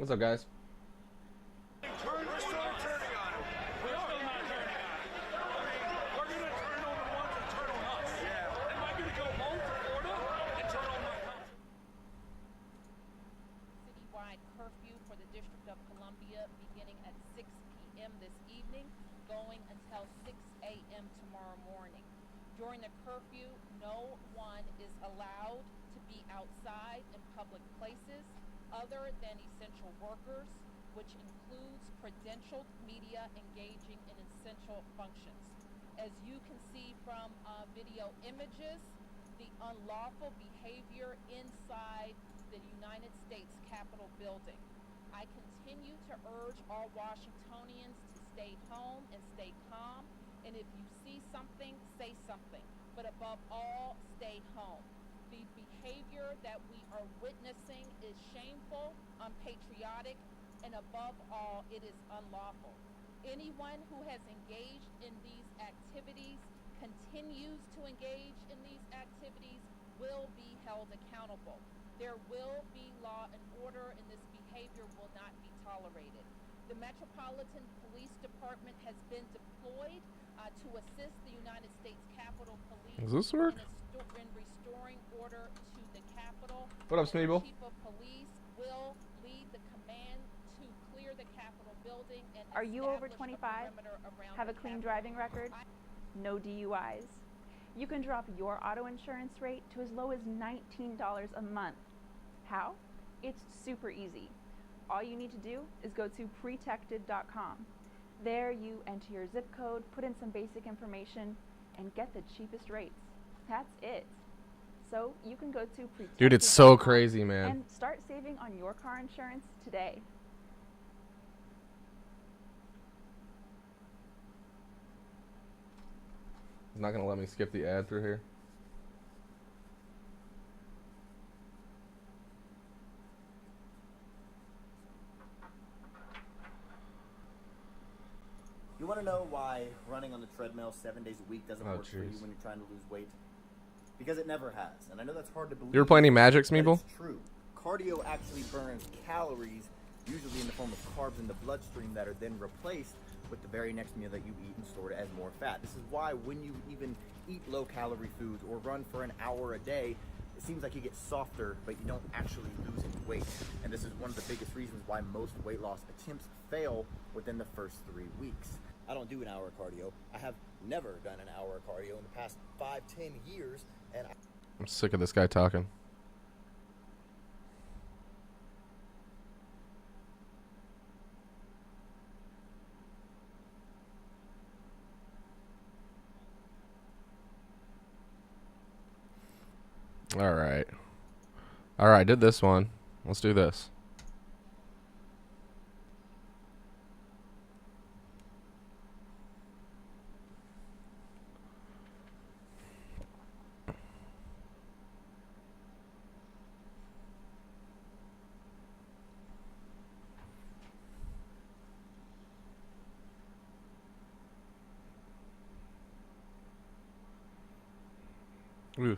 What's up, guys? We're still turning on him. We're still not turning on him. I mean, we're going to turn on the ones that turn on us. Yeah. Am I going to go home to Florida and turn on my house? Citywide curfew for the District of Columbia beginning at 6 p.m. this evening, going until 6 a.m. tomorrow morning. During the curfew, no one is allowed to be outside in public places other than essential workers, which includes credentialed media engaging in essential functions. As you can see from video images, the unlawful behavior inside the United States Capitol building. I continue to urge all Washingtonians to stay home and stay calm, and if you see something, say something, but above all, stay home. The behavior that we are witnessing is shameful, unpatriotic, and above all, it is unlawful. Anyone who has engaged in these activities, continues to engage in these activities, will be held accountable. There will be law and order, and this behavior will not be tolerated. The Metropolitan Police Department has been deployed to assist the United States Capitol Police Does this work? in restoring order to the Capitol. What up, Smeeble? The Chief of Police will lead the command to clear the Capitol building and Are you over establish 25? Have a clean driving record? No DUIs? You can drop your auto insurance rate to as low as $19 a month. How? It's super easy. All you need to do is go to pretected.com. There you enter your zip code, put in some basic information, and get the cheapest rates. That's it. So you can go to pretected.com. Dude, it's so crazy, man. And start saving on your car insurance today. It's not gonna let me skip the ad through here. You want to know why running on the treadmill 7 days a week doesn't work for you when you're trying to lose weight? Because it never has. And I know that's hard to believe. You ever play any Magic, but Smeeble? it's true. Cardio actually burns calories, usually in the form of carbs in the bloodstream that are then replaced with the very next meal that you eat and stored as more fat. This is why when you even eat low-calorie foods or run for an hour a day, it seems like you get softer, but you don't actually lose any weight. And this is one of the biggest reasons why most weight loss attempts fail within the first 3 weeks. I don't do an hour of cardio. I have never done an hour of cardio in the past 5-10 years, and I'm sick of this guy talking. Alright. Alright, did this one. Let's do this. Ooh.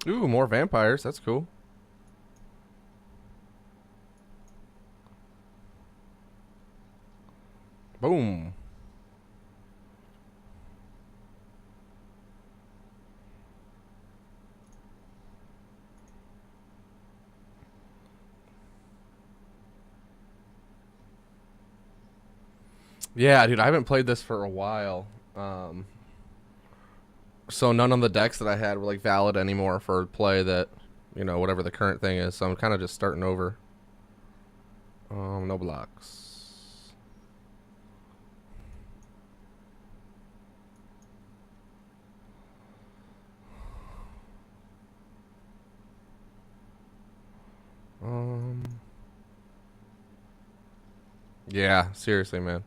Ooh, more vampires. That's cool. Boom. Yeah, dude, I haven't played this for a while. So none of the decks that I had were like valid anymore for play that, you know, whatever the current thing is. So I'm kind of just starting over. No blocks. Yeah, seriously, man.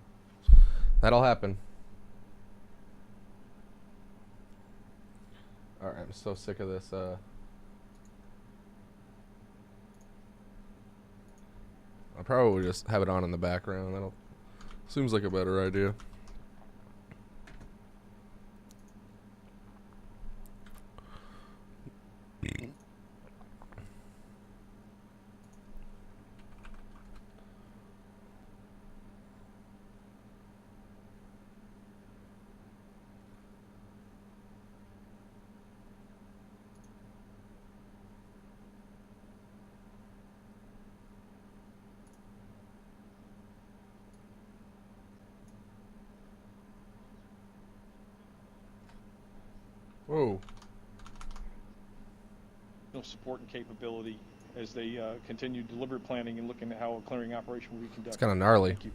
That'll happen. All right, I'm so sick of this. I'll probably just have it on in the background. That'll seems like a better idea. Whoa. Support and capability as they continue deliberate planning and looking at how a clearing operation will be conducted. It's kind of gnarly. Thank you.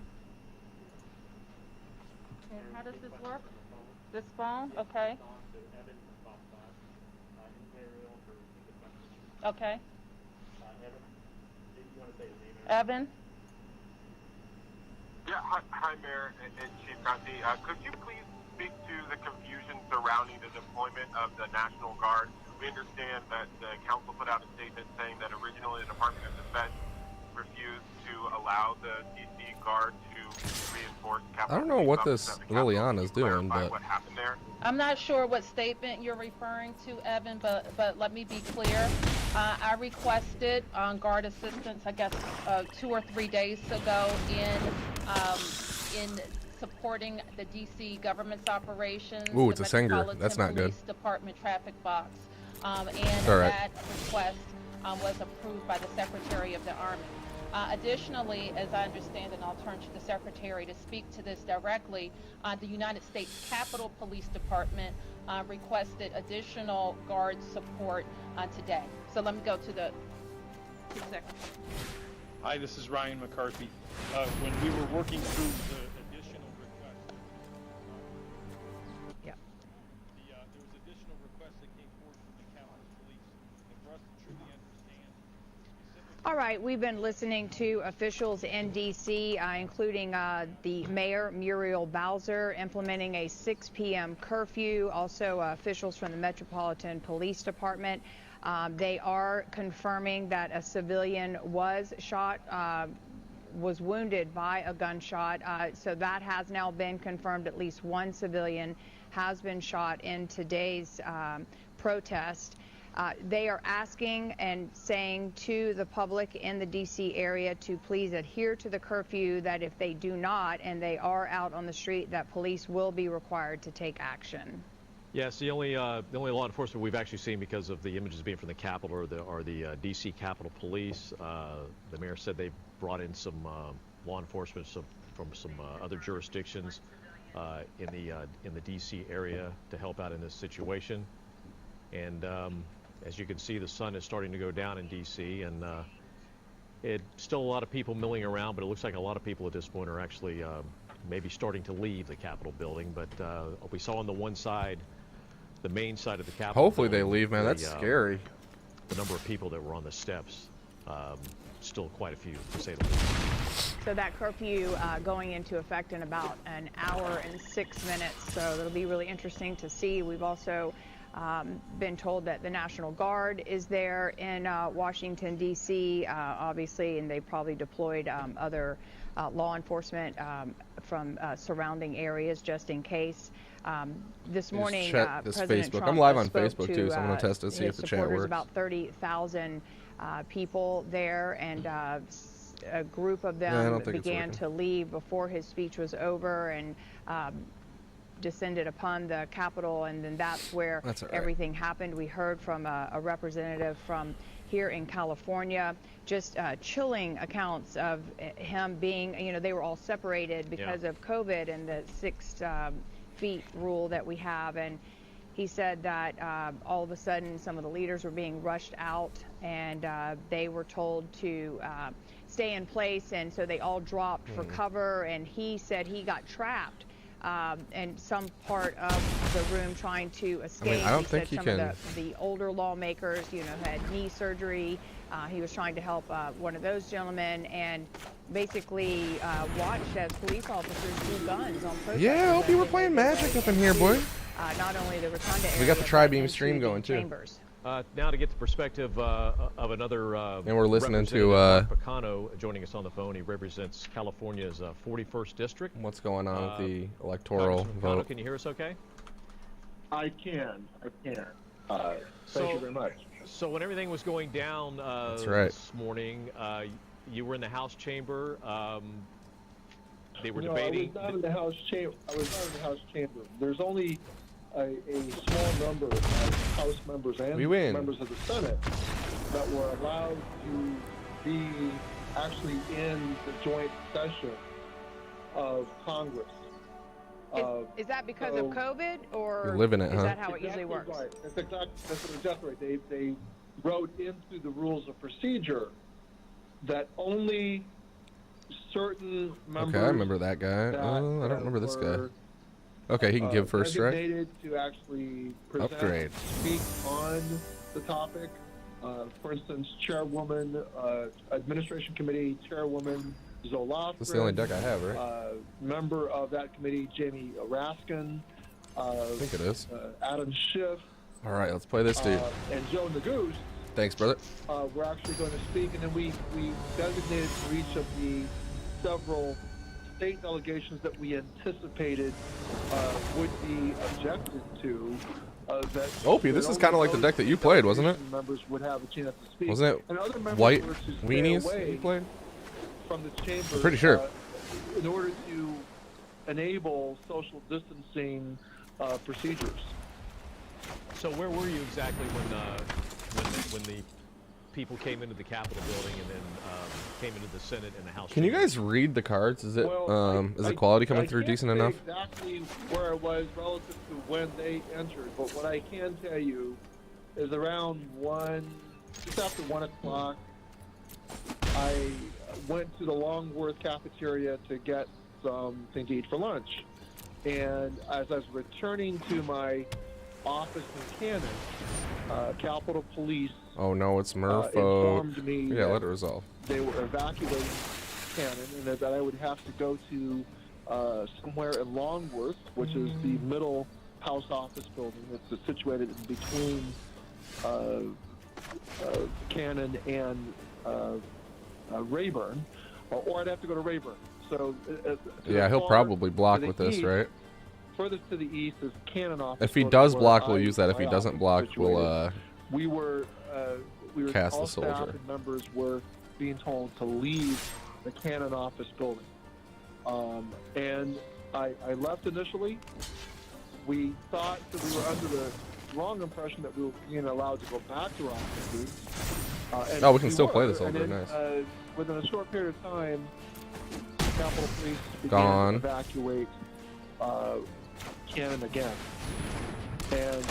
And how does this work? This phone? Okay. Okay. Evan? Yeah, hi, Mayor and Chief Conti. Could you please speak to the confusion surrounding the deployment of the National Guard? We understand that the council put out a statement saying that originally the Department of Defense refused to allow the DC Guard to reinforce Capitol. I don't know what Police this officers at the Capitol. Liliana Can is you doing, clarify but what happened there? I'm not sure what statement you're referring to, Evan, but let me be clear. I requested guard assistance, I guess, 2 or 3 days ago in supporting the DC government's operations. Ooh, it's the a singer. Metropolitan That's not good. Police Department traffic box, and all right. that request was approved by the Secretary of the Army. Additionally, as I understand, and I'll turn to the Secretary to speak to this directly, the United States Capitol Police Department requested additional guard support today. So let me go to the Secretary. Hi, this is Ryan McCarthy. When we were working through the additional request, there was additional requests that came forward from the Capitol Police, and for us to truly understand specifically. All right, we've been listening to officials in D.C., including the mayor, Muriel Bowser, implementing a 6 p.m. curfew, also officials from the Metropolitan Police Department. They are confirming that a civilian was shot, was wounded by a gunshot. So that has now been confirmed. At least one civilian has been shot in today's protest. They are asking and saying to the public in the D.C. area to please adhere to the curfew, that if they do not and they are out on the street, that police will be required to take action. Yes, the only law enforcement we've actually seen, because of the images being from the Capitol, are the D.C. Capitol Police. The mayor said they brought in some law enforcement from some other jurisdictions in the D.C. area to help out in this situation. And as you can see, the sun is starting to go down in D.C. and it's still a lot of people milling around, but it looks like a lot of people at this point are actually maybe starting to leave the Capitol building. But we saw on the one side, the main side of the Capitol. Hopefully they leave, man. That's scary. The number of people that were on the steps, still quite a few, to say the least. So that curfew going into effect in about an hour and 6 minutes. So it'll be really interesting to see. We've also been told that the National Guard is there in Washington, D.C., obviously, and they probably deployed other law enforcement from surrounding areas just in case. This morning, check this President Facebook. Trump I'm live on spoke Facebook to, too, so I'm going to test it, see if the chat supporters, works. about 30,000 people there, and a group of them began to leave before his speech was over and descended upon the Capitol, and then that's where everything happened. We heard from a representative from here in California, just chilling accounts of him being, they were all separated because of COVID and the 6 feet rule that we have. And he said that all of a sudden some of the leaders were being rushed out, and they were told to stay in place, and so they all dropped for cover, and he said he got trapped in some part of the room trying to escape. I don't think he some can. Of the older lawmakers, had knee surgery, He was trying to help one of those gentlemen and basically watched as police officers drew guns on protesters. Yeah, I hope you were playing Magic up in here, boy. Not only the Rotunda area, We got the Tri-Beam but stream into the going, too. chambers. Now to get the perspective of another And we're listening to Mark Picano joining us on the phone. He represents California's 41st district. what's going on with the electoral Congressman Picano, vote. can you hear us okay? I can. Thank you very much. So when everything was going down That's right. this morning, you were in the House chamber. They were No, debating. I was not in the House chamber. There's only a small number of House members and members of the Senate that were allowed to be actually in the joint session of Congress. Is that because of COVID, or You're living it, is huh? that how it usually works? Right. That's exactly right. They wrote into the rules of procedure that only certain members. Okay, I remember that guy. I don't remember this guy. Okay, he can give first strike. Designated to actually present, Upgrade. speak on the topic. For instance, Chairwoman, Administration Committee Chairwoman Zolaf. This is the only deck I have, right? Member of that committee, Jamie Raskin. I think it is. Adam Schiff. All right, let's play this dude. And Joe Naguse. Thanks, brother. We're actually going to speak, and then we designated for each of the several state delegations that we anticipated would be objected to. Opie, this is kind of like the deck that you played, wasn't it? Members would have a chance to speak. Wasn't And other it members white were to stay weenies away you played? from the chamber. I'm pretty sure. In order to enable social distancing procedures. So where were you exactly when the people came into the Capitol building and then came into the Senate and the House? Can you chamber? guys read the cards? Is it is the quality coming through decent I enough? can't say exactly where I was relative to when they entered, but what I can tell you is around just after 1 o'clock, I went to the Longworth cafeteria to get something to eat for lunch. And as I was returning to my office in Cannon, Capitol Police Oh no, it's Murpho. informed me Yeah, that let it resolve. they were evacuating Cannon and that I would have to go to somewhere in Longworth, which is the middle House office building. It's situated in between Cannon and Rayburn, or I'd have to go to Rayburn. So Yeah, he'll probably block with this, right? Furthest to the east is Cannon office. If he building, does where block, we'll I- use that. If my he doesn't office block, is situated. we'll We were cast all the soldier. staff and members were being told to leave the Cannon office building, and I left initially. We thought that we were under the wrong impression that we were being allowed to go back to our offices. And Oh, we can still were, play this all and very then, nice. Within a short period of time, Capitol Police began Gone. to evacuate Cannon again. And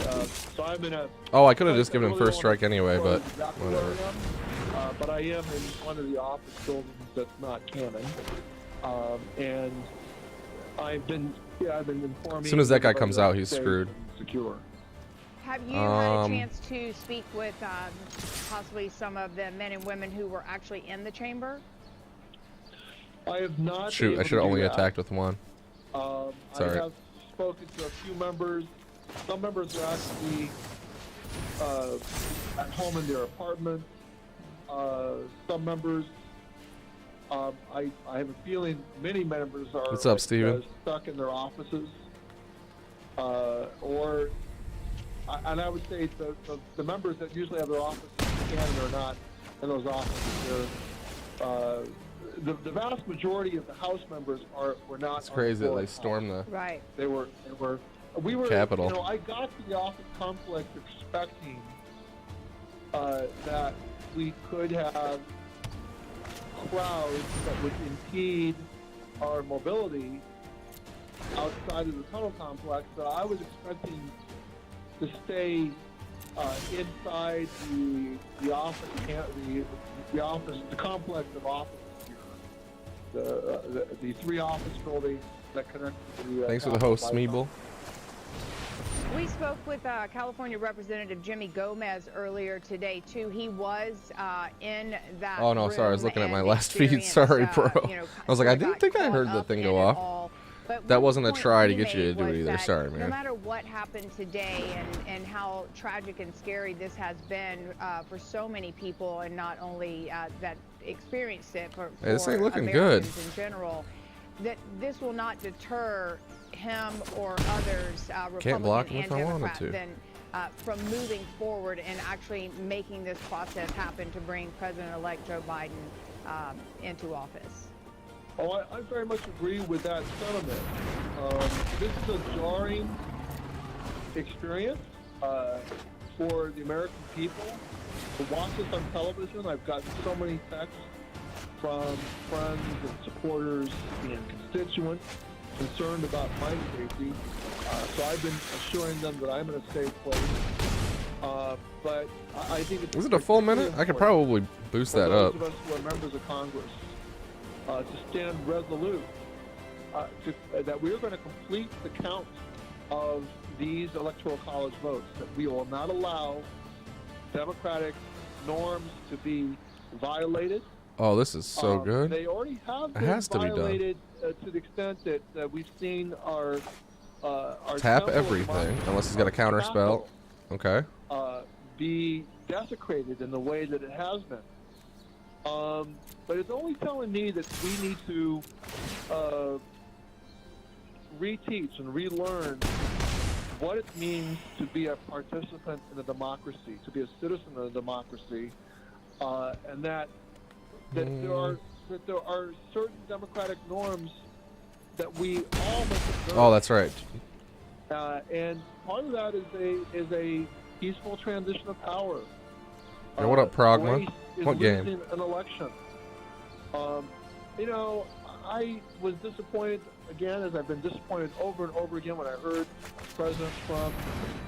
so I'm in a... Oh, I could have just given him really first strike anyway, but exactly whatever. where I am, but I am in one of the office buildings that's not Cannon. And I've been informing... As soon as that guy everybody comes that out, I'm he's safe screwed. and secure. Have you had a chance to speak with possibly some of the men and women who were actually in the chamber? I have not. Shoot, been I able should have to only do that. attacked with one. Sorry. I have spoken to a few members. Some members are actually at home in their apartments. Some members, I have a feeling many members are What's up, Steven? stuck in their offices. And I would say the members that usually have their offices in Canada are not in those offices. The vast majority of the House members were not. It's crazy that they stormed the Right. We were. Capitol. You know, I got to the office complex expecting that we could have crowds that would impede our mobility outside of the tunnel complex. But I was expecting to stay inside the office, the complex of offices here, the three office buildings that connect to the. Thanks for the host, Smeeble. We spoke with California Representative Jimmy Gomez earlier today, too. He was in that Oh, no, sorry. I was room looking at my and last feed. experienced, Sorry, bro. you know, I was like, I sort of didn't got think I caught heard the up thing in go it off. all. But That one wasn't a point try to he get you to made do it was either. that Sorry, no man. matter what happened today and how tragic and scary this has been for so many people, and not only that experienced it, but Hey, this ain't looking Americans good. in general, that this will not deter him or others, Can't block Republican him and if I wanted Democrat, to. then from moving forward and actually making this process happen to bring President-elect Joe Biden into office. Oh, I very much agree with that sentiment. This is a jarring experience for the American people. To watch this on television, I've gotten so many texts from friends and supporters and constituents concerned about my safety. So I've been assuring them that I'm in a safe place. But I think it's... Is it a full minute? I could probably boost that up. For those of us who are members of Congress, to stand resolute that we're going to complete the count of these Electoral College votes, that we will not allow democratic norms to be violated. Oh, this is so good. They already have It been has to be done. violated to the extent that we've seen our Tap temple of everything, democracy, unless he's got a counter spell. Okay. be desecrated in the way that it has been. But it's only telling me that we need to reteach and relearn what it means to be a participant in a democracy, to be a citizen in a democracy, and that there are certain democratic norms that we all must observe. Oh, that's right. And part of that is a peaceful transition of power. Hey, what up, Progma? Grace is What game? losing an election. You know, I was disappointed again, as I've been disappointed over and over again when I heard President Trump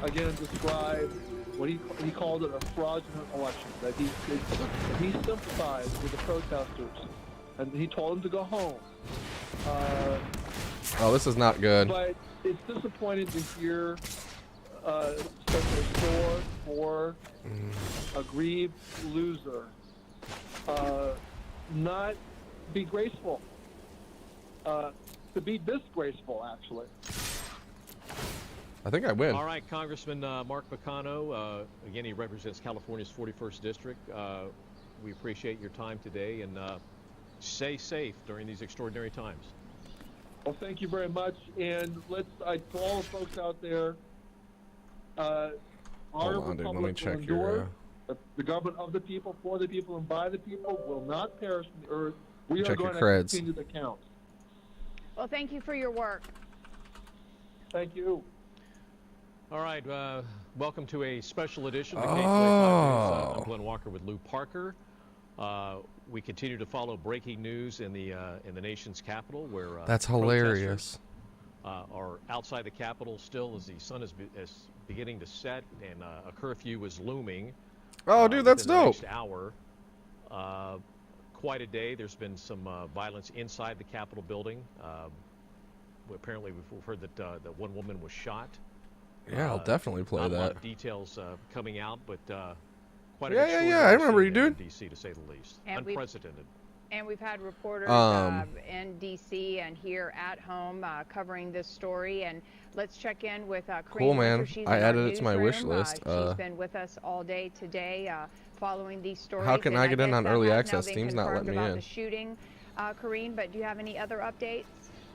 again describe what he called it a fraudulent election, that he sympathized with the protesters, and he told them to go home. Oh, this is not good. But it's disappointing to hear such a sore for aggrieved loser not be graceful, to be disgraceful, actually. I think I win. All right, Congressman Mark Bacano. Again, he represents California's 41st District. We appreciate your time today, and stay safe during these extraordinary times. Well, thank you very much. And to all the folks out there, our Hold on, dude. Let me republic will check endure. your. The government of the people, for the people, and by the people will not perish from the earth. We Check are your going to creds. continue the count. Well, thank you for your work. Thank you. All right, welcome to a special edition of the K25 News. I'm Glenn Walker with Lou Parker. We continue to follow breaking news in the nation's capital, where That's hilarious. are outside the Capitol still as the sun is beginning to set, and a curfew is looming. Oh, dude, that's within the dope. next hour. Quite a day. There's been some violence inside the Capitol building. Apparently, we've heard that one woman was shot. Yeah, I'll definitely play not that. A lot of details coming out, but quite an Yeah, extraordinary I remember you, scene in dude. D.C. to say the least. And Unprecedented. And we've had reporters in D.C. and here at home covering this story. And let's check in with Karine Cool, man. Winter. She's I in our added it to my wish newsroom. list. She's been with us all day today following these stories. How can and I get in guess on that early has now access? been Team's not letting confirmed me about in. the shooting, Karine, but do you have any other updates?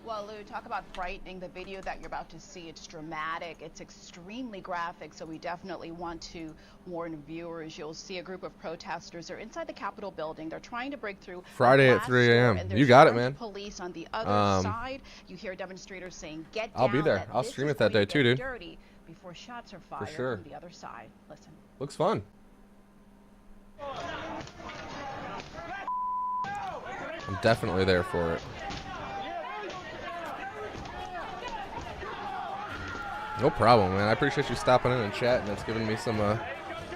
Well, Lou, talk about frightening. The video that you're about to see, it's dramatic. It's extremely graphic, so we definitely want to warn viewers. You'll see a group of protesters. They're inside the Capitol building. They're trying to break through Friday a at glass 3 door, a.m. and You there's got it, armed man. Police on the other side. You hear demonstrators saying, "Get down." I'll be there. that I'll this stream is it that going day to too, get dude. dirty before shots are fired sure. from the other side. Listen. Looks fun. I'm definitely there for it. No problem, man. I appreciate you stopping in and chatting. It's giving me some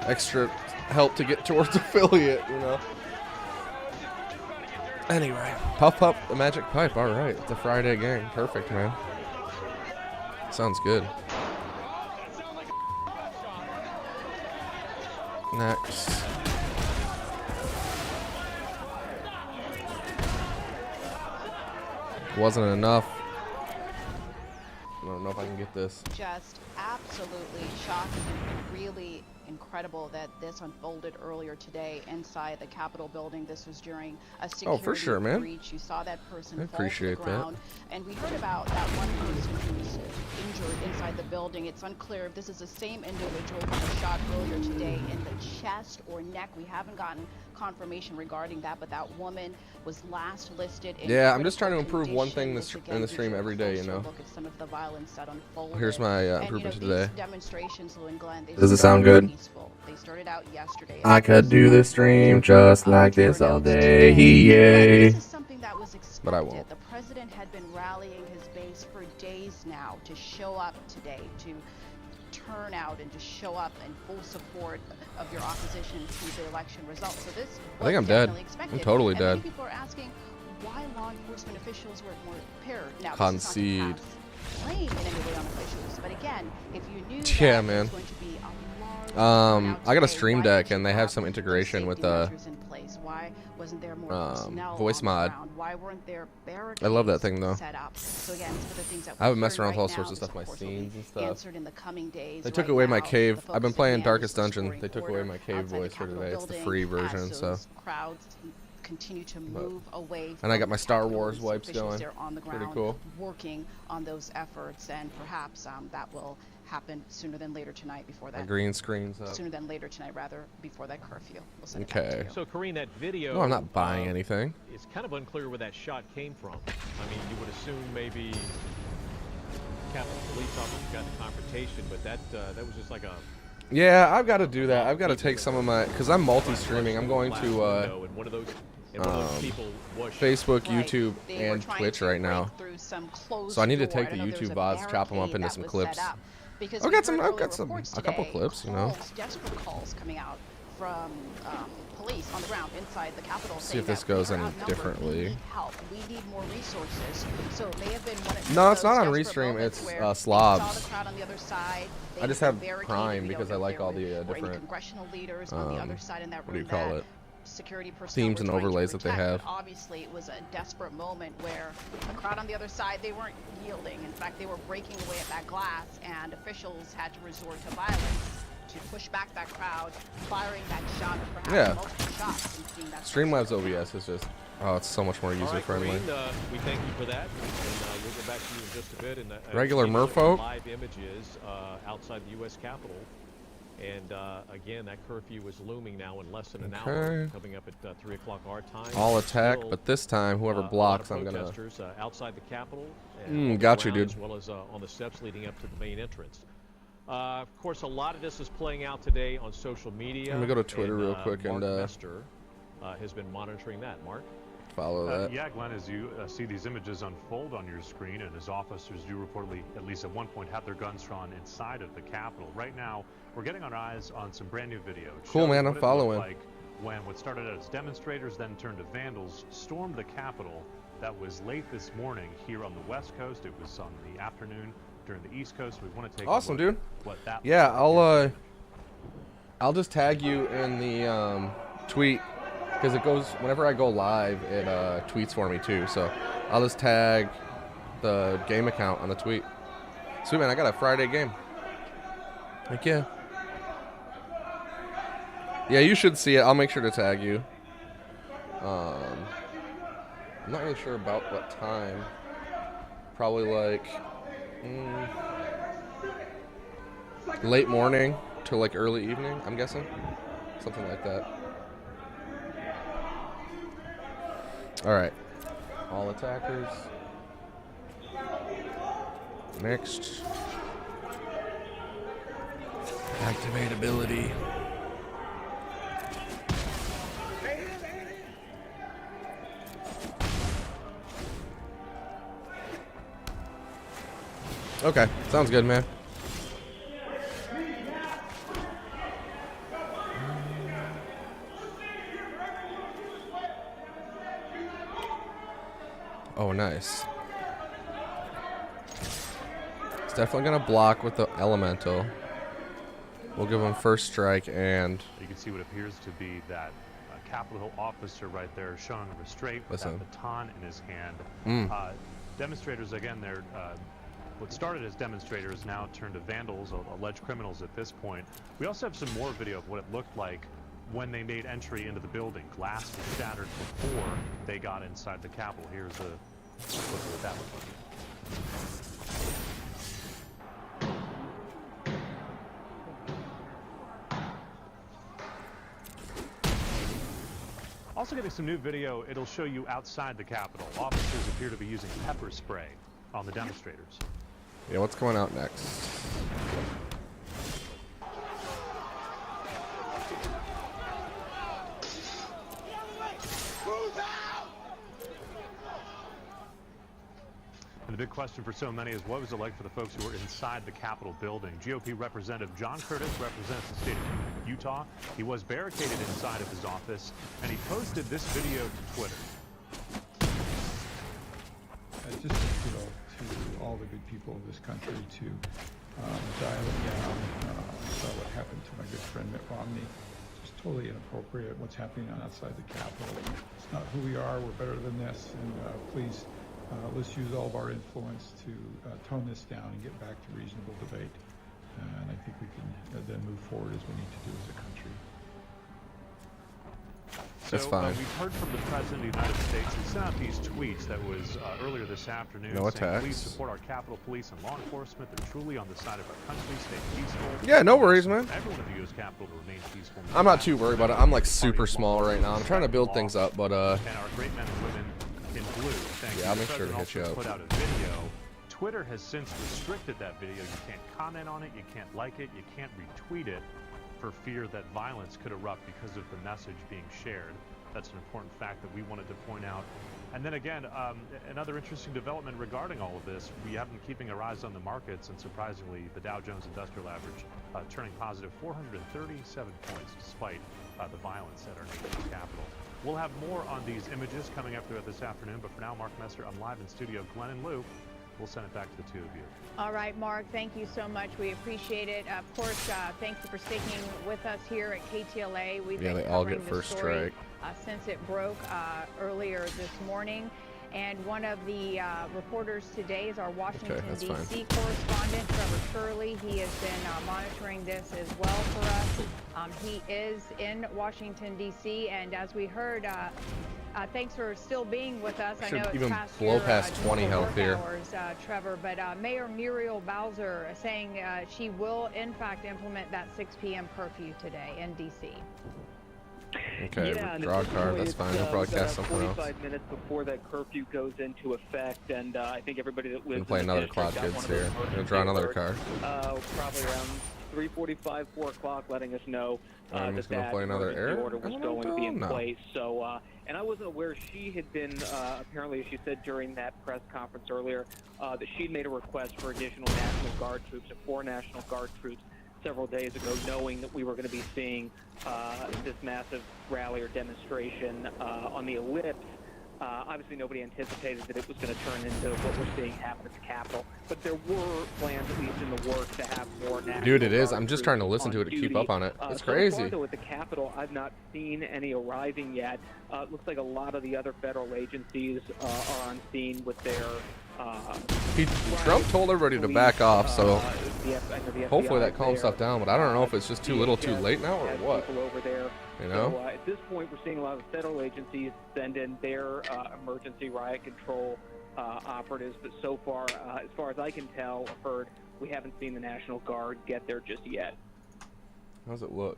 extra help to get towards affiliate, you know. Anyway, Puff Puff the Magic Pipe. All right, it's a Friday game. Perfect, man. Sounds good. Next. Wasn't enough. I don't know if I can get this. Just absolutely shocking and really incredible that this unfolded earlier today inside the Capitol building. This was during a security for sure, man. breach. You saw that person I fall to the appreciate that. ground. And we heard about that one person who was injured inside the building. It's unclear if this is the same individual who was shot earlier today in the chest or neck. We haven't gotten confirmation regarding that, but that woman was last listed in Yeah, I'm just trying to critical improve one thing condition. in the stream every day, you know. Look at some of the violence that unfolded. Here's my And, improvement you know, today. these demonstrations, Lou and Glenn, Does it sound good? Peaceful. They started out yesterday. I could do this stream just like this all day, yay. This is something that was expected. But I won't. The president had been rallying his base for days now to show up today, to turn out and to show up in full support of your opposition to the election results. So this I think I'm dead. I'm totally and dead. Many people are asking why law enforcement officials weren't more prepared. Now, Concede. this is not to blame in any way on officials, but again, if you knew Yeah, that man. there was going to be a large turnout I got a today, Stream why Deck, didn't you and they have have some integration with safety measures in place? Why wasn't there more personnel voice on the mod. ground? Why weren't there barricades I love that thing, though. set up? So again, some of the things that I haven't we're messed around hearing with all right sorts of now, stuff, my of course, scenes will and be stuff. answered in the coming days. They took Right away my now, cave. the I've been focus playing again Darkest is Dungeon. restoring They took away order my cave outside the voice for Capitol today. It's the building free as version, so. those crowds continue to move away. And I got from my Star Capitol. Wars wipes Officials going. there on the Pretty ground cool. working on those efforts, and perhaps that will happen sooner than later tonight before My that. green screen's up. Sooner than later tonight, rather, before that curfew. We'll send it back to Okay. you. So, Karine, that video... No, I'm not buying anything. It's kind of unclear where that shot came from. I mean, you would assume maybe Capitol Police officer got the confrontation, but that was just like a... Yeah, I've got to do that. I've got to take some of my... Because I'm multi-streaming. I'm going to Facebook, Right. YouTube, They were and trying Twitch to right break now. through some closed So I need to door. take the I know there was YouTube a VODs, chop them up barricade into that some was clips. set up because I've we got some, heard I've got earlier some, reports a couple today, clips, you know. calls, desperate calls coming out from police on the ground inside the Capitol. See if saying this that we goes are any outnumbered, differently. We need help. We need more resources. So it may have been one of No, it's those not on desperate Restream, moments it's, where they Slobs. saw the crowd on the other side. They I just have barricaded. Prime We don't because I know if like there all the were any different, congressional leaders on the other side in that what do room you call that it? security personnel Themes were and trying to overlays that they protect, have. but obviously it was a desperate moment where the crowd on the other side, they weren't yielding. In fact, they were breaking away at that glass, and officials had to resort to violence to push back that crowd, firing that shot, or perhaps multiple shots. And seeing that Streamlabs OBS is just, oh, it's so much more user-friendly. All right, Karine, we thank you for that, and we'll get back to you in just a bit. And, Regular these are Murpho? live images outside the U.S. Capitol. And again, that curfew is looming now in less than an hour, coming up at 3 o'clock our time. I'll attack, Still, but this time, whoever blocks, I'm gonna... protesters outside the Capitol, and got you, around, dude. as well as on the steps leading up to the main entrance. Of course, a lot of this is playing out today on social media. Let me go to Twitter real quick Mark and Mester has been monitoring that. Mark? follow that. Yeah, Glenn, as you see these images unfold on your screen, and as officers do reportedly, at least at one point, have their guns drawn inside of the Capitol. Right now, we're getting our eyes on some brand new video. Cool, man, I'm following. Like when what started out as demonstrators then turned to vandals stormed the Capitol. That was late this morning here on the West Coast. It was on the afternoon during the East Coast. We want to take awesome, a look dude. what that yeah, I'll just tag you in the tweet because it goes whenever I go live. It tweets for me too. So I'll just tag the game account on the tweet. Sweet, man, I got a Friday game. Heck yeah. Yeah, you should see it. I'll make sure to tag you. I'm not really sure about what time. Probably like late morning to like early evening, I'm guessing. Something like that. Alright. All attackers. Next. Activate ability. Okay, sounds good, man. Oh, nice. It's definitely gonna block with the elemental. We'll give him first strike, and You can see what appears to be that Capitol Hill officer right there showing restraint with that baton in his hand. Demonstrators, again, they're what started as demonstrators now turned to vandals, alleged criminals at this point. We also have some more video of what it looked like when they made entry into the building. Glass was shattered before they got inside the Capitol. Here's a look at what that looked like. Also getting some new video, it'll show you outside the Capitol. Officers appear to be using pepper spray on the demonstrators. Yeah, what's going out next? And the big question for so many is, what was it like for the folks who were inside the Capitol building? GOP Representative John Curtis represents the state of Utah. He was barricaded inside of his office, and he posted this video to Twitter. Just appeal to all the good people of this country to dial it down. I saw what happened to my good friend Mitt Romney. Just totally inappropriate what's happening outside the Capitol. It's not who we are. We're better than this. And please, let's use all of our influence to tone this down and get back to reasonable debate. And I think we can then move forward as we need to do as a country. So we've heard from the President of the United States. He sent out these tweets that was earlier this afternoon saying, please support our Capitol Police and law enforcement. They're truly on the side of our country. Stay peaceful. Yeah, no worries, man. Everyone at the U.S. Capitol to remain peaceful. I'm not too worried about it. I'm like super small right now. I'm trying to build things up, but And our great men and women in blue. Thank you. I'll make sure to hit you up. Put out a video. Twitter has since restricted that video. You can't comment on it. You can't like it. You can't retweet it for fear that violence could erupt because of the message being shared. That's an important fact that we wanted to point out. And then again, another interesting development regarding all of this, we have been keeping our eyes on the markets, and surprisingly, the Dow Jones Industrial Average turning positive 437 points despite the violence at our nation's capital. We'll have more on these images coming up throughout this afternoon, but for now, Mark Messer, I'm live in studio. Glenn and Lou, we'll send it back to the two of you. All right, Mark, thank you so much. We appreciate it. Of course, thank you for sticking with us here at KTLA. We've been they all get covering first the story, strike. Since it broke earlier this morning. And one of the reporters today is our Washington, D.C. correspondent, Trevor Shirley. He has been monitoring this as well for us. He is in Washington, D.C., and as we heard, thanks for still being with us. I know it's even past blow your, past 20 health here. Hours, Trevor, but Mayor Muriel Bowser saying she will, in fact, implement that 6 p.m. curfew today in D.C. Okay, yeah, draw a card, that's fine. We'll broadcast something else. 45 minutes before that curfew goes into effect, and I think everybody that lives We'll play in the another district clock got kids one of those here. We're emergency gonna draw another alerts, card. probably around 3:45, 4 o'clock, letting us know I'm just that gonna play another emergency error. order was going to be in place. So, and I wasn't aware she had been, apparently, as she said during that press conference earlier, that she'd made a request for additional National Guard troops, or 4 National Guard troops, several days ago, knowing that we were going to be seeing this massive rally or demonstration on the ellipse. Obviously, nobody anticipated that it was going to turn into what we're seeing happen at the Capitol. But there were plans, at least in the works, to have more National Dude, it is. Guard I'm just troops trying to listen on to it to keep duty. up on it. It's So crazy. far, though, at the Capitol, I've not seen any arriving yet. It looks like a lot of the other federal agencies are on scene with their Trump told everybody to back off, so the hopefully that FBI calms stuff down, but I don't know if it's just too little too DHS late now or has what. people over there. You know? So, at this point, we're seeing a lot of federal agencies send in their emergency riot control operatives, but so far, as far as I can tell or heard, we haven't seen the National Guard get there just yet. How's it look?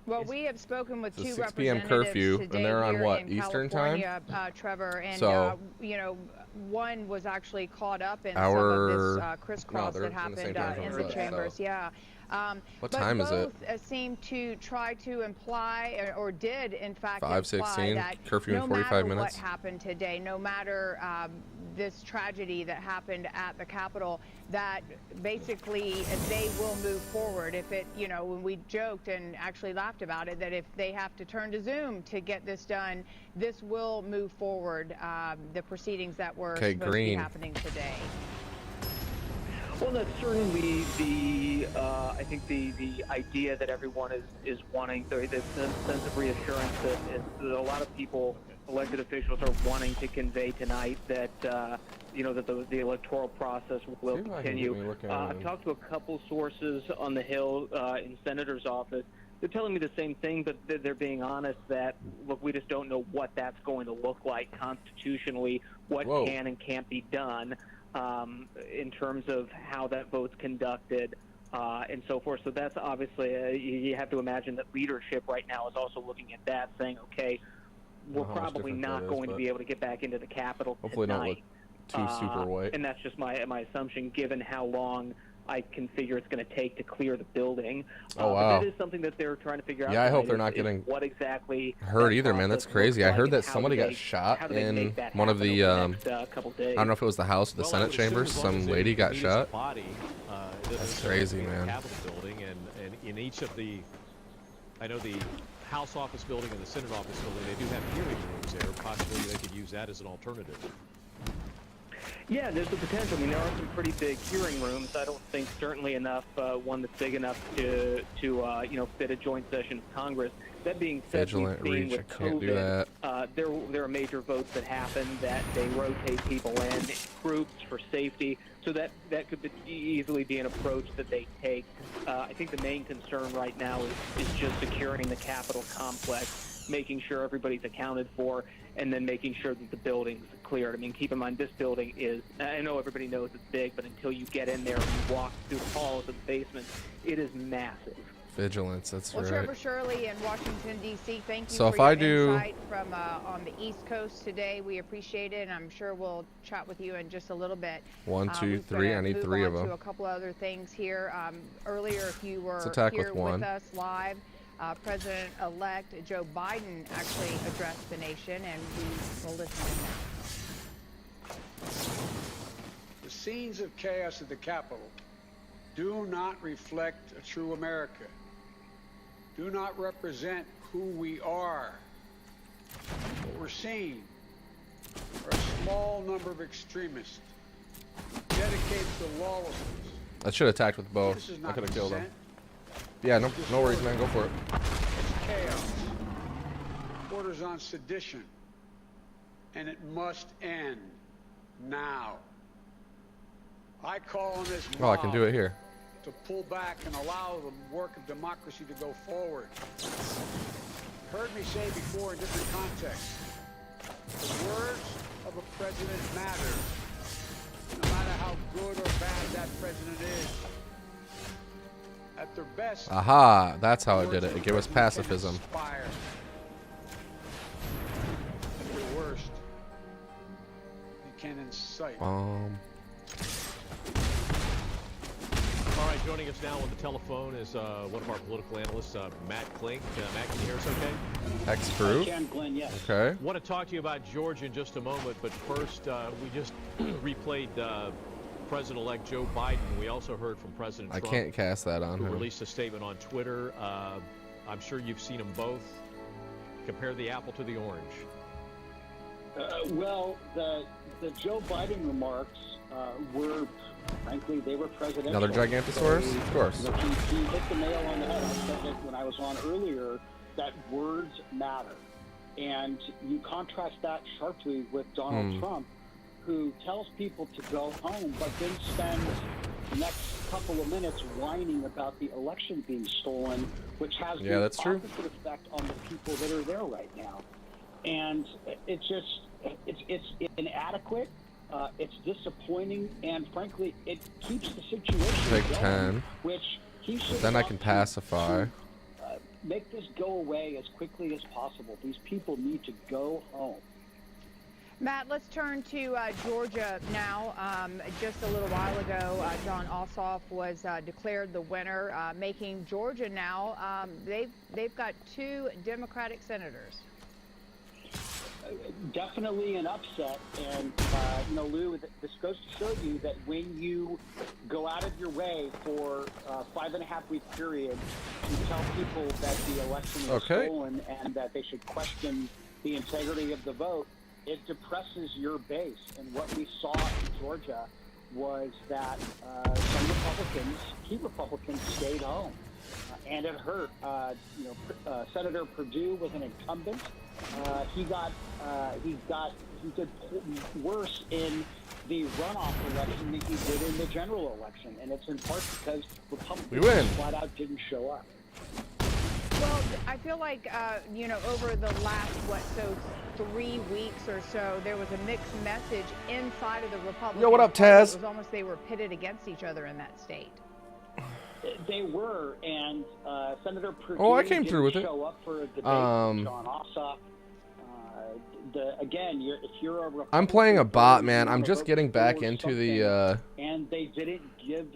Well, we have spoken with It's a two 6 p.m. representatives curfew, today and they're on here what, in Eastern time? California, Trevor, and So, you know, one was actually caught up in our, some of this crisscross that happened in the chambers. So. Yeah. What time is it? Both seem to try to imply, or did in fact 5:16, imply that curfew in no 45 matter minutes. what happened today, no matter this tragedy that happened at the Capitol, that basically they will move forward. If it, you know, when we joked and actually laughed about it, that if they have to turn to Zoom to get this done, this will move forward, the proceedings that were supposed to be happening today. Well, that's certainly the I think the idea that everyone is wanting, the sense of reassurance that a lot of people, elected officials, are wanting to convey tonight that that the electoral process will continue. I've talked to a couple sources on the Hill in Senator's office. They're telling me the same thing, but they're being honest that, look, we just don't know what that's going to look like constitutionally, what can and can't be done in terms of how that vote's conducted and so forth. So that's obviously, you have to imagine that leadership right now is also looking at that, saying, okay, we're probably not going to be able to get back into the Capitol hopefully tonight. Not look too super white. And that's just my assumption, given how long I can figure it's going to take to clear the building. Oh, wow. But that is something that they're trying to figure out. Yeah, I hope they're not getting what exactly hurt either, man. That's crazy. I heard that somebody got shot in one of the, I don't know if it was the House or the Senate chambers. Some lady got shot. That's crazy, man. Capitol building, and in each of the, I know the House office building and the Senate office building, they do have hearing rooms there. Possibly they could use that as an alternative. Yeah, there's the potential. I mean, there are some pretty big hearing rooms. I don't think certainly enough, one that's big enough to fit a joint session of Congress. That being said, Vigilant we've seen reach, with I can't do that. There are major votes that happen that they rotate people in groups for safety. So that could easily be an approach that they take. I think the main concern right now is just securing the Capitol complex, making sure everybody's accounted for, and then making sure that the building's cleared. I mean, keep in mind, this building is, I know everybody knows it's big, but until you get in there and you walk through the halls of the basement, it is massive. Vigilance, that's right. Trevor Shirley in Washington, D.C., thank you so for if your I insight from on the East Coast today. We appreciate it, and I'm sure we'll chat with you in just a little bit. 1, 2, 3, I need 3 of them. To a couple other things here. Earlier, if you were with here with us live, President-elect Joe Biden actually addressed the nation, and we will listen to that. The scenes of chaos at the Capitol do not reflect a true America, do not represent who we are. What we're seeing are a small number of extremists dedicated to lawlessness. I should have attacked with bow. I could have killed him. Yeah, no worries, man. Go for it. It's chaos. Borders on sedition. And it must end now. I call on this mob I can do it here. to pull back and allow the work of democracy to go forward. Heard me say before in different contexts, the words of a president matter, no matter how good or bad that president is. At their best, Aha, that's how I did it. It gave us pacifism. At their worst, you can incite. All right, joining us now on the telephone is one of our political analysts, Matt Klink. Matt, can you hear us okay? X-Crew? I can, Glenn, yes. Okay. I want to talk to you about Georgia in just a moment, but first, we just replayed President-elect Joe Biden. We also heard from President Trump. I can't cast that on who him. Released a statement on Twitter. I'm sure you've seen them both. Compare the apple to the orange. Well, the Joe Biden remarks were, frankly, they were presidential. Another Gigantosaurus? So, of course. Look, he hit the nail on the head. I said it when I was on earlier, that words matter. And you contrast that sharply with Donald Trump, who tells people to go home, but then spends the next couple of minutes whining about the election being stolen, which has the opposite effect on the people that are there right now. And it's just, it's inadequate, it's disappointing, and frankly, it keeps the situation Take going, 10. which he should Then I can pacify. make this go away as quickly as possible. These people need to go home. Matt, let's turn to Georgia now. Just a little while ago, John Ossoff was declared the winner, making Georgia now, they've got 2 Democratic senators. Definitely an upset, and Lou, this goes to show you that when you go out of your way for a 5.5-week period to tell people that the election was stolen and that they should question the integrity of the vote, it depresses your base. And what we saw in Georgia was that some Republicans, key Republicans, stayed home, and it hurt. Senator Perdue was an incumbent. He did worse in the runoff election than he did in the general election, and it's in part because Republicans flat out didn't show up. Well, I feel like, over the last, 3 weeks or so, there was a mixed message inside of the Republican Yo, what up, Party. Taz? It was almost they were pitted against each other in that state. They were, and Senator Perdue I came through with it. show up for a debate with John Ossoff. If you're a Republican, I'm playing a bot, man. I'm just getting back into the and they didn't give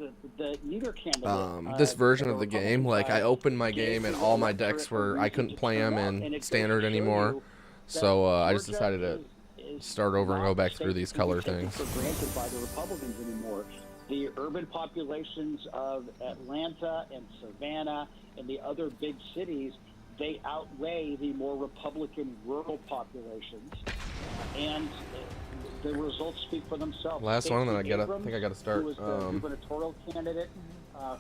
neither candidate this version of the game. Like, I opened my game and all my decks were, I couldn't play them in standard anymore. So I just decided to start over and go back through these color things. For granted by the Republicans anymore. The urban populations of Atlanta and Savannah and the other big cities, they outweigh the more Republican rural populations, and the results speak for themselves. Last one, and then I Abrams, think I got to start. Who was the gubernatorial candidate,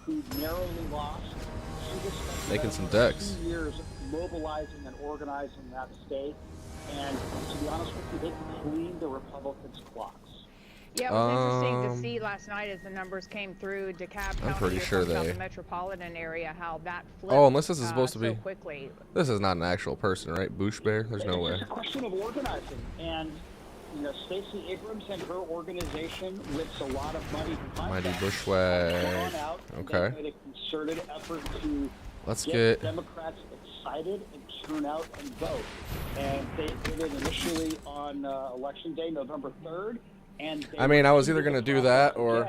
who narrowly lost. She just spent Making some decks. 2 years mobilizing and organizing that state, and to be honest with you, they cleaned the Republicans' clocks. Yeah, it was interesting to see last night as the numbers came through DeKalb County. I'm pretty sure the metropolitan area, how that flipped. Oh, unless this is supposed to so be. quickly. This is not an actual person, right? Bush Bear? There's no way. It's a question of organizing, and Stacey Abrams and her organization, with a lot of money behind Mighty them, Bushwhack. have gone out Okay. and made a concerted effort to Let's get get Democrats excited and turn out and vote. And they did it initially on Election Day, November 3rd. And I mean, I was either going to do that or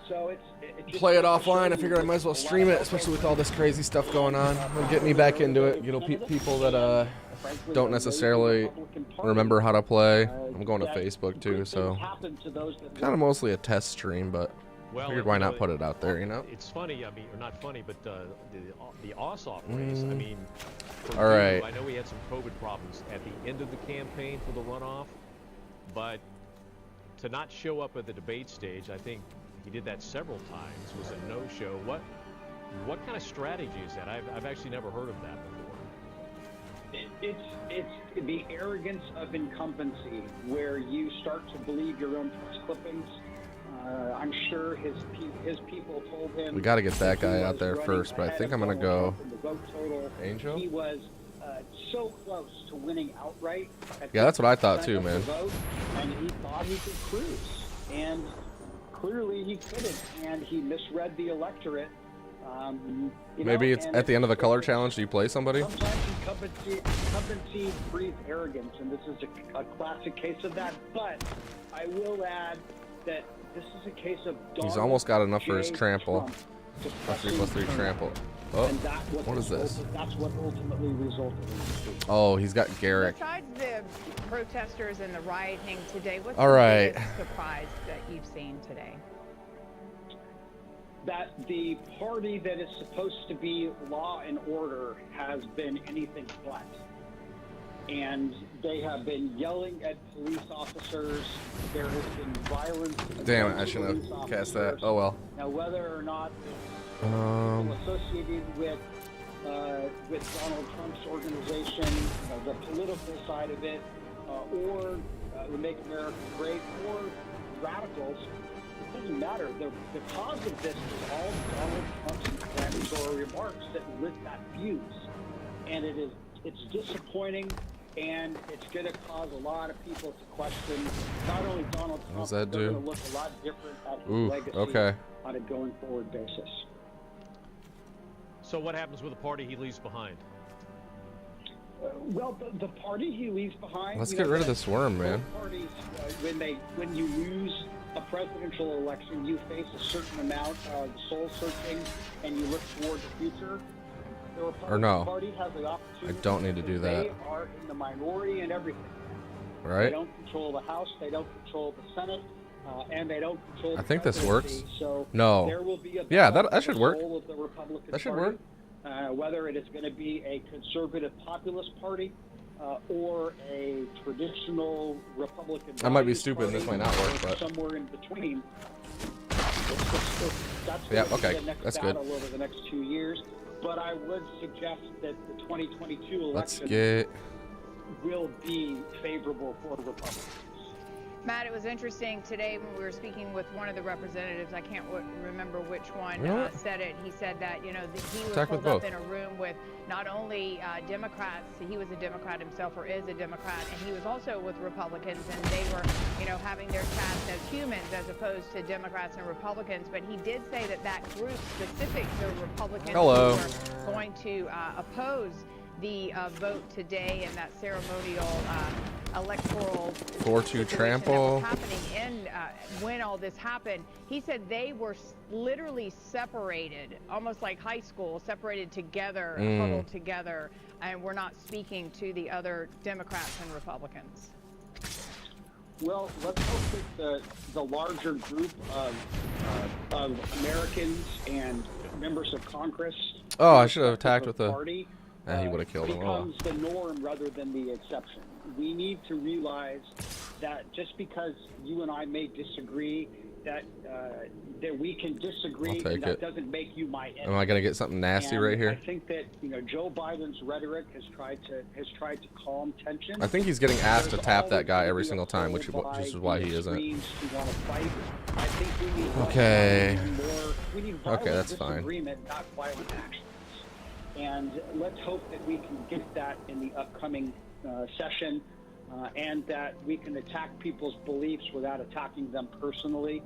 so it just play it offline. I figured I might as well stream it, especially with all this crazy stuff going on. It'll get me back into it. People that don't necessarily remember how to play. I'm going to Facebook too, so kind of mostly a test stream, but figured why not put it out there, It's funny, or not funny, but the Ossoff race, I mean, all right. I know we had some COVID problems at the end of the campaign for the runoff, but to not show up at the debate stage, I think he did that several times, was a no-show. What kind of strategy is that? I've actually never heard of that before. It's the arrogance of incumbency, where you start to believe your own press clippings. I'm sure his people told him. We got to get that guy out there first, but I think I'm going to go Angel. He was so close to winning outright. Yeah, that's what I thought too, man. Vote, and he thought he could cruise, and clearly he couldn't, and he misread the electorate. Maybe it's at the end of the color challenge. Do you play somebody? Sometimes incumbency breeds arrogance, and this is a classic case of that. But I will add that this is a case of He's almost got enough for his trample. +3/+3 trample. Oh, what is this? That's what ultimately resulted in the Oh, he's got Garrick. Besides the protesters and the rioting today, what's all the right. biggest surprise that you've seen today? That the party that is supposed to be law and order has been anything but. And they have been yelling at police officers. There has been violence. Damn it, I shouldn't have cast that. Oh well. Now, whether or not people associated with Donald Trump's organization, the political side of it, or the Make America Great, or radicals, it doesn't matter. The cause of this is all Donald Trump's inflammatory remarks that lit that fuse. And it's disappointing, and it's going to cause a lot of people to question not only Donald Trump, What does that but they're do? going to look a lot different at his Ooh, legacy okay. on a going forward basis. So what happens with the party he leaves behind? Well, the party he leaves behind. Let's get rid of this worm, man. Both parties, when you lose a presidential election, you face a certain amount of soul searching, and you look toward the future. The Republican no. Party has the opportunity. I don't need to do that. They are in the minority in everything. Right? They don't control the House. They don't control the Senate. And they don't control the I think this presidency. works. So No. There will be a Yeah, balance that of should the work. soul of the Republican That should Party. work. Whether it is going to be a conservative populist party or a traditional Republican. I might be stupid and this might not work, but somewhere in between. That's yeah, going to be okay, the next that's good. battle over the next 2 years. But I would suggest that the 2022 Let's election get will be favorable for Republicans. Matt, it was interesting today when we were speaking with one of the representatives. I can't remember which one said it. He said that, you know, he was pulled up in a room with not only Democrats, he was a Democrat himself or is a Democrat, and he was also with Republicans, and they were, you know, having their chats as humans as opposed to Democrats and Republicans. But he did say that that group specific to Republicans who were going to oppose the vote today in that ceremonial electoral 4-2 trample happening in when all this happened. He said they were literally separated, almost like high school, separated together, huddled together, and we're not speaking to the other Democrats and Republicans. Well, let's hope that the larger group of Americans and members of Congress. Oh, I should have attacked with the party. He would have killed him. Becomes the norm rather than the exception. We need to realize that just because you and I may disagree, that we can disagree, and that doesn't make you my enemy. Am I gonna get something nasty right here? I think that, you know, Joe Biden's rhetoric has tried to calm tension. I think he's getting asked to tap that guy every single time, which is why he isn't. Okay. We need violent that's fine. disagreement, not violent actions. And let's hope that we can get that in the upcoming session, and that we can attack people's beliefs without attacking them personally.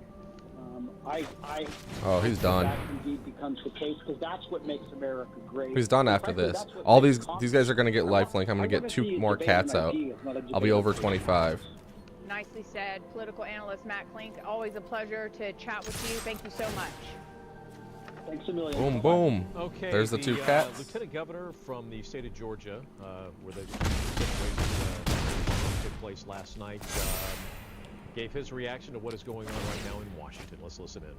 Oh, he's done. That indeed becomes the case, because that's what makes America great. He's done after this. All these guys are gonna get lifelink. I'm gonna get 2 more cats out. I'll be over 25. Nicely said. Political analyst Matt Klink, always a pleasure to chat with you. Thank you so much. Thanks a million. Boom, boom. Okay. There's the 2 cats. Lieutenant Governor from the state of Georgia, where the situation took place last night, gave his reaction to what is going on right now in Washington. Let's listen in.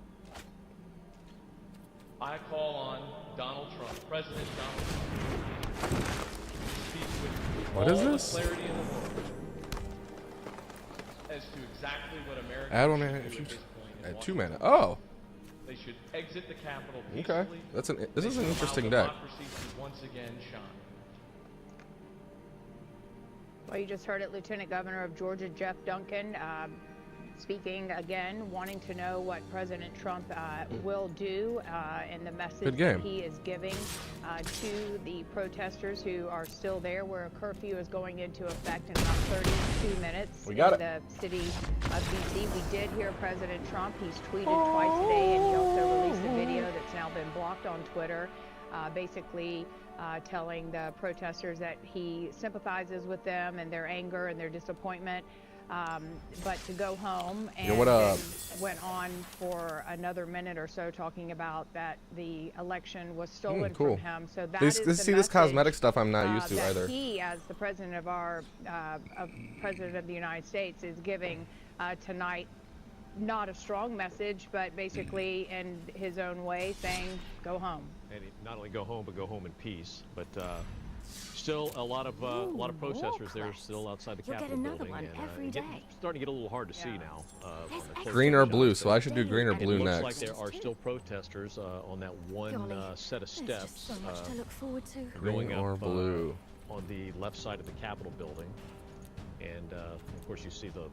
I call on Donald Trump, President Donald Trump, to speak with What is all this? the clarity in the world as to exactly what America Add 1 should mana do if you at this point in 2 Washington. mana. Oh. They should exit the Capitol Okay. peacefully. This is an They should interesting allow deck. democracy to once again shine. Well, you just heard it, Lieutenant Governor of Georgia, Jeff Duncan, speaking again, wanting to know what President Trump will do and the message that he is giving to the protesters who are still there, where a curfew is going into effect in about 32 minutes in the city of D.C. We did hear President Trump. He's tweeted twice today, and he also released a video that's now been blocked on Twitter, basically telling the protesters that he sympathizes with them and their anger and their disappointment, but to go home, and went on for another minute or so talking about that the election was stolen from him. So that is the this cosmetic stuff I'm not used to that either. he, as the president of president of the United States, is giving tonight. Not a strong message, but basically in his own way saying, go home. And not only go home, but go home in peace. But still a lot of protesters there still outside the Capitol building. And starting to get a little hard to see now. Green or blue, so I should do green or blue it looks next. like there are still protesters on that one set of steps Green or blue. On the left side of the Capitol building. And of course you see the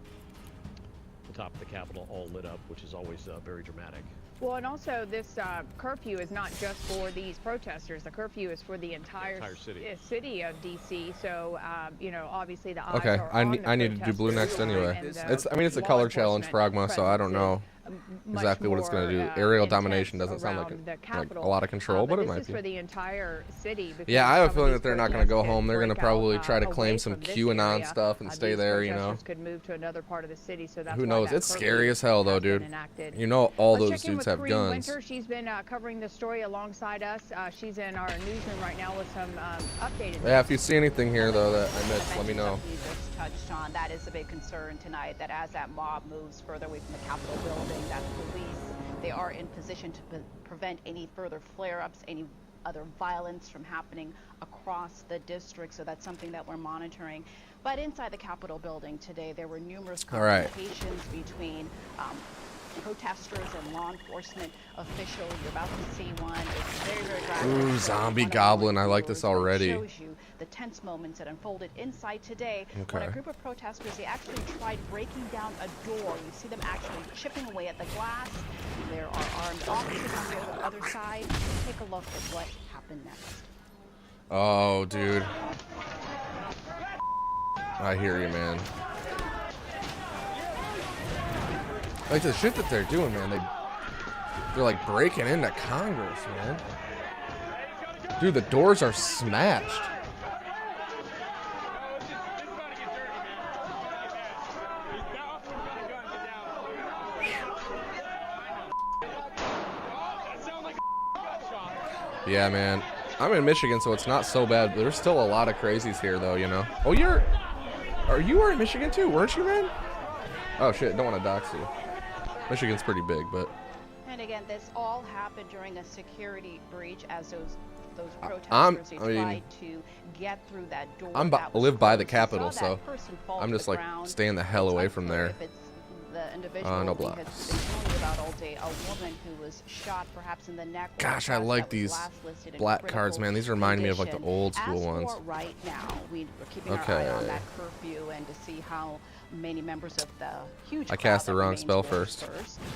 top of the Capitol all lit up, which is always very dramatic. Well, and also this curfew is not just for these protesters. The curfew is for the entire city of D.C. So, you know, obviously the eyes are on the I need to do blue next anyway. It's a color challenge, Frogma, so I don't know exactly what it's going to do. Aerial domination doesn't sound like a lot of control, but it might be. This is for the entire city. Yeah, I have a feeling that they're not going to go home. They're going to probably try to claim some QAnon stuff and stay there, you know. Could move to another part of the city, so that's who knows? It's scary as hell, though, dude. You know, all those dudes have guns. Winter. She's been covering the story alongside us. She's in our newsroom right now with some updated. Yeah, if you see anything here, though, that I missed, let me know. You just touched on that is a big concern tonight. That as that mob moves further away from the Capitol building, that police, they are in position to prevent any further flare-ups, any other violence from happening across the district. So that's something that we're monitoring. But inside the Capitol building today, there were numerous confrontations between protesters and law enforcement officials. You're about to see one. It's very, very graphic. Ooh, zombie goblin. I like this already. It shows you the tense moments that unfolded inside today when a group of protesters, they actually tried breaking down a door. You see them actually chipping away at the glass. There are armed officers on the other side. Take a look at what happened next. Oh, dude. I hear you, man. Like the shit that they're doing, man. They're like breaking into Congress, man. Dude, the doors are smashed. Yeah, man. I'm in Michigan, so it's not so bad. There's still a lot of crazies here, though, you know. Oh, you were in Michigan too, weren't you, man? Oh shit, don't want to dox you. Michigan's pretty big, but. And again, this all happened during a security breach as those protesters tried to get through that door. I live by the Capitol, so I'm just like staying the hell away from there. The individual no has been blocks. telling about all day, a woman who was shot perhaps in the neck. Gosh, I like these black cards, man. These remind me of like the old school ones. Right now, we're keeping our eye on that curfew and to see how many members of the huge I cast the wrong spell first.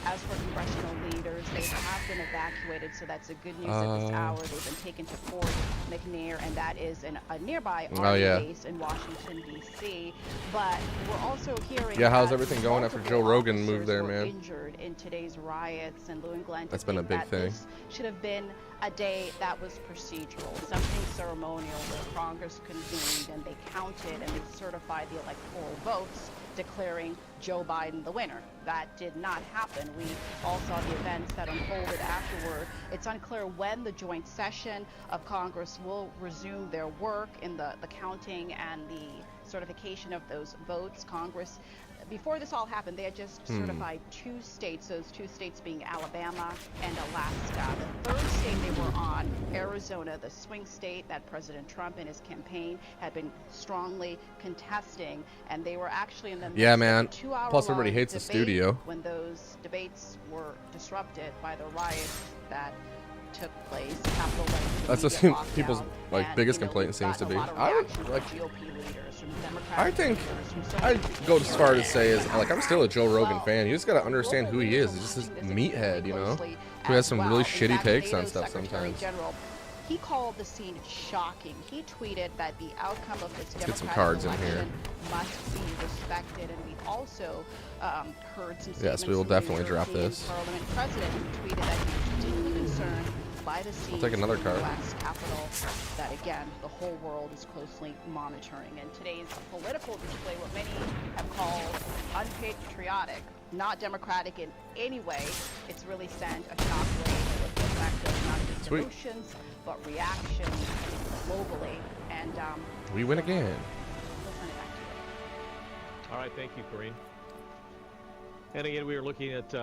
As for congressional leaders, they have been evacuated, so that's a good news at this hour. They've been taken to Fort McNair, and that is a nearby Army base in Washington, D.C. But we're also hearing how's everything going after Joe Rogan moved there, man? Injured in today's riots, and Lou and Glenn. That's been a big thing. Should have been a day that was procedural, something ceremonial where Congress convened and they counted and they certified the electoral votes, declaring Joe Biden the winner. That did not happen. We all saw the events that unfolded afterward. It's unclear when the joint session of Congress will resume their work in the counting and the certification of those votes. Congress, before this all happened, they had just certified 2 states, those 2 states being Alabama and Alaska. The 3rd state they were on, Arizona, the swing state that President Trump and his campaign had been strongly contesting, and they were actually in the midst of a 2-hour Plus everybody long hates the debate studio. when those debates were disrupted by the riots that took place. Capitol That's what people's biggest complaint seems to be. I think I'd go as far to say is I'm still a Joe Rogan fan. You just gotta understand who he is. He's just this meathead, you know, who has some really shitty takes on stuff sometimes. He called the scene shocking. He tweeted that the outcome of this Get some Democratic cards in election here. must be respected, and we also heard some statements Yes, we will from the definitely drop European this. Parliament president, who tweeted that he was deeply concerned by the scenes take another in card. the U.S. Capitol that, again, the whole world is closely monitoring. And today's political display, what many have called unpatriotic, not democratic in any way, it's really sent a shockwave with the effect of not just emotions, but reactions globally. And we win again. we'll send it back to you. All right, thank you, Corinne. And again, we were looking at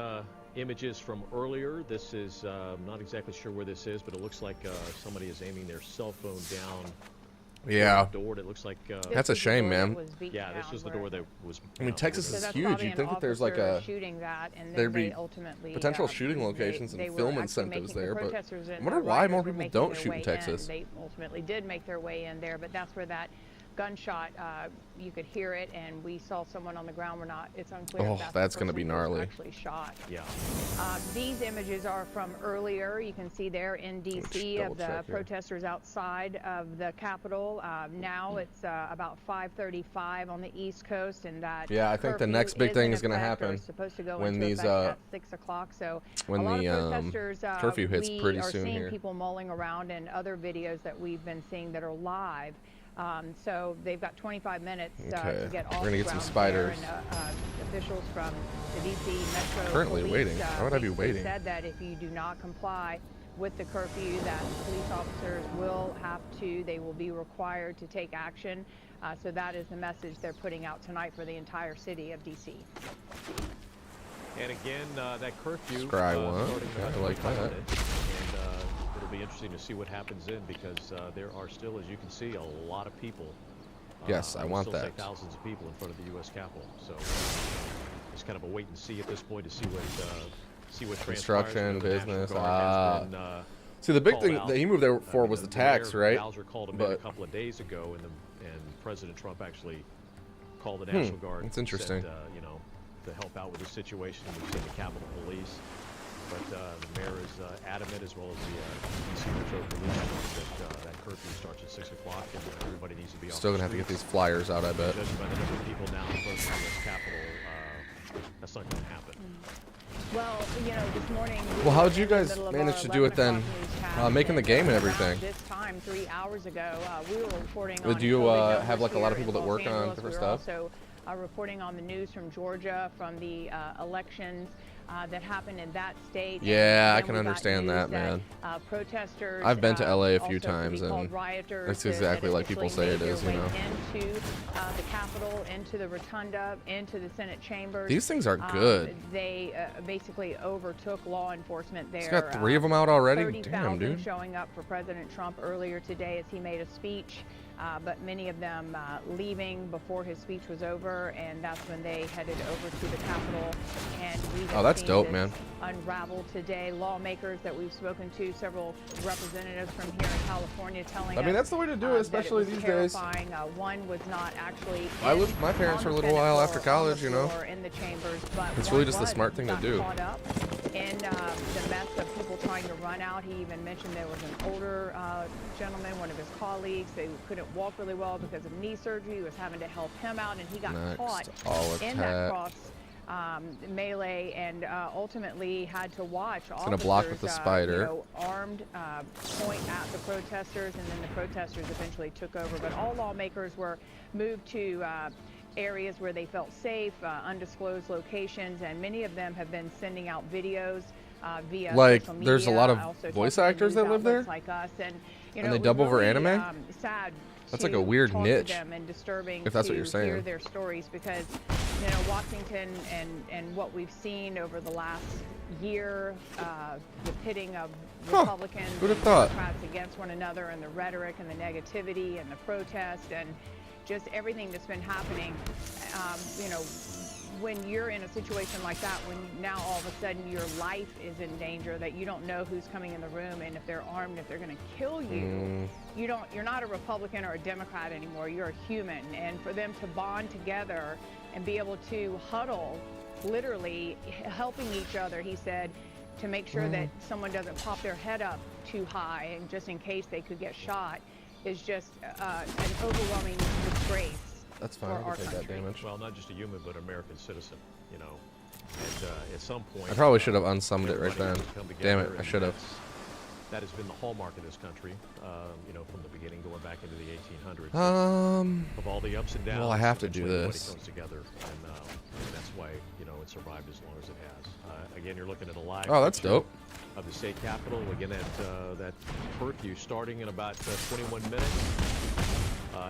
images from earlier. This is not exactly sure where this is, but it looks like somebody is aiming their cell phone down. Yeah. The door. It looks like That's a shame, man. Yeah, this was the door that was. I mean, Texas is huge. You'd think that there's like there'd be potential shooting locations and film incentives there, but I wonder why more people don't shoot in Texas. They ultimately did make their way in there, but that's where that gunshot, you could hear it, and we saw someone on the ground. It's unclear. Oh, if that's the gonna be person who was gnarly. Actually shot. Yeah. These images are from earlier. You can see there in D.C. of the protesters outside of the Capitol. Now it's about 5:35 on the East Coast, and that I think the next big thing is going to happen supposed to go when into these effect at 6 o'clock. So when a lot the of protesters, curfew hits pretty we are soon seeing here. people mulling around, and other videos that we've been seeing that are live. So they've got 25 minutes to get off We're gonna the get some ground spiders. there, and officials from the D.C. Metro Currently Police, waiting. Why would I be basically waiting? said that if you do not comply with the curfew, that police officers they will be required to take action. So that is the message they're putting out tonight for the entire city of D.C. And again, that curfew. Scry one. starting I like that. And it'll be interesting to see what happens then, because there are still, as you can see, a lot of people. Yes, I want still that. say thousands of people in front of the U.S. Capitol. So it's kind of a wait and see at this point to see what Construction, transpires. The business. National Guard has been, See, the big called thing out. that he moved there for was the tax, Mayor right? Bowser called him in a couple of days ago, and President Trump actually called the National Guard. That's interesting. Said, you know, to help out with the situation. We've seen the Capitol Police, but the mayor is adamant, as well as the DC Metro Police, that curfew starts at 6 o'clock, and everybody needs to be off. Still gonna have to get these flyers out, I bet. Judging by the number of people now in front of the U.S. Capitol, that's not going to happen. Well, you know, this morning. Well, how did you guys manage to do it then, making the game and everything? This time, 3 hours ago, we were reporting on. Did you COVID have like a lot of numbers people that here work in Los on Angeles. different We were stuff? also reporting on the news from Georgia, from the elections that happened in that state. Yeah, I And can we got understand news that, man. Protesters. I've been to LA a few also times, could be called and rioters it's that exactly like people initially say it made is, their you know. way into the Capitol, into the Rotunda, into the Senate chambers. These things are good. They basically overtook law enforcement there. He's got 3 of them out already? 30,000 Damn, dude. showing up for President Trump earlier today as he made a speech, but many of them leaving before his speech was over, and that's when they headed over to the Capitol. And we have that's seen dope, this man. unravel today. Lawmakers that we've spoken to, several representatives from here in California, telling us. I mean, that's the way to do it, especially that it was these days. terrifying. One was not actually. I lived with my parents for a little while after college, you know. In the chambers, but It's really one just the was smart thing to got do. Caught up in the mess of people trying to run out. He even mentioned there was an older gentleman, one of his colleagues, who couldn't walk really well because of knee surgery. He was having to help him out, and he got caught in that cross melee, and ultimately had to watch officers gonna block with the spider. you know, armed point at the protesters, and then the protesters eventually took over. But all lawmakers were moved to areas where they felt safe, undisclosed locations, and many of them have been sending out videos via Like, social media. there's a lot of also voice talking to actors news that live there? outlets like us, and you And know, they it was dub over really, anime? Sad. That's like a to weird talk to niche, them and disturbing if that's what to you're saying. hear their stories, because you know, Washington and what we've seen over the last year, the pitting of Republicans Who'd have and thought? Democrats against one another, and the rhetoric and the negativity and the protest and just everything that's been happening. You know, when you're in a situation like that, when now all of a sudden your life is in danger, that you don't know who's coming in the room, and if they're armed, if they're going to kill you, you're not a Republican or a Democrat anymore. You're a human, and for them to bond together and be able to huddle, literally helping each other, he said, to make sure that someone doesn't pop their head up too high, and just in case they could get shot, is just an overwhelming disgrace. That's fine. I can take that damage. Well, not just a human, but an American citizen, you know. And at some point, I probably should have unsummoned it right then. everybody has to come Damn it, together, I and should have. That has been the hallmark of this country, you know, from the beginning, going back into the 1800s. Of all the ups and downs. Well, I have to do eventually this. Everybody comes together, and that's why, you know, it survived as long as it has. Again, you're looking at a live. Oh, that's picture dope. Of the state capitol. Again, that curfew starting in about 21 minutes.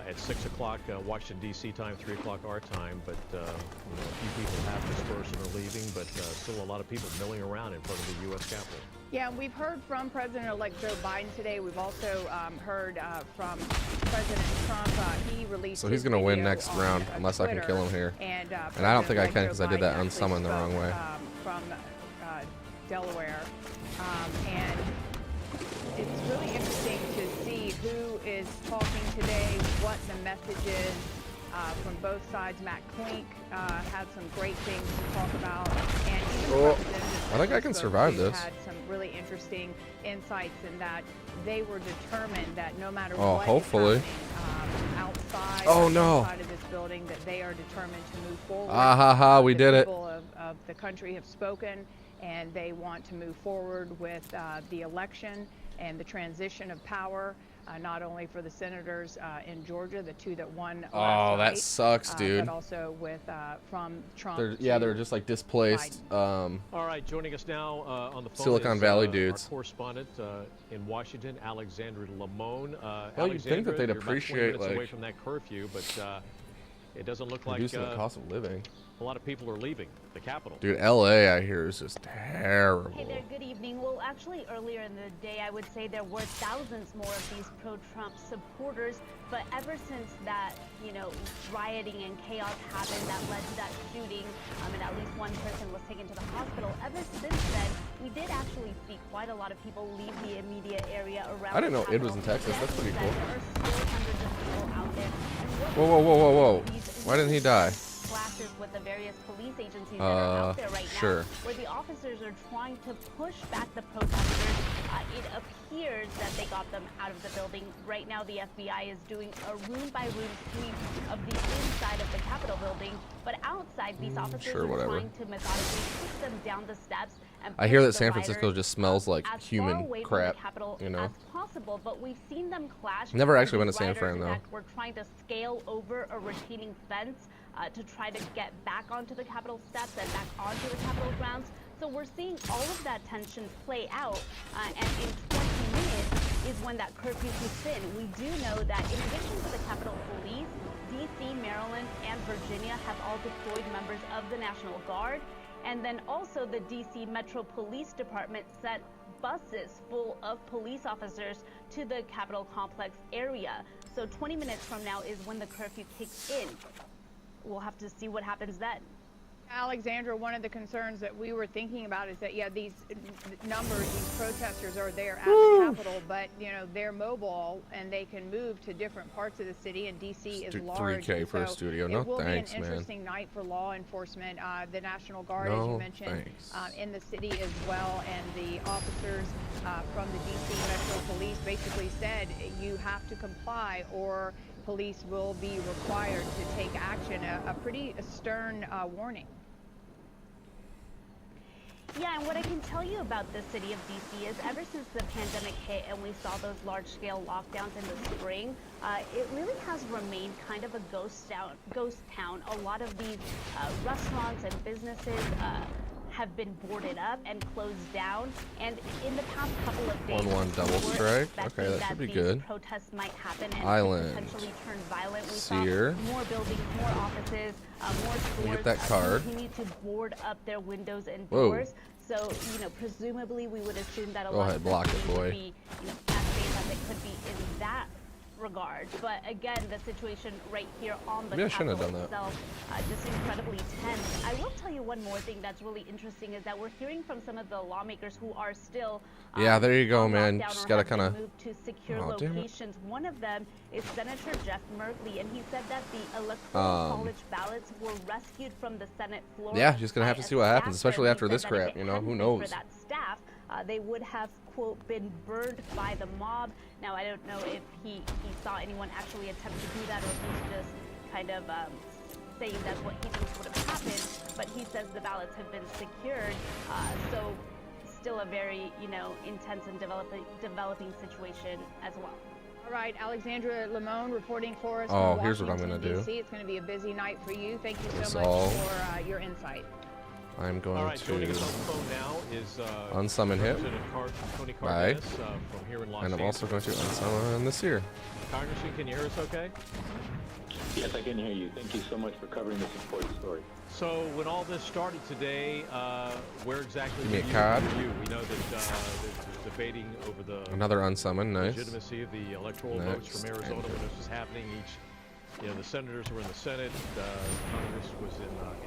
At 6 o'clock Washington, D.C. time, 3 o'clock our time, but you know, a few people have dispersed and are leaving, but still a lot of people milling around in front of the U.S. Capitol. Yeah, and we've heard from President-elect Joe Biden today. We've also heard from President Trump. He released. So he's going to win next round, unless I can kill him here. And I don't think I can, because I did that unsummon the wrong way. From Delaware, and it's really interesting to see who is talking today, what the message is from both sides. Matt Klink had some great things to talk about, and even I think I can survive this. had some really interesting insights in that they were determined that no matter Oh, what hopefully. is happening, outside, Oh, no. inside of this building, that they are determined to move forward. Ah ha ha, we did it. People of the country have spoken, and they want to move forward with the election and the transition of power, not only for the senators in Georgia, the 2 that won last that night, sucks, dude. but also with from Trump. They're just like displaced. All right, joining us now on the phone Silicon is, Valley our dudes. correspondent in Washington, Alexandra Lamone. Well, you'd think that they'd you're about 20 appreciate, minutes away like- from that curfew, but it doesn't look like Reducing the cost of living. a lot of people are leaving the capital. Dude, LA, I hear, is just terrible. Hey there, good evening. Well, actually, earlier in the day, I would say there were thousands more of these pro-Trump supporters, but ever since that, rioting and chaos happened that led to that shooting, and at least one person was taken to the hospital, ever since then, we did actually see quite a lot of people leave the immediate area around. I didn't know Id was in Texas. That's pretty cool. There are still hundreds of people out there. Whoa, whoa, whoa, whoa, whoa. Why didn't he die? Clashes with the various police agencies that are out there right sure. now, where the officers are trying to push back the protesters. It appears that they got them out of the building. Right now, the FBI is doing a room-by-room sweep of the inside of the Capitol building, but outside, these officers are trying to methodically push them down the steps. And I hear that San Francisco just smells like human crap, as possible, but we've seen them clash. Never actually been to San Fran, though. We're trying to scale over a retaining fence to try to get back onto the Capitol steps and back onto the Capitol grounds. So we're seeing all of that tension play out, and in 20 minutes is when that curfew kicks in. We do know that in addition to the Capitol Police, D.C., Maryland, and Virginia have all deployed members of the National Guard. And then also the D.C. Metro Police Department sent buses full of police officers to the Capitol complex area. So 20 minutes from now is when the curfew kicks in. We'll have to see what happens then. Alexandra, one of the concerns that we were thinking about is that, these numbers, these protesters are there at the Capitol, but, they're mobile and they can move to different parts of the city, and D.C. is large. 3K for a studio. No, thanks, man. It will be an interesting night for law enforcement. The National Guard, as you mentioned, in the city as well, and the officers from the D.C. Metro Police basically said you have to comply or police will be required to take action. A pretty stern warning. Yeah, and what I can tell you about the city of D.C. is ever since the pandemic hit and we saw those large-scale lockdowns in the spring, it really has remained kind of a ghost town. A lot of these restaurants and businesses have been boarded up and closed down, and in the past couple of days, 1-1 double strike. Okay, that should be good. Protests might happen and Island. potentially turn violent. We Seer. saw more buildings, more offices, more stores. Get that card. Continue to board up their windows and doors. So, presumably we would assume that a lot of block it, boy. would be, as safe as it could be in that regard. But again, the situation right here on the Capitol itself, just incredibly tense. I will tell you one more thing that's really interesting is that we're hearing from some of the lawmakers who are still there you go, man. Just gotta kind of move to secure locations. One of them is Senator Jeff Merkley, and he said that the Electoral College ballots were rescued from the Senate floor. Yeah, just gonna have to see what happens, especially after this crap. Who knows? For that staff, they would have, quote, been burned by the mob. Now, I don't know if he saw anyone actually attempt to do that, or if he's just kind of saying that's what he thinks would have happened. But he says the ballots have been secured. So still a very, intense and developing situation as well. All right, Alexandra Limon reporting for us from Washington, here's what I'm going to do. It's going to be a busy night for you. Thank you so much for your insight. I'm going to joining us on the phone now is unsummon him. Bye. From here in Los and I'm also going to unsummon this year. Congressman, can you hear us okay? Yes, I can hear you. Thank you so much for covering this important story. So when all this started today, where exactly Give me a card. were you? We know that there's debating over the another unsummon, nice. legitimacy of the electoral votes from Arizona when this was happening. The senators were in the Senate, Congress was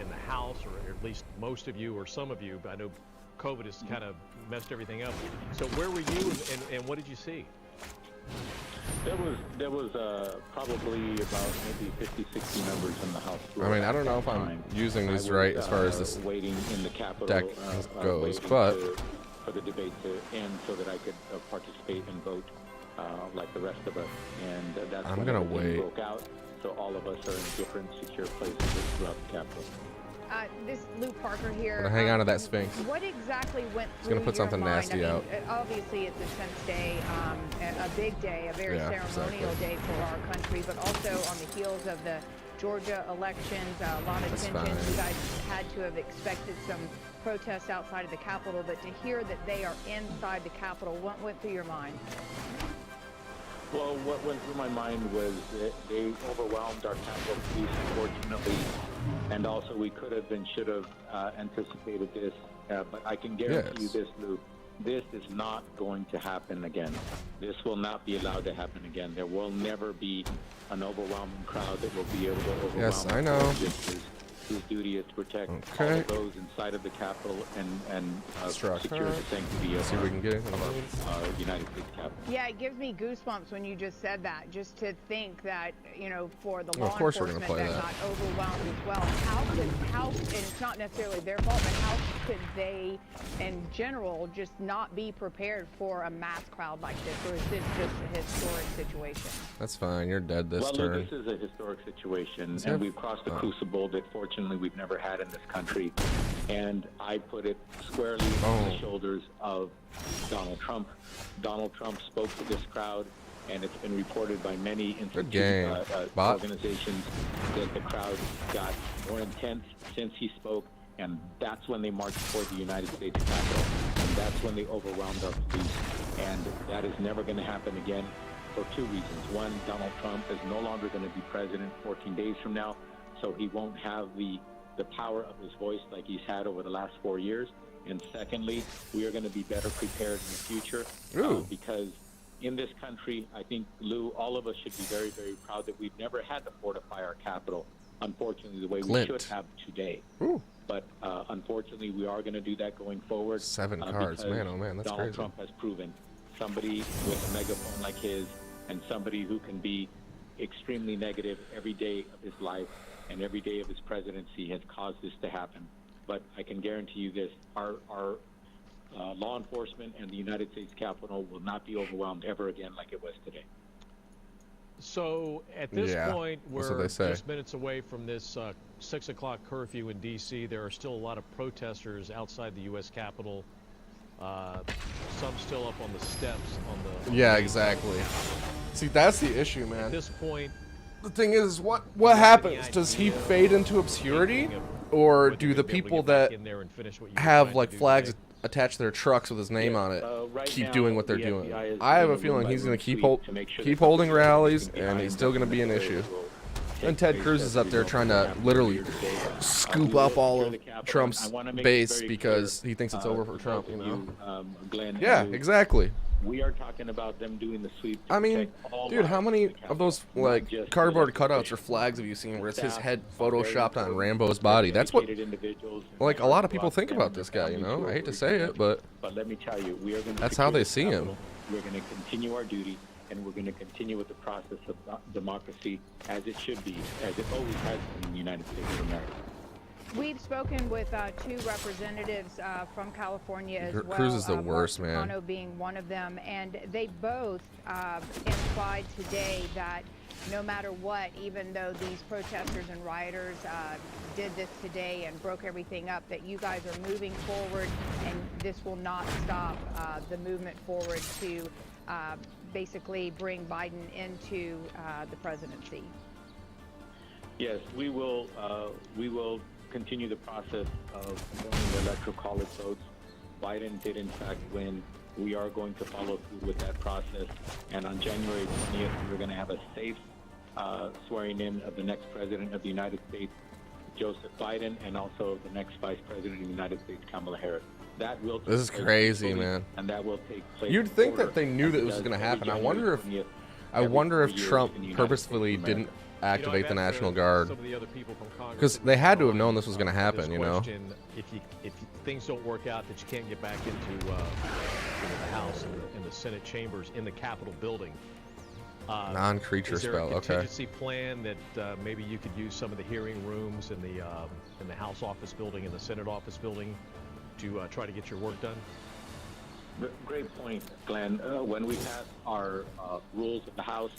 in the House, or at least most of you or some of you. But I know COVID has kind of messed everything up. So where were you, and what did you see? There was probably about maybe 50, 60 members in the House floor. I mean, I don't know if I'm using these right as far as this waiting in the Capitol, deck goes, but for the debate to end so that I could participate and vote like the rest of us. And that's I'm when gonna everything wait. broke out. So all of us are in different secure places throughout the Capitol. This Lou Parker here. I'm gonna hang on to that Sphinx. What exactly went through It's gonna put something your mind? nasty out. Obviously, it's a tense day, a big day, a very ceremonial day for our country, but also on the heels of the Georgia elections, a lot of tension. You guys had to have expected some protests outside of the Capitol, but to hear that they are inside the Capitol, what went through your mind? Well, what went through my mind was that they overwhelmed our Capitol Police, unfortunately, and also we could have and should have anticipated this. But I can guarantee you this, Lou. This is not going to happen again. This will not be allowed to happen again. There will never be an overwhelming crowd that will be able to overwhelm. Yes, I know. Whose duty is to protect all of those inside of the Capitol and secure the sanctity of our United States Capitol. Yeah, it gives me goosebumps when you just said that. Just to think that, you know, for the law of course we're enforcement gonna play that that. got overwhelmed as well. And it's not necessarily their fault, but how could they, in general, just not be prepared for a mass crowd like this? Or is this just a historic situation? That's fine. You're dead this Lou, turn. this is a historic situation, and we've crossed a crucible that fortunately we've never had in this country. And I put it squarely on the shoulders of Donald Trump. Donald Trump spoke to this crowd, and it's been reported by many organizations that the crowd got more intense since he spoke, and that's when they marched toward the United States Capitol, and that's when they overwhelmed our police. And that is never going to happen again for two reasons. One, Donald Trump is no longer going to be president 14 days from now, so he won't have the power of his voice like he's had over the last 4 years. And secondly, we are going to be better prepared in the future because in this country, I think, Lou, all of us should be very, very proud that we've never had to fortify our capital, unfortunately, the way we should have today. But unfortunately, we are going to do that going forward. 7 cards. Man, oh man, that's Donald crazy. Trump has proven somebody with a megaphone like his and somebody who can be extremely negative every day of his life and every day of his presidency has caused this to happen. But I can guarantee you this, our law enforcement and the United States Capitol will not be overwhelmed ever again like it was today. So at this point, that's what we're they say. just minutes away from this 6 o'clock curfew in D.C. There are still a lot of protesters outside the U.S. Capitol. Some still up on the steps on the... Yeah, exactly. See, that's the issue, man. At this point... The thing is, what happens? Does he fade into obscurity? Or do the people that have, like, flags attached to their trucks with his name on it keep doing what they're doing? I have a feeling he's going to keep holding rallies, and he's still going to be an issue. And Ted Cruz is up there trying to literally scoop up all of Trump's base because he thinks it's over for Trump, you know? Yeah, exactly. We are talking about them doing the sweep. I mean, dude, how many of those like cardboard cutouts or flags have you seen where it's his head photoshopped on Rambo's body? That's what, like, a lot of people think about this guy, you know? I hate to say it, but let me tell you, we are going to that's how they see him. We're going to continue our duty, and we're going to continue with the process of democracy as it should be, as it always has been in the United States of America. We've spoken with 2 representatives from California as well. Cruz is the worst, man. Mark being one of them, and they both implied today that no matter what, even though these protesters and rioters did this today and broke everything up, that you guys are moving forward, and this will not stop the movement forward to basically bring Biden into the presidency. Yes, we will continue the process of winning the Electoral College votes. Biden did in fact win. We are going to follow through with that process. And on January 20th, we're going to have a safe swearing in of the next president of the United States, Joseph Biden, and also the next vice president of the United States, Kamala Harris. That will This is crazy, man. And that will take place. You'd think that they knew that this was going to happen. I wonder if Trump purposefully didn't activate the National Guard, because they had to have known this was going to happen, you know. If things don't work out, that you can't get back into the House and the Senate chambers in the Capitol building. Non-creature spell. Is there a okay. contingency plan that maybe you could use some of the hearing rooms in the House office building and the Senate office building to try to get your work done? Great point, Glenn. When we pass our rules of the House,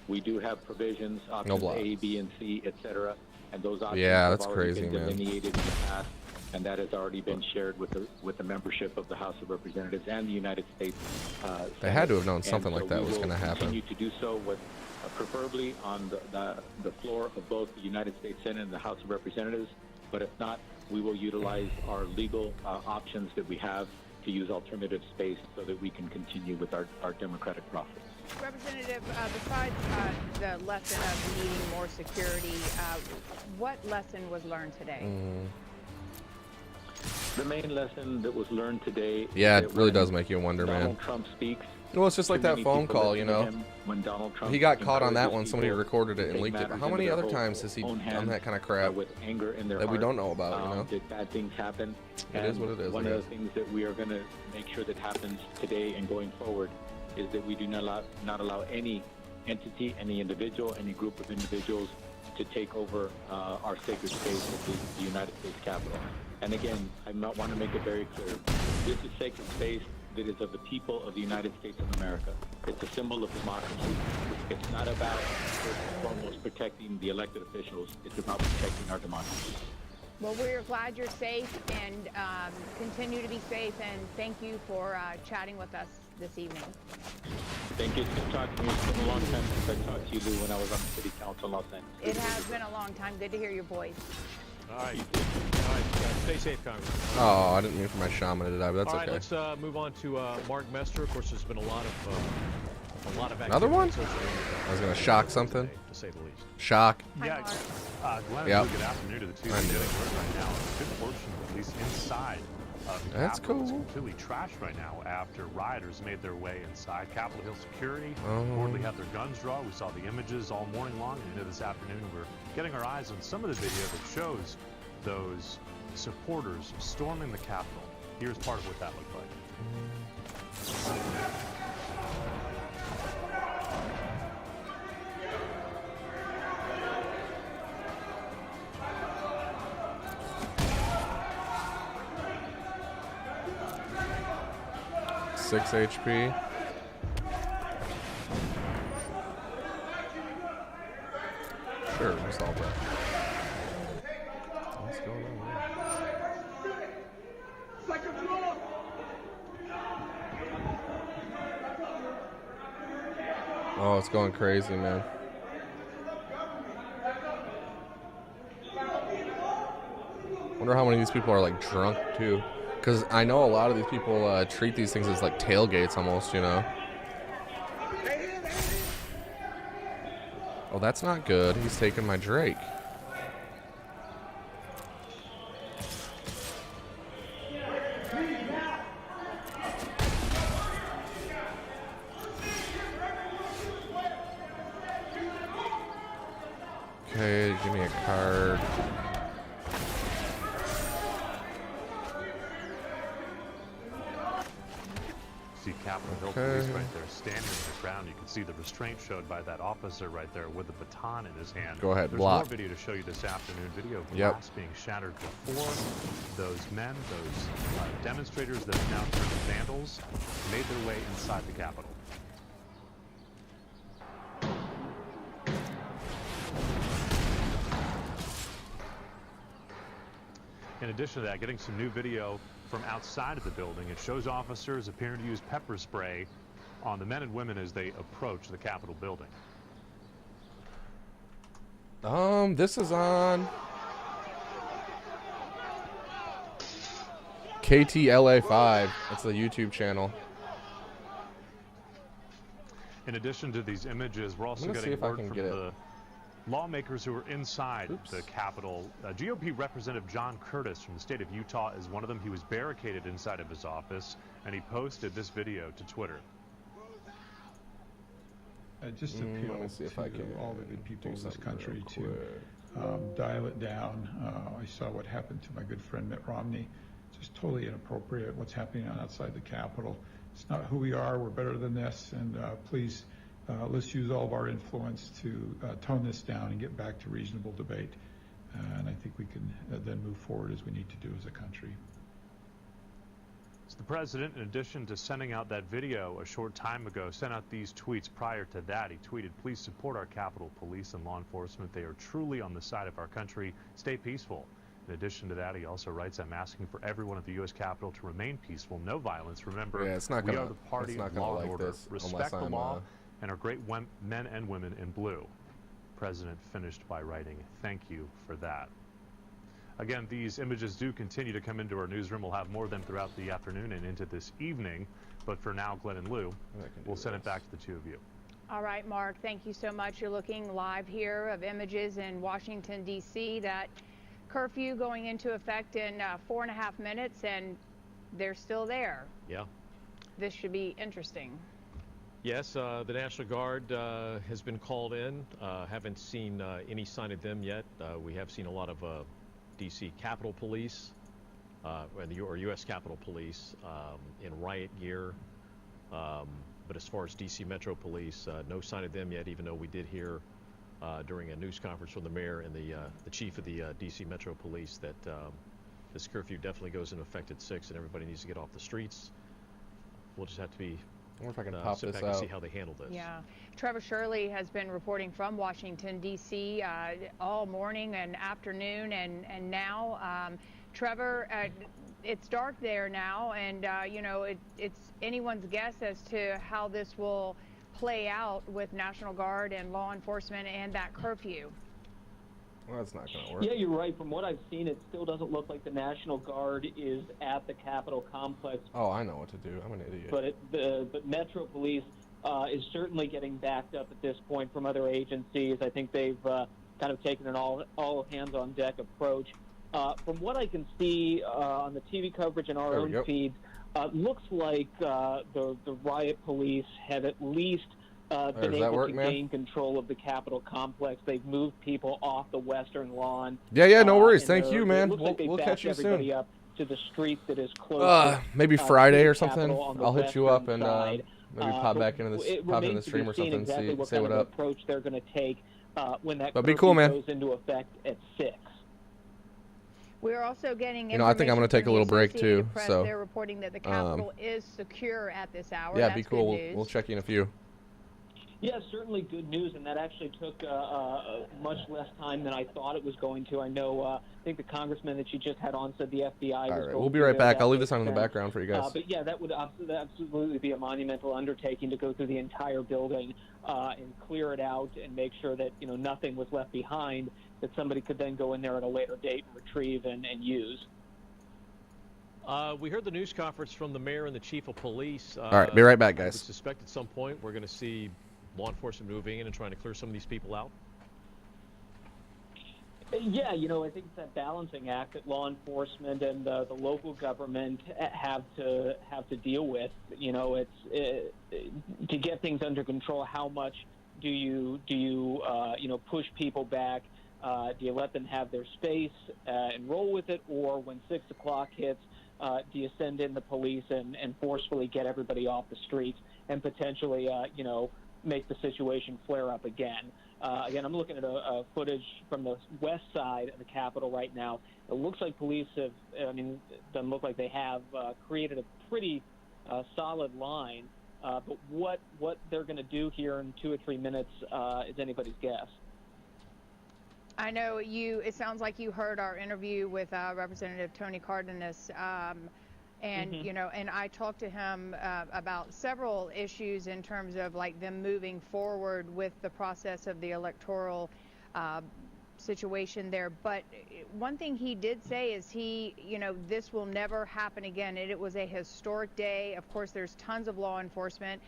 we do have provisions, options A, B, and C, etc. And those options have already been delineated in the past, and that has already been shared with the membership of the House of Representatives and the United States. They had to have known something like that was going to happen. Continue to do so, with preferably on the floor of both the United States Senate and the House of Representatives. But if not, we will utilize our legal options that we have to use alternative space so that we can continue with our democratic process. Representative, besides the lesson of needing more security, what lesson was learned today? The main lesson that was learned today. Yeah, it really does make you wonder, man. Donald Trump speaks. Well, it's just like that phone call, you know. When Donald Trump he got caught on that one. Somebody recorded it and leaked it. But how many other times has he done that kind of crap with anger in their that we don't know about, you know? Did bad things happen? It is what it is. One of the things that we are going to make sure that happens today and going forward is that we do not allow any entity, any individual, any group of individuals to take over our sacred space of the United States Capitol. And again, I want to make it very clear. This is sacred space that is of the people of the United States of America. It's a symbol of democracy. It's not about, first and foremost, protecting the elected officials. It's about protecting our democracy. Well, we're glad you're safe, and continue to be safe, and thank you for chatting with us this evening. Thank you. Good talking to you. It's been a long time since I talked to you, Lou, when I was on the City Council in Los Angeles. It has been a long time. Good to hear your voice. All right. Stay safe, Congressman. Oh, I didn't mean for my shaman to die, but that's okay. All right, let's move on to Mark Mester. Of course, there's been a lot of another one? I was gonna shock something. To say the least. Shock. Yeah. Glenn, yep. Good afternoon to the two of you right now. A good portion, at least inside of the That's Capitol, cool. is completely trashed right now after rioters made their way inside. Capitol Hill security reportedly had their guns drawn. We saw the images all morning long, and this afternoon we're getting our eyes on some of the video that shows those supporters storming the Capitol. Here's part of what that looked like. 6 HP. Sure, we'll solve that. What's going on here? Oh, it's going crazy, man. Wonder how many of these people are like drunk too. Because I know a lot of these people treat these things as like tailgates almost, you know. Oh, that's not good. He's taking my Drake. Okay, give me a card. See Capitol Hill Police right there standing on the ground. You can see the restraint showed by that officer right there with the baton in his hand. Go ahead, There's block. more video to show you this afternoon. Video of glass being shattered before those men, those demonstrators that have now turned vandals, made their way inside the Capitol. In addition to that, getting some new video from outside of the building. It shows officers appearing to use pepper spray on the men and women as they approach the Capitol building. This is on KTLA5. It's the YouTube channel. In addition to these images, we're also getting word from the lawmakers who are inside the Capitol. GOP Representative John Curtis from the state of Utah is one of them. He was barricaded inside of his office, and he posted this video to Twitter. Just appeal to all the good people of this country to dial it down. I saw what happened to my good friend Mitt Romney. Just totally inappropriate what's happening outside the Capitol. It's not who we are. We're better than this. And please, let's use all of our influence to tone this down and get back to reasonable debate. And I think we can then move forward as we need to do as a country. So the president, in addition to sending out that video a short time ago, sent out these tweets prior to that. He tweeted, "Please support our Capitol Police and law enforcement. They are truly on the side of our country. Stay peaceful." In addition to that, he also writes, "I'm asking for everyone at the U.S. Capitol to remain peaceful, no violence. Remember, it's not we gonna, are the party of law and order. Respect the law and our great men and women in blue." The president finished by writing, "Thank you for that." Again, these images do continue to come into our newsroom. We'll have more of them throughout the afternoon and into this evening. But for now, Glenn and Lou, we'll send it back to the two of you. All right, Mark, thank you so much. You're looking live here of images in Washington, D.C. That curfew going into effect in 4.5 minutes, and they're still there. Yeah. This should be interesting. Yes, the National Guard has been called in. Haven't seen any sign of them yet. We have seen a lot of D.C. Capitol Police or U.S. Capitol Police in riot gear. But as far as D.C. Metro Police, no sign of them yet, even though we did hear during a news conference from the mayor and the chief of the D.C. Metro Police that this curfew definitely goes into effect at 6 and everybody needs to get off the streets. We'll just have to be I wonder if I can pop sit this back and out. see how they handle this. Yeah. Trevor Shirley has been reporting from Washington, D.C. All morning and afternoon, and now, Trevor, it's dark there now, and, you know, it's anyone's guess as to how this will play out with National Guard and law enforcement and that curfew. Well, that's not going to work. Yeah, you're right. From what I've seen, it still doesn't look like the National Guard is at the Capitol complex. Oh, I know what to do. I'm an idiot. But Metro Police is certainly getting backed up at this point from other agencies. I think they've kind of taken an all hands on deck approach. From what I can see on the TV coverage and our own feeds, looks like the riot police have at least been able to gain control of the Capitol complex. They've moved people off the western lawn. Yeah, no worries. Thank and you, man. We'll catch you soon. everybody up to the street that is close. Maybe Friday or something. I'll hit you up and maybe pop back into the stream or something. Exactly say what up. Approach they're going to take when that But be cool, man. goes into effect at 6. We're also getting I think I'm going to take a little break too. Press. So they're reporting that the Capitol is secure at this hour. Yeah, That's be cool. Good news. We'll check in a few. Yeah, certainly good news, and that actually took much less time than I thought it was going to. I know, I think the congressman that you just had on said the FBI was All right, going we'll be to right do back. that I'll leave this on in the defense. background for you guys. But yeah, that would absolutely be a monumental undertaking to go through the entire building and clear it out and make sure that nothing was left behind that somebody could then go in there at a later date and retrieve and use. We heard the news conference from the mayor and the chief of police. All right, be right back, guys. I would suspect at some point we're going to see law enforcement moving in and trying to clear some of these people out. Yeah, I think it's that balancing act that law enforcement and the local government have to deal with. It's to get things under control. How much do you push people back? Do you let them have their space and roll with it, or when 6 o'clock hits, do you send in the police and forcefully get everybody off the streets and potentially make the situation flare up again? Again, I'm looking at a footage from the west side of the Capitol right now. It looks like police have, doesn't look like they have created a pretty solid line. But what they're going to do here in 2 or 3 minutes is anybody's guess. I know it sounds like you heard our interview with Representative Tony Cardenas. And, and I talked to him about several issues in terms of like them moving forward with the process of the electoral situation there. But one thing he did say is this will never happen again. It was a historic day. Of course, there's tons of law enforcement.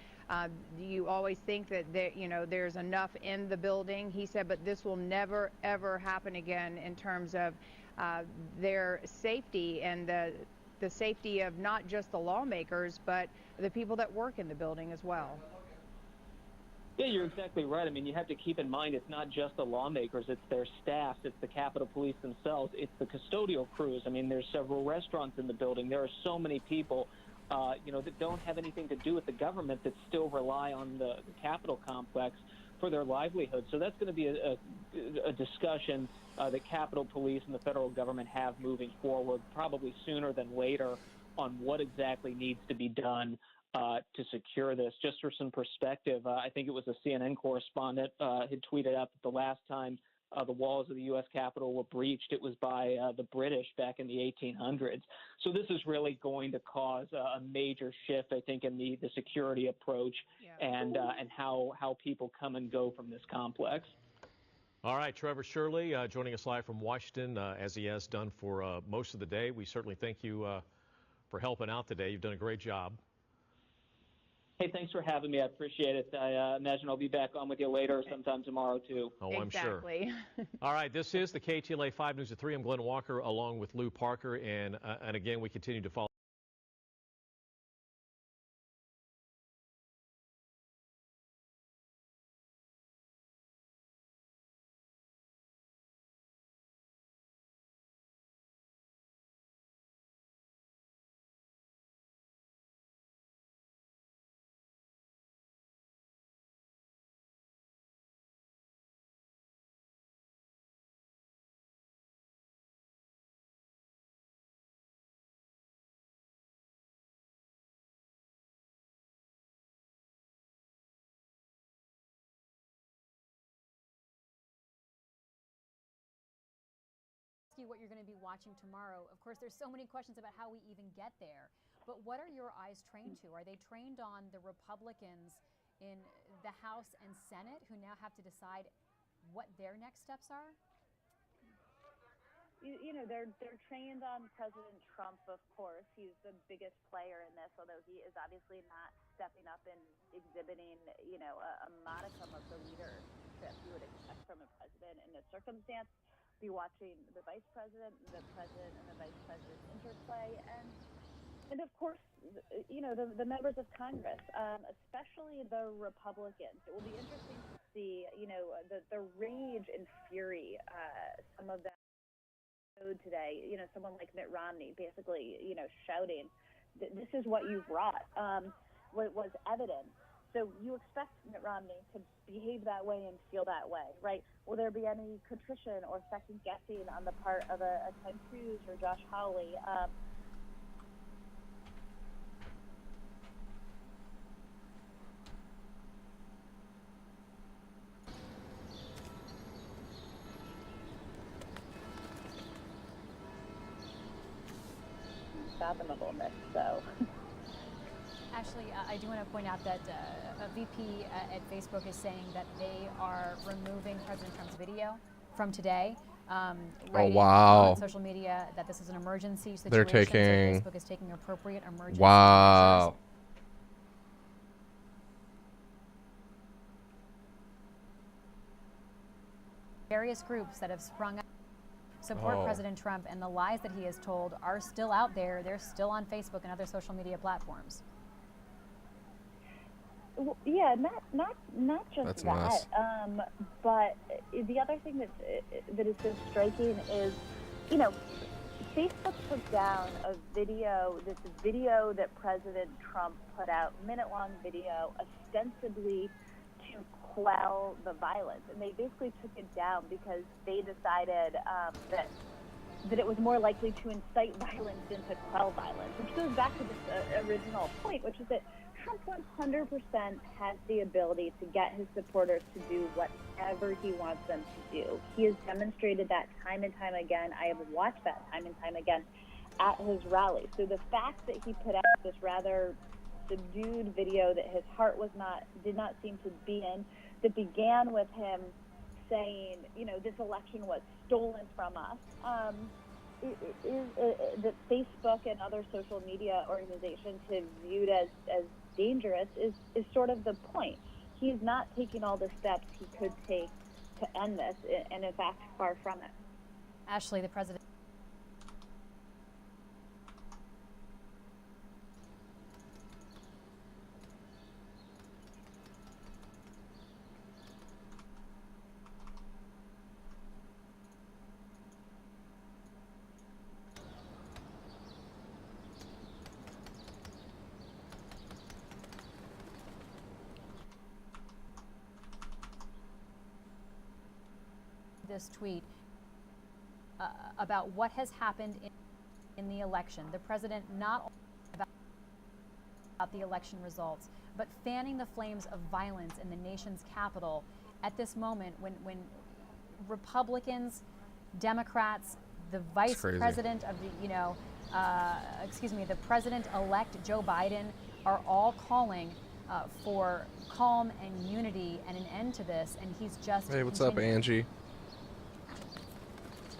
You always think that there's enough in the building. He said, but this will never, ever happen again in terms of their safety and the safety of not just the lawmakers, but the people that work in the building as well. Yeah, you're exactly right. I mean, you have to keep in mind it's not just the lawmakers, it's their staff, it's the Capitol Police themselves, it's the custodial crews. I mean, there's several restaurants in the building. There are so many people, that don't have anything to do with the government that still rely on the Capitol complex for their livelihood. So that's going to be a discussion that Capitol Police and the federal government have moving forward, probably sooner than later, on what exactly needs to be done to secure this. Just for some perspective, I think it was a CNN correspondent had tweeted out that the last time the walls of the U.S. Capitol were breached, it was by the British back in the 1800s. So this is really going to cause a major shift, I think, in the security approach and how people come and go from this complex. All right, Trevor Shirley joining us live from Washington, as he has done for most of the day. We certainly thank you for helping out today. You've done a great job. Hey, thanks for having me. I appreciate it. I imagine I'll be back on with you later sometime tomorrow, too. Oh, I'm sure. All right, this is the KTLA 5 News at 3. I'm Glenn Walker along with Lou Parker. And again, we continue to follow. What you're going to be watching tomorrow. Of course, there's so many questions about how we even get there, but what are your eyes trained to? Are they trained on the Republicans in the House and Senate who now have to decide what their next steps are? You know, they're trained on President Trump, of course. He's the biggest player in this, although he is obviously not stepping up and exhibiting, you know, a modicum of the leadership you would expect from a president in this circumstance. Be watching the vice president and the vice president's interplay, and of course, you know, the members of Congress, especially the Republicans. It will be interesting to see, you know, the rage and fury some of them showed today. You know, someone like Mitt Romney basically, you know, shouting, "This is what you brought," was evident. So you expect Mitt Romney to behave that way and feel that way, right? Will there be any contrition or second guessing on the part of a Ted Cruz or Josh Hawley? Fathomableness, so. Ashley, I do want to point out that a VP at Facebook is saying that they are removing President Trump's video from today. Writing on social media that this is an emergency situation. They're taking. So Facebook is taking appropriate emergency Wow. measures. Various groups that have sprung up support President Trump, and the lies that he has told are still out there. They're still on Facebook and other social media platforms. Well, yeah, not just That's that, nice. but the other thing that is so striking is, you know, Facebook took down a video, this video that President Trump put out, minute-long video, ostensibly to quell the violence, and they basically took it down because they decided that it was more likely to incite violence than to quell violence, which goes back to this original point, which is that Trump 100% has the ability to get his supporters to do whatever he wants them to do. He has demonstrated that time and time again. I have watched that time and time again at his rallies. So the fact that he put out this rather subdued video that his heart did not seem to be in, that began with him saying, you know, this election was stolen from us, that Facebook and other social media organizations have viewed as dangerous is sort of the point. He's not taking all the steps he could take to end this, and in fact, far from it. Ashley, the president. This tweet about what has happened in the election. The president not only about the election results, but fanning the flames of violence in the nation's capital at this moment when Republicans, Democrats, the vice president of the, the president-elect Joe Biden are all calling for calm and unity and an end to this, and he's just Hey, what's up, Angie?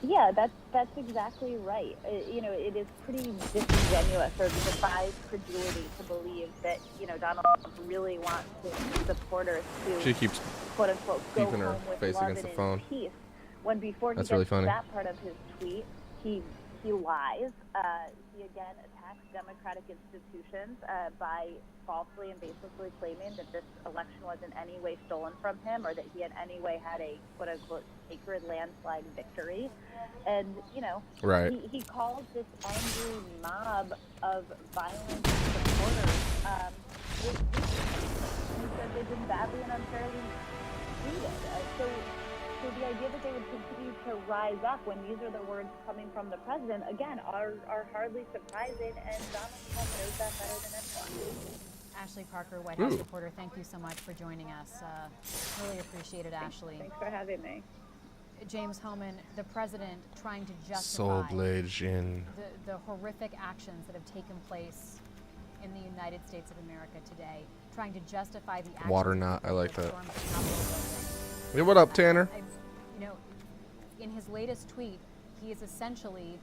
Yeah, that's exactly right. You know, it is pretty disingenuous or defies credulity to believe that, you know, Donald Trump really wants his supporters to, She keeps quote unquote, go keeping her home with face love against and the in phone. peace. When before he That's gets really to funny. that part of his tweet, he lies. He again attacks democratic institutions by falsely and baselessly claiming that this election was in any way stolen from him or that he in any way had a quote unquote sacred landslide victory. And, you know, Right. he calls this angry mob of violent supporters with he said they've been badly and unfairly treated. So the idea that they would continue to rise up when these are the words coming from the president, again, are hardly surprising, and Donald Trump knows that better than anyone. Ashley Parker, White House reporter, thank you so much for joining us. Really appreciate it, Ashley. Thanks for having me. James Homan, the president trying to Soul justify Blade Jin. the horrific actions that have taken place in the United States of America today, trying to justify the actions Water of knot, I people like who that. stormed the Capitol building. Hey, what up, Tanner? You know, in his latest tweet, he is essentially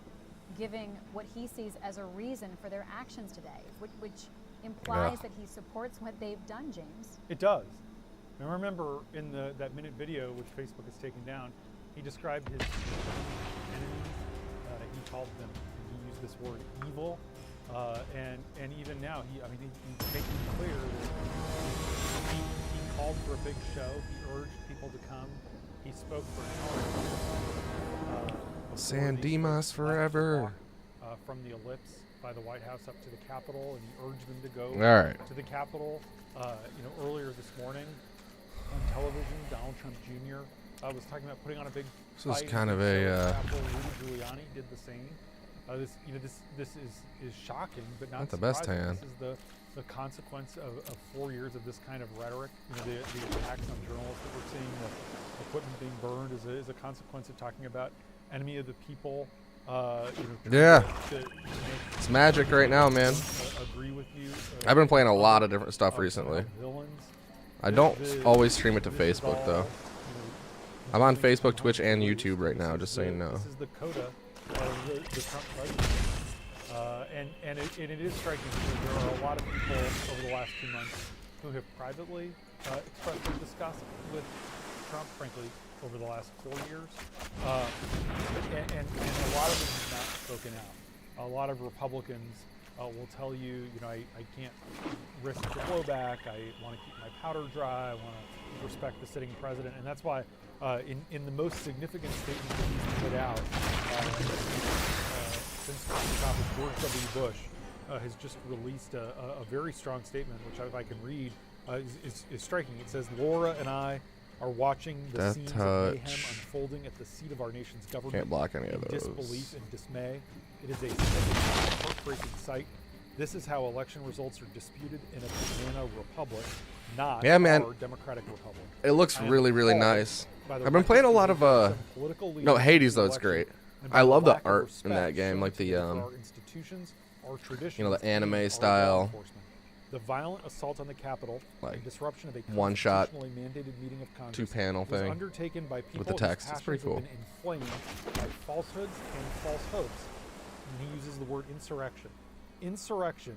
giving what he sees as a reason for their actions today, which implies that he supports what they've done, James. It does. And remember in that minute video, which Facebook has taken down, he described his enemies. He called them, he used this word evil. And even now, he's making it clear that he called for a big show. He urged people to come. He spoke for an hour. San Dimas forever. From the ellipse by the White House up to the Capitol, and he urged them to go to the Capitol. Earlier this morning on television, Donald Trump Jr. Was talking about putting on a big This fight. is kind of a Rudy Giuliani did the same. This is shocking, but not the best surprising. hand. This is the consequence of 4 years of this kind of rhetoric. The attacks on journalists that we're seeing, the equipment being burned is a consequence of talking about enemy of the people. Yeah, it's magic right now, man. Agree with you. I've been playing a lot of different stuff recently. I don't always stream it to Facebook though. I'm on Facebook, Twitch, and YouTube right now, just so you know. This is the coda of the Trump presidency. And it is striking because there are a lot of people over the last 2 months who have privately expressed their disgust with Trump, frankly, over the last 4 years. And a lot of them have not spoken out. A lot of Republicans will tell you, I can't risk the blowback. I want to keep my powder dry. I want to respect the sitting president. And that's why in the most significant statement that he's put out since George W. Bush has just released a very strong statement, which if I can read, is striking. It says, Laura and I are watching the scenes of mayhem unfolding at the seat of our nation's government. Can't block any of those. Disbelief and dismay. It is a sickening, heartbreaking sight. This is how election results are disputed in a banana republic, not a democratic republic. It looks really, really nice. I've been playing a lot of no, Hades though. It's great. I love the art in that game, like the the anime style. The violent assault on the Capitol, like disruption of a one shot, mandated meeting of Congress, 2-panel was thing undertaken by people with the text. It's pretty cool. Who've been inflamed by falsehoods and false hopes. And he uses the word insurrection. Insurrection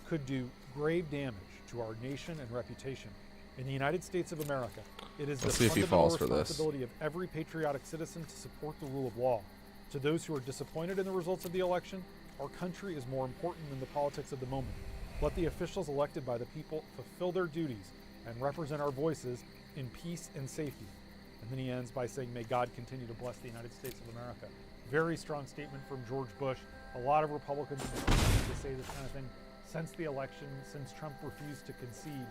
could do grave damage to our nation and reputation. In the United States of America, it is the fundamental responsibility of every patriotic citizen to support the rule of law. To those who are disappointed in the results of the election, our country is more important than the politics of the moment. Let the officials elected by the people fulfill their duties and represent our voices in peace and safety. And then he ends by saying, may God continue to bless the United States of America. Very strong statement from George Bush. A lot of Republicans have continued to say this kind of thing since the election, since Trump refused to concede.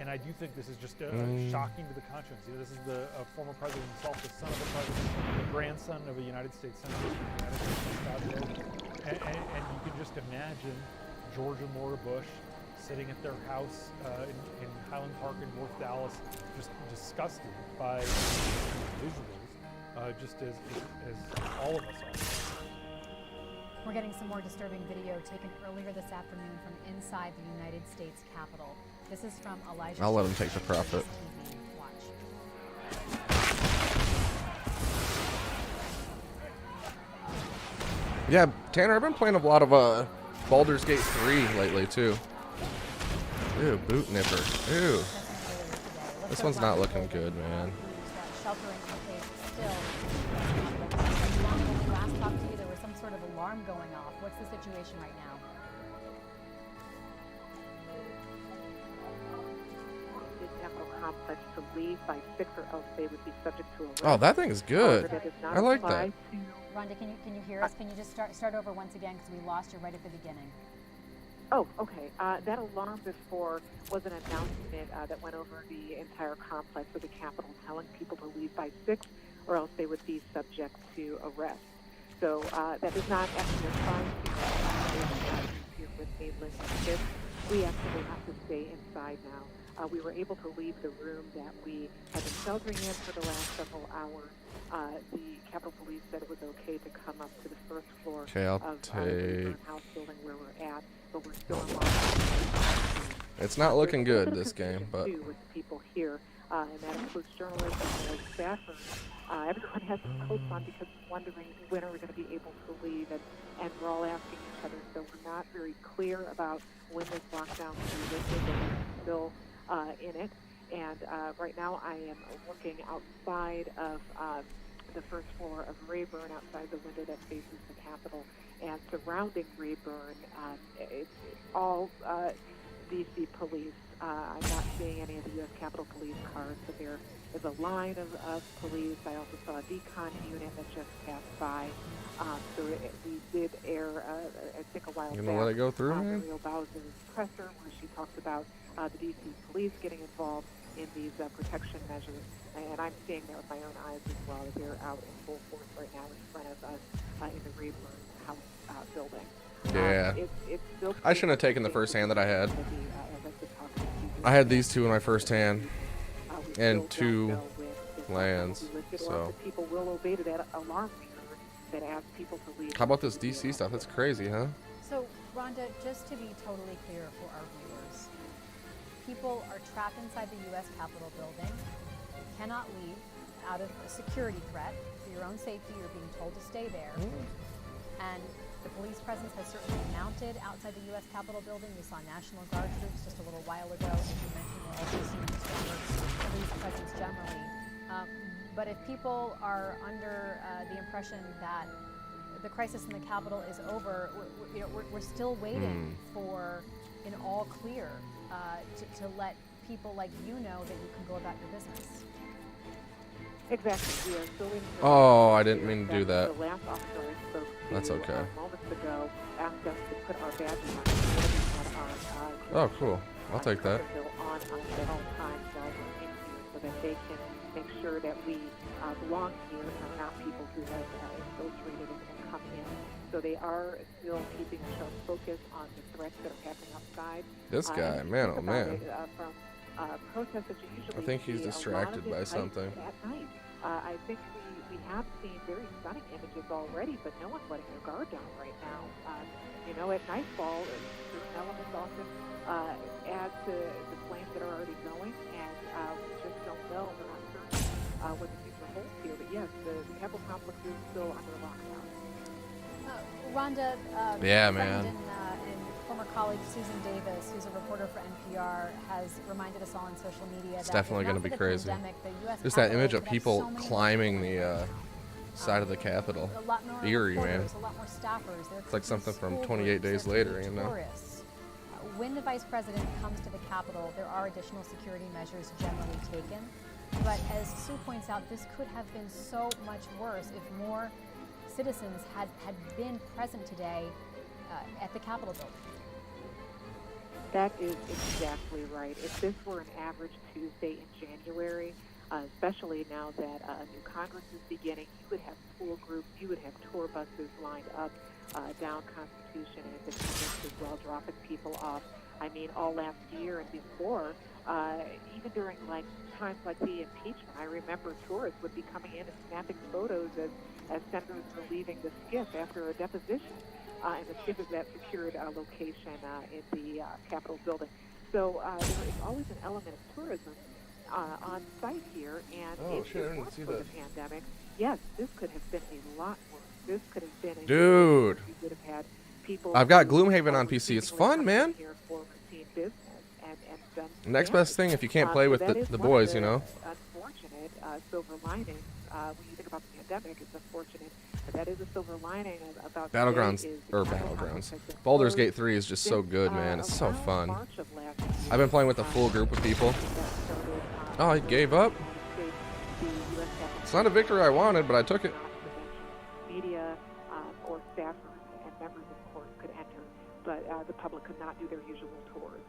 And I do think this is just shocking to the conscience. This is the former president himself, the son of a president, the grandson of a United States senator from the United States. And you can just imagine George and Laura Bush sitting at their house in Highland Park in North Dallas, just disgusted by visuals, just as all of us are. We're getting some more disturbing video taken earlier this afternoon from inside the United States Capitol. This is from Elijah. I'll let him take the profit. Watch. Yeah, Tanner, I've been playing a lot of Baldur's Gate 3 lately too. Ew, boot nipper. Ew. This one's not looking good, man. Sheltering in place still. Last talked to you, there was some sort of alarm going off. What's the situation right now? Complex to leave by 6 or else they would be subject to arrest. Oh, that thing is good. I like that. Rhonda, can you hear us? Can you just start over once again because we lost you right at the beginning? Oh, okay. That alarm before was an announcement that went over the entire complex of the Capitol, telling people to leave by 6 or else they would be subject to arrest. So that is not actually a crime here with me, Lincoln. We actually have to stay inside now. We were able to leave the room that we had been sheltering in for the last several hours. The Capitol Police said it was okay to come up to the first floor of the House building where we're at, but we're still in line. It's not looking good, this game, but... with people here, and that includes journalists and staffers. Everyone has some coats on because wondering when are we going to be able to leave, and we're all asking each other, so we're not very clear about when this lockdown will be lifted, but we're still in it. And right now I am looking outside of the first floor of Rayburn, outside the window that faces the Capitol, and surrounding Rayburn, it's all D.C. police. I'm not seeing any of the U.S. Capitol Police cars, but there is a line of police. I also saw a decon unit that just passed by. So we did air, I think a while back, You gonna let it go through, man? Muriel Bowser's presser, where she talked about the D.C. police getting involved in these protection measures. And I'm seeing that with my own eyes as well, that they're out in full force right now in front of us in the Rayburn House building. Yeah. It's still I shouldn't have taken the first hand that I had. I had these two in my first hand, and 2 lands, so... People will obey to that alarm that asks people to leave. How about this DC stuff? That's crazy, huh? So, Rhonda, just to be totally clear for our viewers, people are trapped inside the U.S. Capitol building, cannot leave out of a security threat. For your own safety, you're being told to stay there. And the police presence has certainly mounted outside the U.S. Capitol building. We saw National Guard troops just a little while ago. As you mentioned, we're also seeing stronger police presence generally. But if people are under the impression that the crisis in the Capitol is over, we're still waiting for an all clear to let people like you know that you can go about your business. Exactly. We are still waiting for Oh, I didn't mean to do that. The last officer I spoke to That's okay. Moments ago asked us to put our badges on. Oh, cool. I'll take that. On at all times while we're in here, so that they can make sure that we belong here and are not people who have infiltrated and come in. So they are still keeping a sharp focus on the threats that are happening outside. This guy, man, oh man. From protests that you usually I think he's see distracted by something. At night. I think we have seen very stunning images already, but no one's letting their guard down right now. At nightfall, certain elements often add to the flames that are already going, and we just don't know. We're not certain what the future holds here. But yes, the Capitol complex is still under lockdown. Rhonda, yeah, man. And former colleague Susan Davis, who's a reporter for NPR, has reminded us all on social media it's that definitely going to be crazy. Just that image of people climbing the side of the Capitol. Eerie, man. A lot more staffers. It's like something from 28 Days Later, you know? Tourists. When the vice president comes to the Capitol, there are additional security measures generally taken. But as Sue points out, this could have been so much worse if more citizens had been present today at the Capitol building. That is exactly right. If this were an average Tuesday in January, especially now that a new Congress is beginning, you would have school groups, you would have tour buses lined up down Constitution and Independence as well, dropping people off. I mean, all last year and before, even during times like the impeachment, I remember tourists would be coming in and snapping photos as senators were leaving the SCIF after a deposition. And the SCIF is that secured location in the Capitol building. So there is always an element of tourism on site here, and if it weren't for the pandemic, yes, this could have been a lot worse. this could have been a Dude. you would have had people I've got who Gloomhaven on PC. It's fun, man. here for routine business and done Next best thing if you can't play with so that is the one boys, of you know. Unfortunate silver linings when you think about the pandemic. It's unfortunate, but that is a silver lining about Battlegrounds today is or the Capitol Battlegrounds. Conference has been Baldur's closed Gate 3 is just so since, good, man. It's so around fun. March of last year. I've been playing with a full group of people. Oh, he gave up. It's not a victory I wanted, but I took it. Media or staffers and members of course could enter, but the public could not do their usual tours.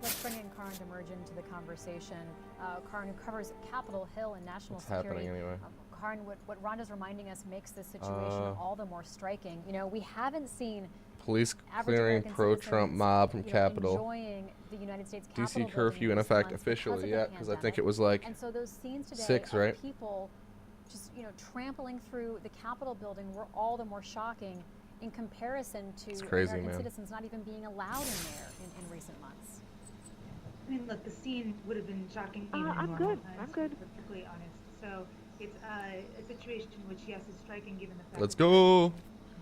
Let's bring in Karin to merge into the conversation. Karin, who covers Capitol Hill and national What's security. happening anyway? Karin, what Rhonda's reminding us makes this situation all the more striking. You know, we haven't seen Police average clearing American pro-Trump citizens, mob from you know, Capitol. enjoying the United States Capitol DC curfew in building effect these months officially, because yeah, of the because I think pandemic. it was like And so those scenes today 6, of right? people just, you know, trampling through the Capitol building were all the more shocking in comparison to crazy, American man. citizens not even being allowed in there in recent months. I mean, look, the scene would have been shocking even in I'm normal good. times, I'm good. to be perfectly honest. So it's a situation which, yes, is striking given the fact Let's that go.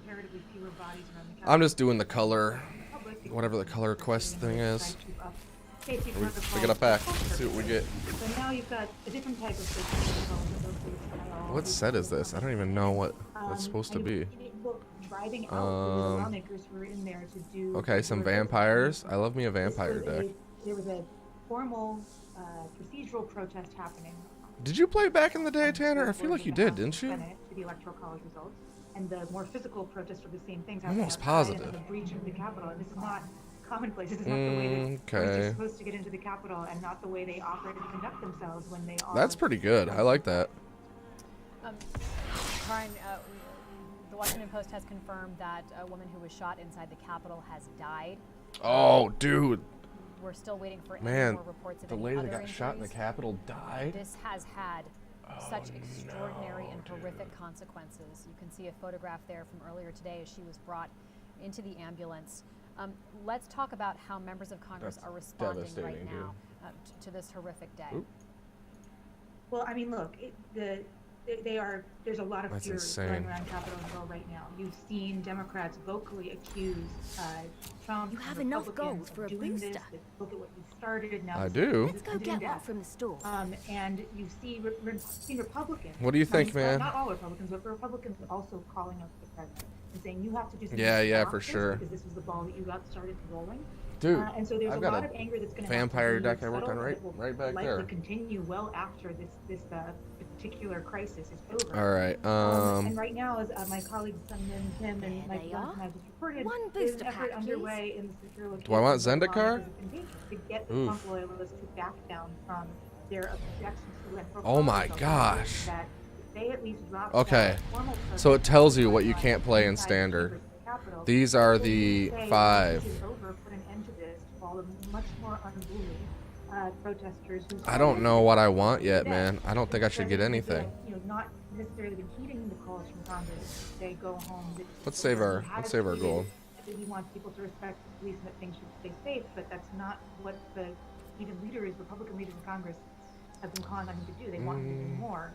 comparatively fewer bodies around the I'm just doing the color, whatever the color quest thing is. We get a pack. Let's see what we get. So now you've got a different type of situation. What set is this? I don't even know what it's supposed to be. Driving out the lawmakers who were in there to do. Okay, some vampires. I love me a vampire deck. There was a formal procedural protest happening. Did you play back in the day, Tanner? I feel like you did, didn't you? Senate to the Electoral College results, and the more physical protests were the same things. Almost outside positive. of The breach of the Capitol, and this is not commonplace. This is not the way that Okay. are supposed to get into the Capitol, and not the way they operate and conduct themselves when they are. That's pretty good. I like that. Karin, the Washington Post has confirmed that a woman who was shot inside the Capitol has died. Oh, dude. We're still waiting for any Man, more reports of the any lady other that got shot in the injuries. Capitol died? This has had such extraordinary and horrific consequences. You can see a photograph there from earlier today as she was brought into the ambulance. Let's talk about how members of Congress That's are responding right devastating, now to this horrific day. Oop. Well, I mean, look, there's a lot of That's fury insane. going around Capitol Hill right now. You've seen Democrats vocally accuse Trump. You have and enough Republicans gold of for a doing booster. This, that look at what you started. Now I this do. is Let's go ending get one death. from the store. And you see seen Republicans. What do you think, some, man? Not all Republicans, but Republicans also calling up the president and saying you have to do something. Yeah, to yeah, stop for this sure. Because this was the ball that you got started rolling. Dude, And so there's I've a got lot a of anger that's going to vampire deck I worked on right back likely there. continue well after this particular crisis is over. All right. And right now, as my colleagues Sundin, Tim, and Mike Johnson have just reported, One there's booster an effort pack, underway in the secure location. Do I want Zendikar? To get the Oof. Trump loyalists to back down from their objections to the electoral Oh my process, gosh. that they at least drop Okay. formal So it tells you what you can't play in standard. These are the 5. I don't know what I want yet, man. I don't think I should get anything. Not necessarily been heeding the calls from Congress to say go home. Let's save our gold. He wants people to respect the police and that things should stay safe, but that's not what the even Republican leaders in Congress have been calling on him to do. They want him to do more.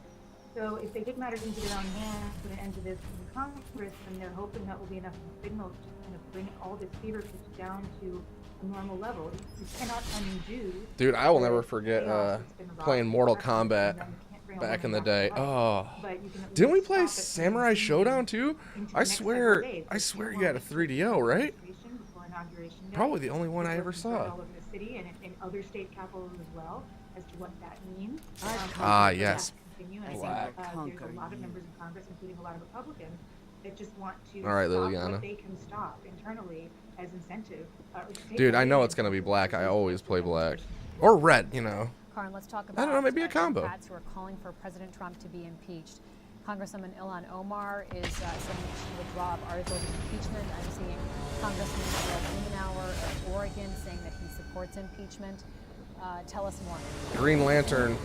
So if they take matters into their own hands, put an end to this in Congress, then they're hoping that will be enough of a signal to kind of bring all this fever pitch down to a normal level. You cannot undo. Dude, I will never forget playing Mortal Kombat back in the day. Oh, didn't we play Samurai Showdown too? I swear you had a 3DO, right? Probably the only one I ever saw. All over the city and in other state capitals as well as to what that means. Yes. Black. There's a lot of members of Congress, including a lot of Republicans, that just want to All right, stop Liliana. what they can stop internally as incentive. Dude, I know it's gonna be black. I always play black or red, you know. Karin, let's talk I about don't know, maybe a combo. Democrats who are calling for President Trump to be impeached. Congresswoman Ilhan Omar is saying that she would draw up articles of impeachment. I'm seeing Congressman Earl Blumenauer of Oregon saying that he supports impeachment. Tell us more. Green Lantern,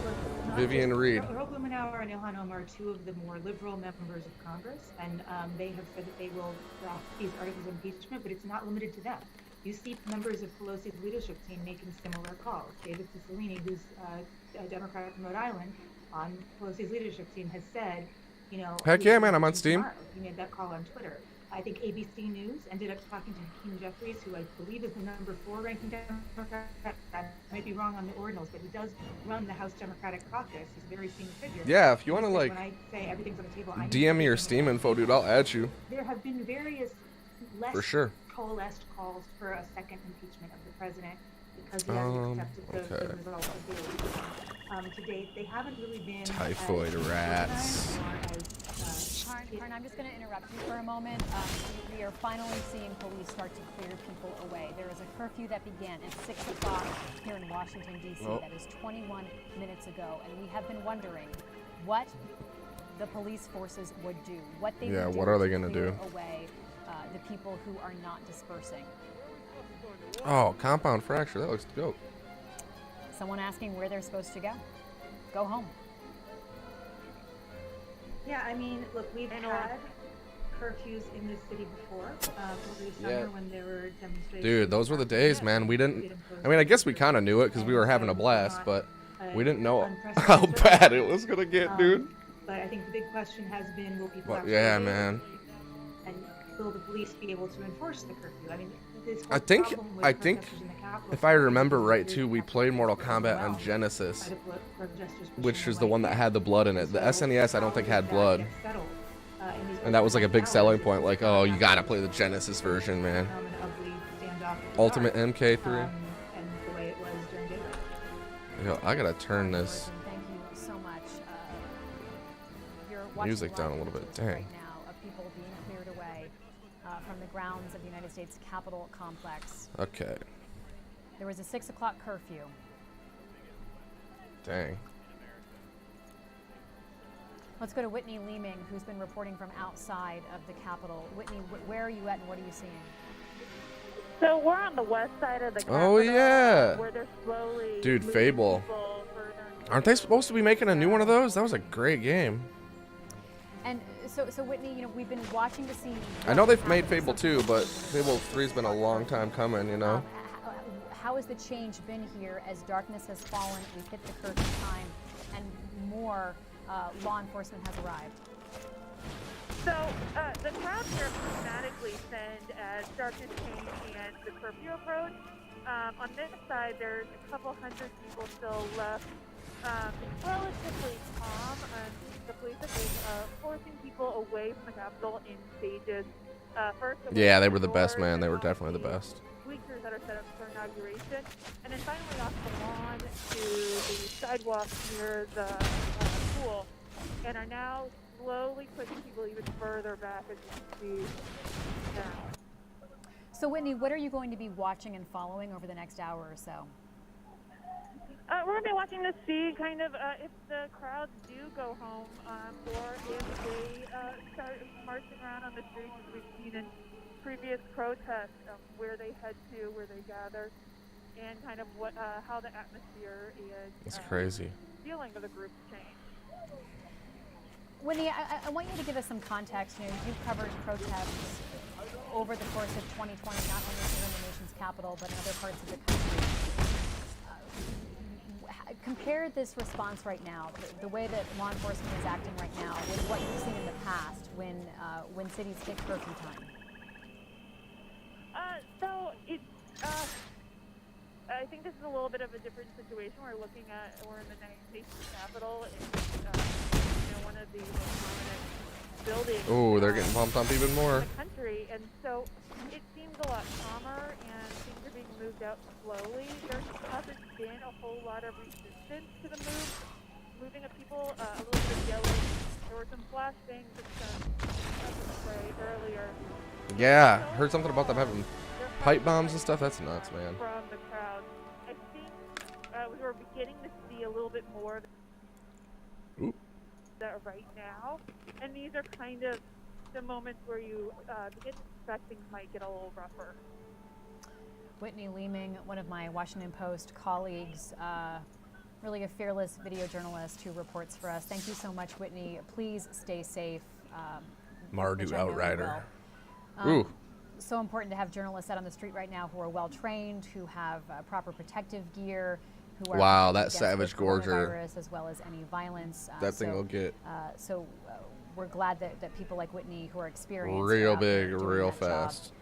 Vivian Reed. Earl Blumenauer and Ilhan Omar are two of the more liberal members of Congress, and they have said that they will draft these articles of impeachment, but it's not limited to them. You see members of Pelosi's leadership team making similar calls. David Cicilline, who's a Democrat from Rhode Island, on Pelosi's leadership team, has said, You know, Heck yeah, man, I'm on Steam. tomorrow. He made that call on Twitter. I think ABC News ended up talking to Hakeem Jeffries, who I believe is the number 4 ranking Democrat. I might be wrong on the ordinals, but he does run the House Democratic Caucus. He's a very senior figure. Yeah, if you want to He said, like when I say everything's on the table, I mean DM me your everything Steam is on the info, dude, table. I'll add you. There have been various less For sure. coalesced calls for a second impeachment of the president because he hasn't accepted the result of the election. To date, they haven't really been Typhoid rats. Karn, I'm just going to interrupt you for a moment. We are finally seeing police start to clear people away. There is a curfew that began at 6 o'clock here in Washington, D.C. Oh. That is 21 minutes ago. And we have been wondering what the police forces would do. What they would do what are they to gonna clear do? away the people who are not dispersing. Oh, compound fracture. That looks dope. Someone asking where they're supposed to go. Go home. Yeah, I mean, look, we've had curfews in this city before over the summer when there were demonstrations. Dude, those were the days, man. We didn't. I mean, I guess we kind of knew it because we were having a blast, but we didn't know how bad it was gonna get, dude. But I think the big question has been, will people But yeah, actually man. and will the police be able to enforce the curfew? I mean, this whole I think protesters in the Capitol if I remember right too, we played Mortal Kombat on Genesis, which is the one that had the blood in it. The SNES I don't think had blood, and that was like a big selling point. Like, oh, you gotta play the Genesis version, man. Ultimate MK3. And the way it was during daylight. Yo, I gotta turn this Thank you so much. You're watching music down a little bit. Dang. right now of people being cleared away from the grounds of the United States Capitol complex. Okay. There was a 6 o'clock curfew. Dang. Let's go to Whitney Leeming, who's been reporting from outside of the Capitol. Whitney, where are you at and what are you seeing? So we're on the west side of the Capitol. Oh yeah. Where they're slowly Dude, Fable. Aren't they supposed to be making a new one of those? That was a great game. And so Whitney, you know, we've been watching to see. I know they've made Fable 2, but Fable 3's been a long time coming, you know? How has the change been here as darkness has fallen, we've hit the curfew time, and more law enforcement has arrived? So the crowd here dramatically thinned as darkness came and the curfew approached. On this side, there's a couple hundred people still left. Relatively calm. The police have been forcing people away from the Capitol in stages. First, Yeah, they were the best, man. They were definitely the best. bleachers that are set up for inauguration, and then finally off the lawn to the sidewalk near the pool, and are now slowly pushing people even further back as you can see now. So Whitney, what are you going to be watching and following over the next hour or so? We're going to be watching to see kind of if the crowds do go home or if they start marching around on the streets as we've seen in previous protests, where they head to, where they gather, and kind of what how the atmosphere is. It's crazy. Feeling of the group's change. Whitney, I want you to give us some context. You know, you've covered protests over the course of 2020, not only here in the nation's capital, but in other parts of the country. Compare this response right now, the way that law enforcement is acting right now, with what you've seen in the past when cities hit curfew time. So it's, I think this is a little bit of a different situation. We're in the nation's capital, in one of the most prominent buildings. Oh, they're getting pumped up even more. In the country, and so it seems a lot calmer, and things are being moved out slowly. There hasn't been a whole lot of resistance to the moving of people. A little bit of yelling. There were some flashbangs and some spray earlier. Yeah, heard something about them having pipe bombs and stuff. That's nuts, man. From the crowd, I think we were beginning to see a little bit more of that right now, and these are kind of the moments where you begin to suspect things might get a little rougher. Whitney Leeming, one of my Washington Post colleagues, really a fearless video journalist who reports for us. Thank you so much, Whitney. Please stay safe. Mardu Outrider. Ooh. So important to have journalists out on the street right now who are well trained, who have proper protective gear, who are wow, that against Savage the Gorger. coronavirus as well as any violence. That thing will get. we're glad that people like Whitney, who are experienced, real are out there big, doing real that job. fast.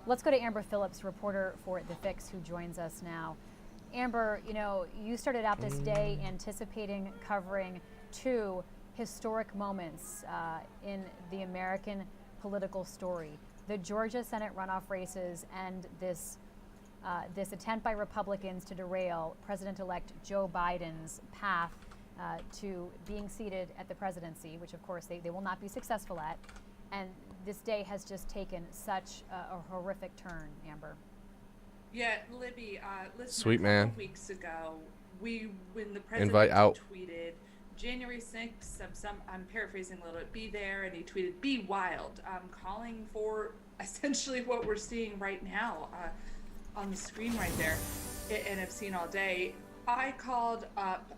Let's go to Amber Phillips, reporter for The Fix, who joins us now. Amber, you know, you started out this day anticipating covering two historic moments in the American political story: the Georgia Senate runoff races and this attempt by Republicans to derail President-elect Joe Biden's path to being seated at the presidency, which of course they will not be successful at. And this day has just taken such a horrific turn, Amber. Yeah, Libby, listen, Sweet a man. couple weeks ago, when the president Invite out. tweeted January 6th, I'm paraphrasing a little bit, be there, and he tweeted, be wild, calling for essentially what we're seeing right now on the screen right there, and have seen all day. I called up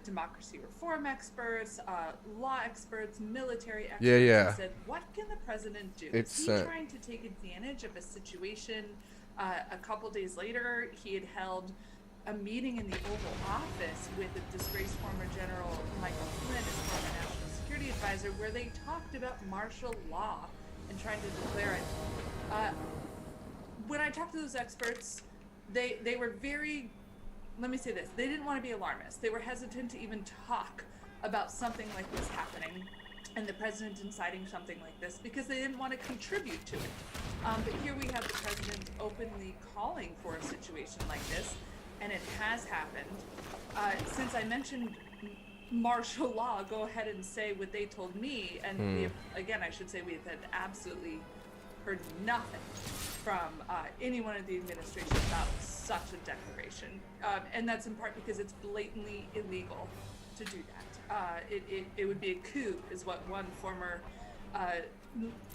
democracy reform experts, law experts, military experts, and said, what can the president do? Is he trying to take advantage of a situation? A couple days later, he had held a meeting in the Oval Office with the disgraced former General Michael Flynn, his former national security advisor, where they talked about martial law and trying to declare it. When I talked to those experts, they were very, let me say this, they didn't want to be alarmist. They were hesitant to even talk about something like this happening and the president inciting something like this because they didn't want to contribute to it. But here we have the president openly calling for a situation like this, and it has happened. Since I mentioned martial law, go ahead and say what they told me, and we have, again, I should say we have had absolutely heard nothing from anyone in the administration about such a declaration, and that's in part because it's blatantly illegal to do that. It would be a coup, is what one former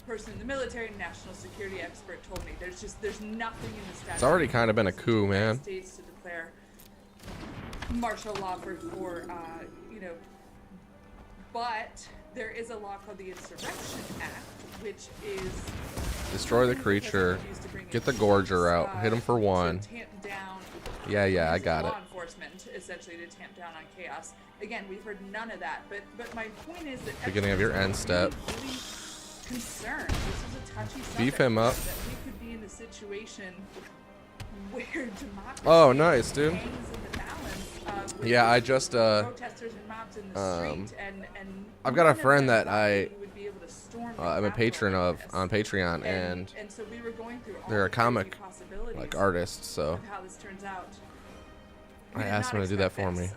person in the military, national security expert, told me. There's nothing in the statute. It's already kind of been a coup, man. States to declare martial law for but there is a law called the Insurrection Act, which is Destroy the creature, get the gorger out, hit him for one. tamp down. Yeah, I got law it. enforcement, essentially, to tamp down on chaos. Again, we've heard none of that, but my point is that Beginning of your end step. really concerned. This is a touchy subject. Beef him up. That we could be in a situation where democracy Nice, dude. hangs in the balance. With Yeah, I just protesters and mobs in the street, and I've got a none of friend them that I thought we would be able to storm the I'm a Capitol patron like of this. on Patreon, and so we were going through all they're a the crazy comic possibilities like artist, so of how this turns out. I asked him to do that for me.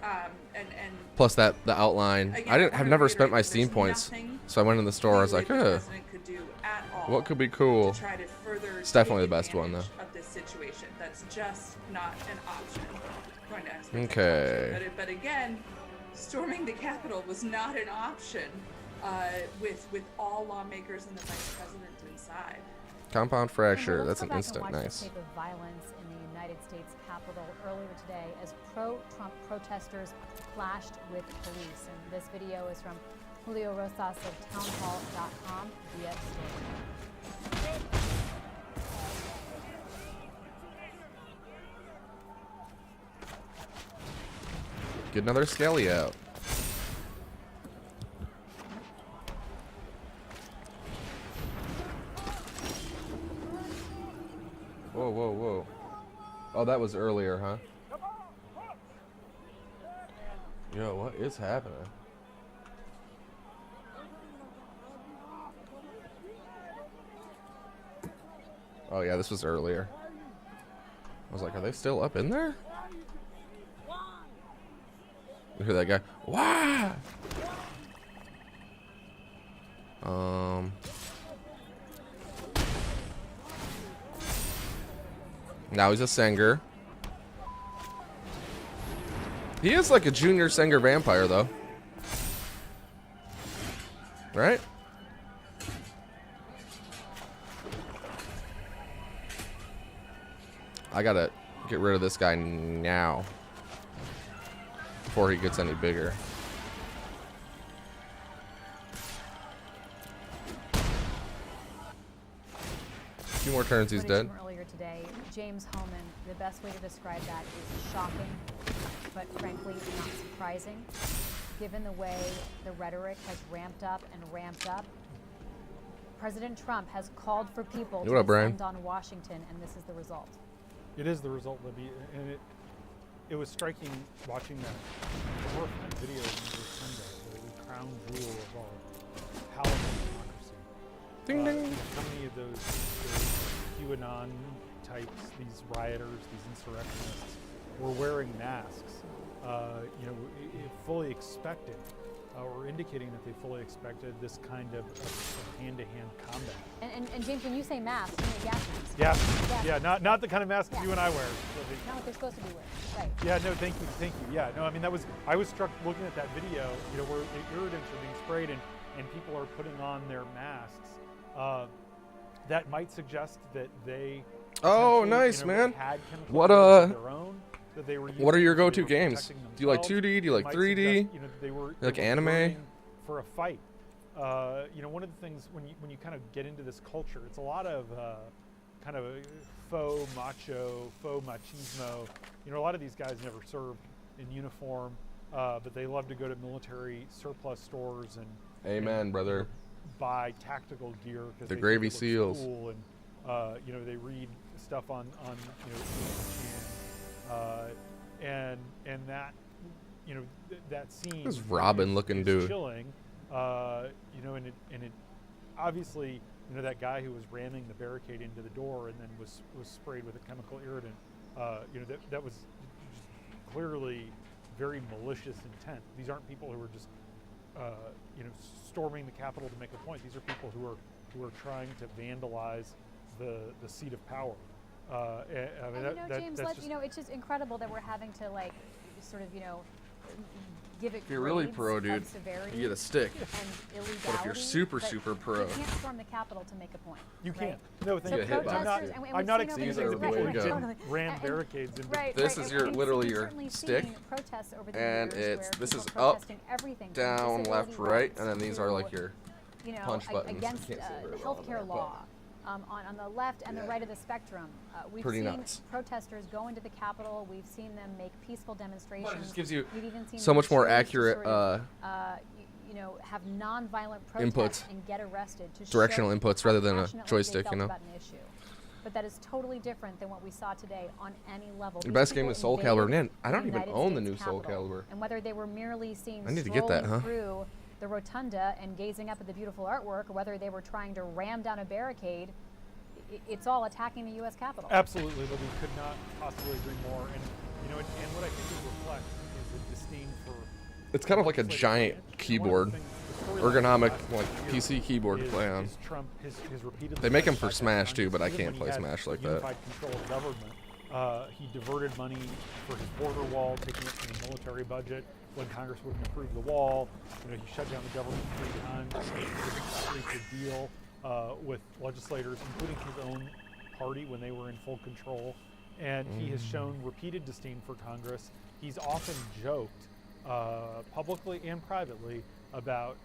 And Plus the outline. again, I've never spent my Steam points, so I went in the store. I was like, could do at all what could be cool? to try to further It's definitely take the best one, though. advantage of this situation. That's just not an option. According to experts, it's Okay. not an option. But again, storming the Capitol was not an option with all lawmakers and the vice president inside. Compound fracture. Let's That's go an back and instant. watch Nice. the tape of violence in the United States Capitol earlier today as pro-Trump protesters clashed with police. And this video is from Julio Rosas of townhall.com via State. Get another Skelly out. Whoa. Oh, that was earlier, huh? Yo, what is happening? Oh, yeah, this was earlier. I was like, are they still up in there? You hear that guy? Why? Now he's a Senger. He is like a junior Senger vampire, though. Right? I gotta get rid of this guy now before he gets any bigger. A few more turns, he's dead. From earlier today, James Homan, the best way to describe that is shocking, but frankly not surprising. given the way the rhetoric has ramped up and ramped up, President Trump has called for people to descend on Washington, and this is the result. It is the result, Libby, and it was striking watching that horrifying video of Sunday, the crown jewel of our powerful democracy. Ding ding. How many of those QAnon types, these rioters, these insurrectionists, were wearing masks, fully expected, or indicating that they fully expected this kind of hand-to-hand combat. And James, when you say masks, you mean gas masks? Yeah, yeah, not the kind of masks you and I wear. Not what they're supposed to be wearing, right? Yeah, no, thank you. Yeah, no, I mean I was struck looking at that video, where the irritants are being sprayed and people are putting on their masks. That might suggest that they. Oh, nice, man. Had what their own, that they were What are your go-to games? Do you like 2D? Do you like 3D? They were like anime? For a fight. One of the things when you kind of get into this culture, it's a lot of kind of faux macho, faux machismo. A lot of these guys never served in uniform, but they love to go to military surplus stores and brother. Buy tactical gear because the Gravy Seals. Cool and they read stuff on and that that scene. This Robin looking dude. Chilling, and it obviously that guy who was ramming the barricade into the door and then was sprayed with a chemical irritant. That was just clearly very malicious intent. These aren't people who are just storming the Capitol to make a point. These are people who are trying to vandalize the seat of power. James, it's just incredible that we're having to give it. If you're really pro, dude, you get a stick. And but if you're super pro, you can't storm the Capitol to make a point. You can't. Right? No, thank you. I'm not excusing the people who didn't ram barricades into. This is literally your stick, and this is up, down, left, right, and then these are like your punch buttons. Against healthcare law. On the left and the right of the spectrum, we've seen protesters go into the Capitol. We've seen them make peaceful demonstrations. Well, it just gives you We've even seen so much more accurate, have non-violent protests inputs, and get arrested to directional show inputs rather than a passionately joystick. they felt about an issue. But that is totally different than what we saw today on any level. The best game is Soul Calibur. Man, I don't even own the new Soul Capitol. Calibur. And whether they were merely seen I need to get that, huh? through the rotunda and gazing up at the beautiful artwork, or whether they were trying to ram down a barricade, it's all attacking the U.S. Capitol. Absolutely, but we could not possibly agree more. And and what I think it reflects is the disdain for. It's kind of like a giant keyboard, ergonomic like PC keyboard to play on. They make them for Smash too, but I can't play Smash like that. Control of government. He diverted money for his border wall, taking it from the military budget when Congress wouldn't approve the wall. He shut down the government 3 times. He didn't reach a deal with legislators, including his own party when they were in full control. And he has shown repeated disdain for Congress. He's often joked publicly and privately about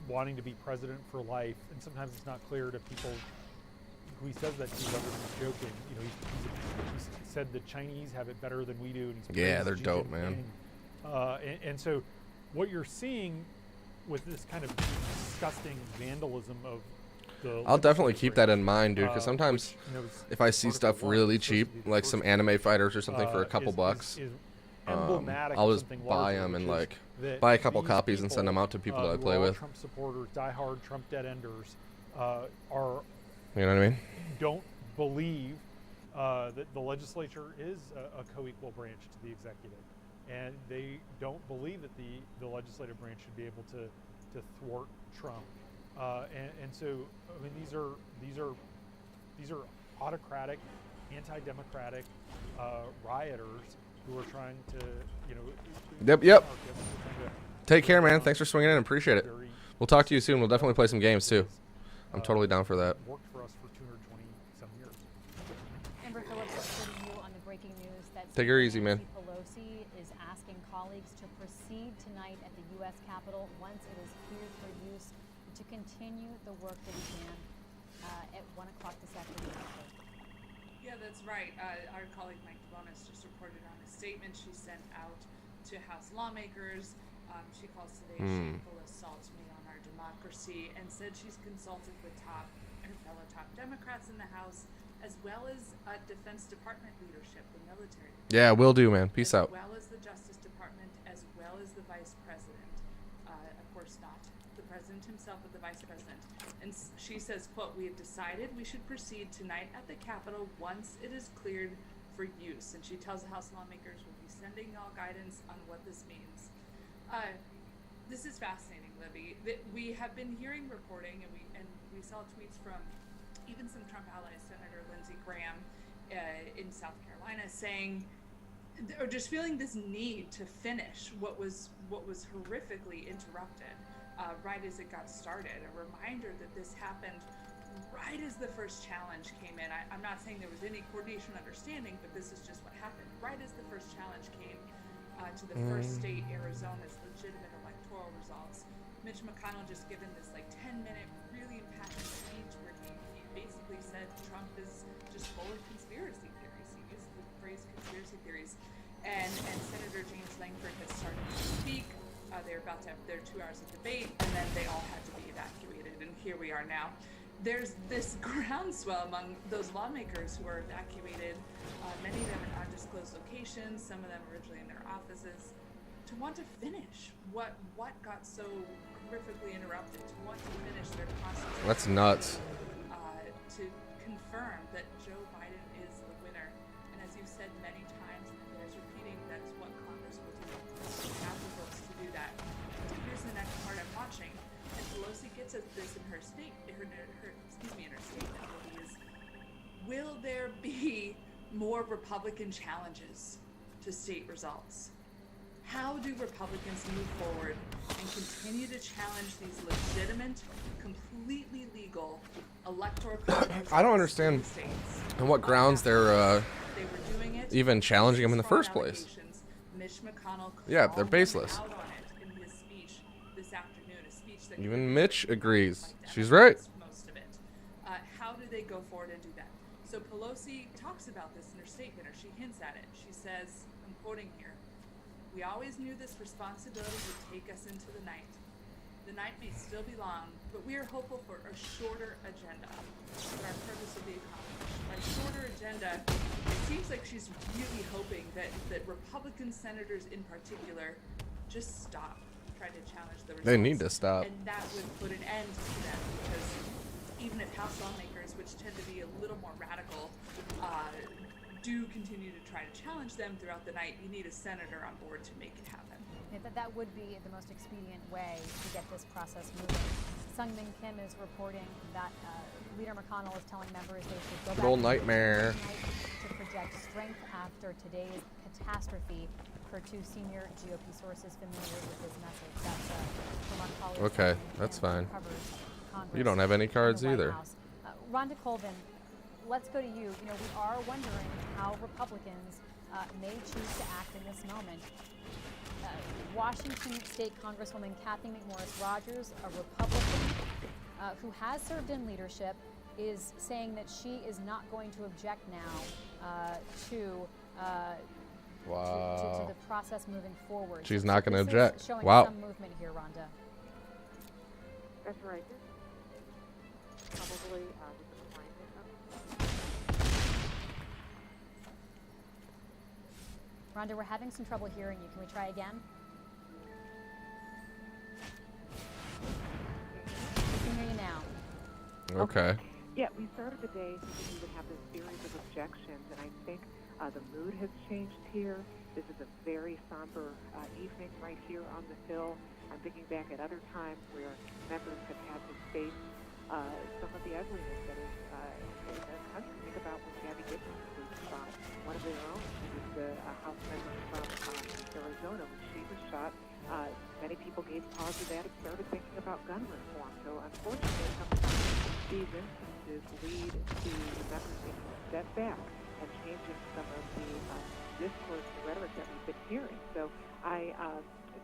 wanting to be president for life, and sometimes it's not clear to people who he says that to, whether he's joking. He's said the Chinese have it better than we do. And yeah, they're dope, man. And so what you're seeing with this kind of disgusting vandalism of I'll definitely keep that in mind, dude, because sometimes if I see stuff really cheap, like some anime fighters or something for a couple bucks, I'll just buy them and like buy a couple copies and send them out to people that I play with. Trump supporters, diehard Trump dead enders, are, you know what I mean? Don't believe that the legislature is a co-equal branch to the executive, and they don't believe that the legislative branch should be able to thwart Trump. And so, I mean, these are autocratic, anti-democratic rioters who are trying to, Yep. Take care, man. Thanks for swinging in. Appreciate it. We'll talk to you soon. We'll definitely play some games too. I'm totally down for that. Worked for us for 220-some years. Amber Phillips reporting you on the breaking news that Take her easy, man. Pelosi is asking colleagues to proceed tonight at the U.S. Capitol once it is cleared for use, to continue the work that began at 1 o'clock this afternoon. Yeah, that's right. Our colleague Mike DeBonis just reported on a statement she sent out to House lawmakers, She calls today a shameful assault made on our democracy and said she's consulted with her fellow top Democrats in the House, as well as Defense Department leadership, the military. Yeah, will do, man. Peace out. As well as the Justice Department, as well as the Vice President. Of course, not the President himself, but the Vice President. And she says, quote, "We have decided we should proceed tonight at the Capitol once it is cleared for use." And she tells the House lawmakers we'll be sending all guidance on what this means. This is fascinating, Libby. We have been hearing reporting, and we saw tweets from even some Trump allies, Senator Lindsey Graham in South Carolina, saying, or just feeling this need to finish what was horrifically interrupted right as it got started. A reminder that this happened right as the first challenge came in. I'm not saying there was any coordination understanding, but this is just what happened. Right as the first challenge came to the first state, Arizona's legitimate electoral results, Mitch McConnell just given this 10-minute really impassioned speech where he basically said Trump is just full of conspiracy theories. He used the phrase conspiracy theories. And Senator James Langford has started to speak. They're about to have their 2 hours of debate, and then they all had to be evacuated. And here we are now. There's this groundswell among those lawmakers who are evacuated, many of them in undisclosed locations, some of them originally in their offices, to want to finish what got so horrifically interrupted, to want to finish their process. That's nuts. To confirm that Joe Biden is the winner. And as you've said many times, and there's repeating, that's what Congress will do. We have the votes to do that. Here's the next part I'm watching. And Pelosi gets at this in her statement, is, will there be more Republican challenges to state results? How do Republicans move forward and continue to challenge these legitimate, completely legal electoral college? I don't understand on what grounds they're even challenging him in the first place. Mitch McConnell they're baseless. out on it in his speech this afternoon, a speech that Even Mitch agrees. She's right. Most of it. How do they go forward and do that? So Pelosi talks about this in her statement, or she hints at it. She says, I'm quoting here, "We always knew this responsibility would take us into the night. The night may still be long, but we are hopeful for a shorter agenda. But our purpose will be accomplished. By shorter agenda, it seems like she's really hoping that Republican senators in particular just stop trying to challenge the results. They need to stop. And that would put an end to them, because even if House lawmakers, which tend to be a little more radical, do continue to try to challenge them throughout the night, you need a senator on board to make it happen." Yeah, that would be the most expedient way to get this process moving. Sungmin Kim is reporting that Leader McConnell is telling members they should go back Good old nightmare to project strength after today's catastrophe, per two senior GOP sources familiar with his message. That's from our colleagues. Okay, that's fine. You don't have any cards either. Rhonda Colvin, let's go to you. We are wondering how Republicans may choose to act in this moment. Washington State Congresswoman Kathy McMorris Rogers, a Republican who has served in leadership, is saying that she is not going to object now to the process moving forward. She's not going to This object. is showing Wow. some movement here, Rhonda. That's right. Probably Rhonda, we're having some trouble hearing you. Can we try again? We can hear you now. Okay. Yeah, we started the day thinking we would have this series of objections, and I think the mood has changed here. This is a very somber evening right here on the Hill. I'm thinking back at other times where members have had to face some of the ugliness that is in the country. Think about when Gabby Gibson was shot. One of their own, who was the House member from Arizona, when she was shot. Many people gave pause to that and started thinking about gun reform. So unfortunately, sometimes these instances lead to the members taking a step back and changing some of the discourse and rhetoric that we've been hearing. So I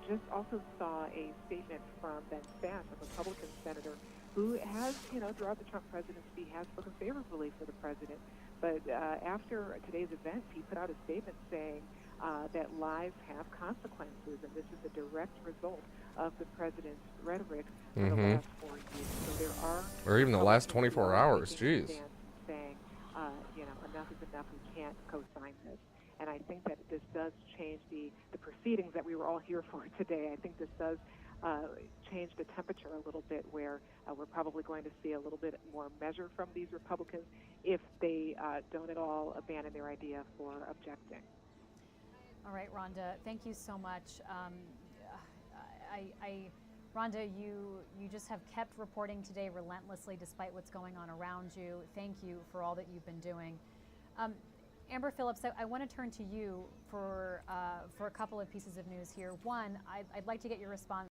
just also saw a statement from Ben Sasse, a Republican senator, who has, throughout the Trump presidency, has spoken favorably for the president. But after today's event, he put out a statement saying that lives have consequences, and this is a direct result of the president's rhetoric for the last 4 years. So there are, or even the last Republicans 24 who are hours. taking a Jeez. stance and saying, enough is enough. We can't co-sign this. And I think that this does change the proceedings that we were all here for today. I think this does change the temperature a little bit, where we're probably going to see a little bit more measure from these Republicans if they don't at all abandon their idea for objecting. All right, Rhonda, thank you so much. Rhonda, you just have kept reporting today relentlessly despite what's going on around you. Thank you for all that you've been doing. Amber Phillips, I want to turn to you for a couple of pieces of news here. One, I'd like to get your response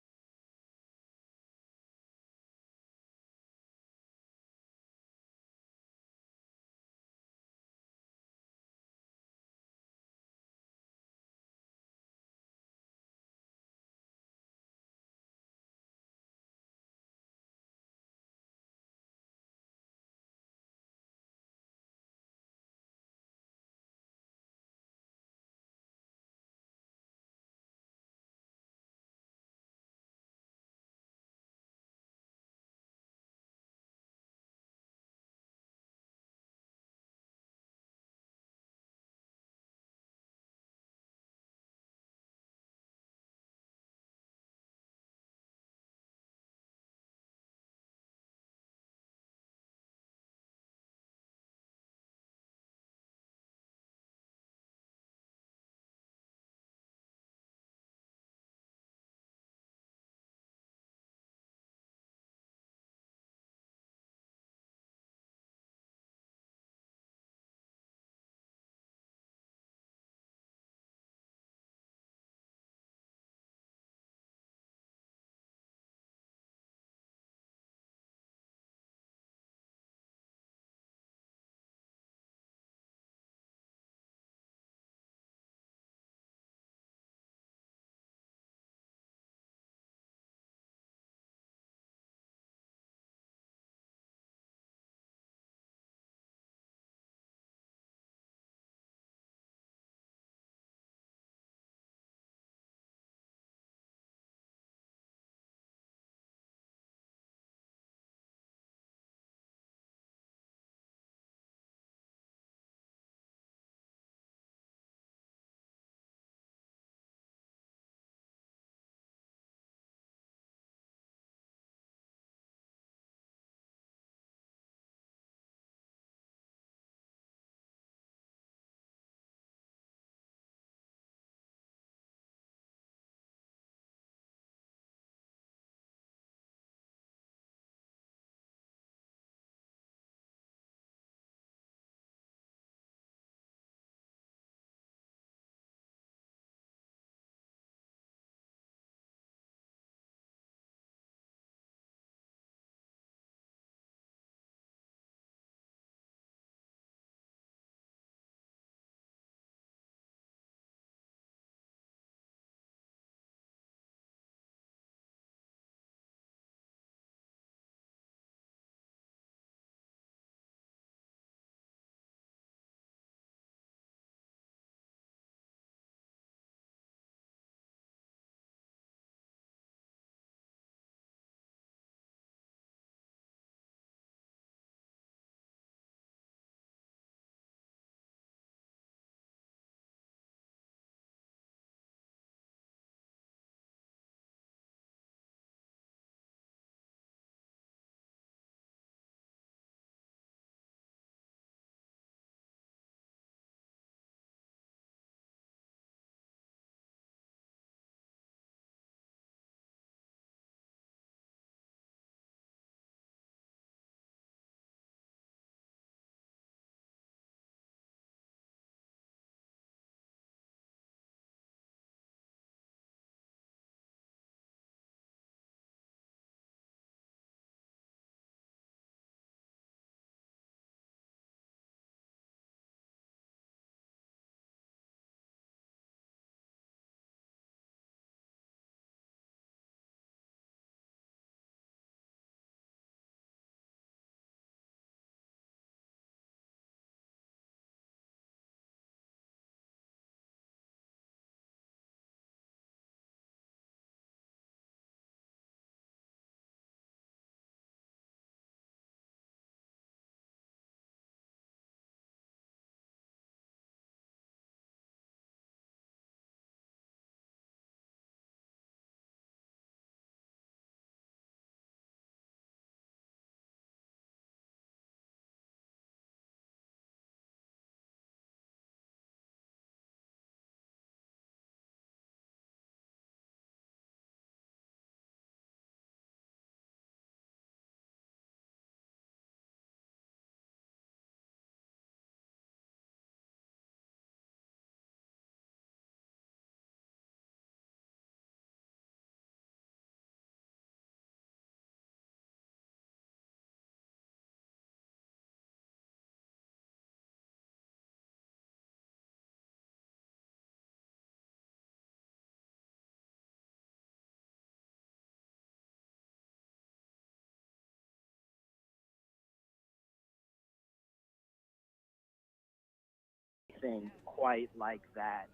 anything quite like that.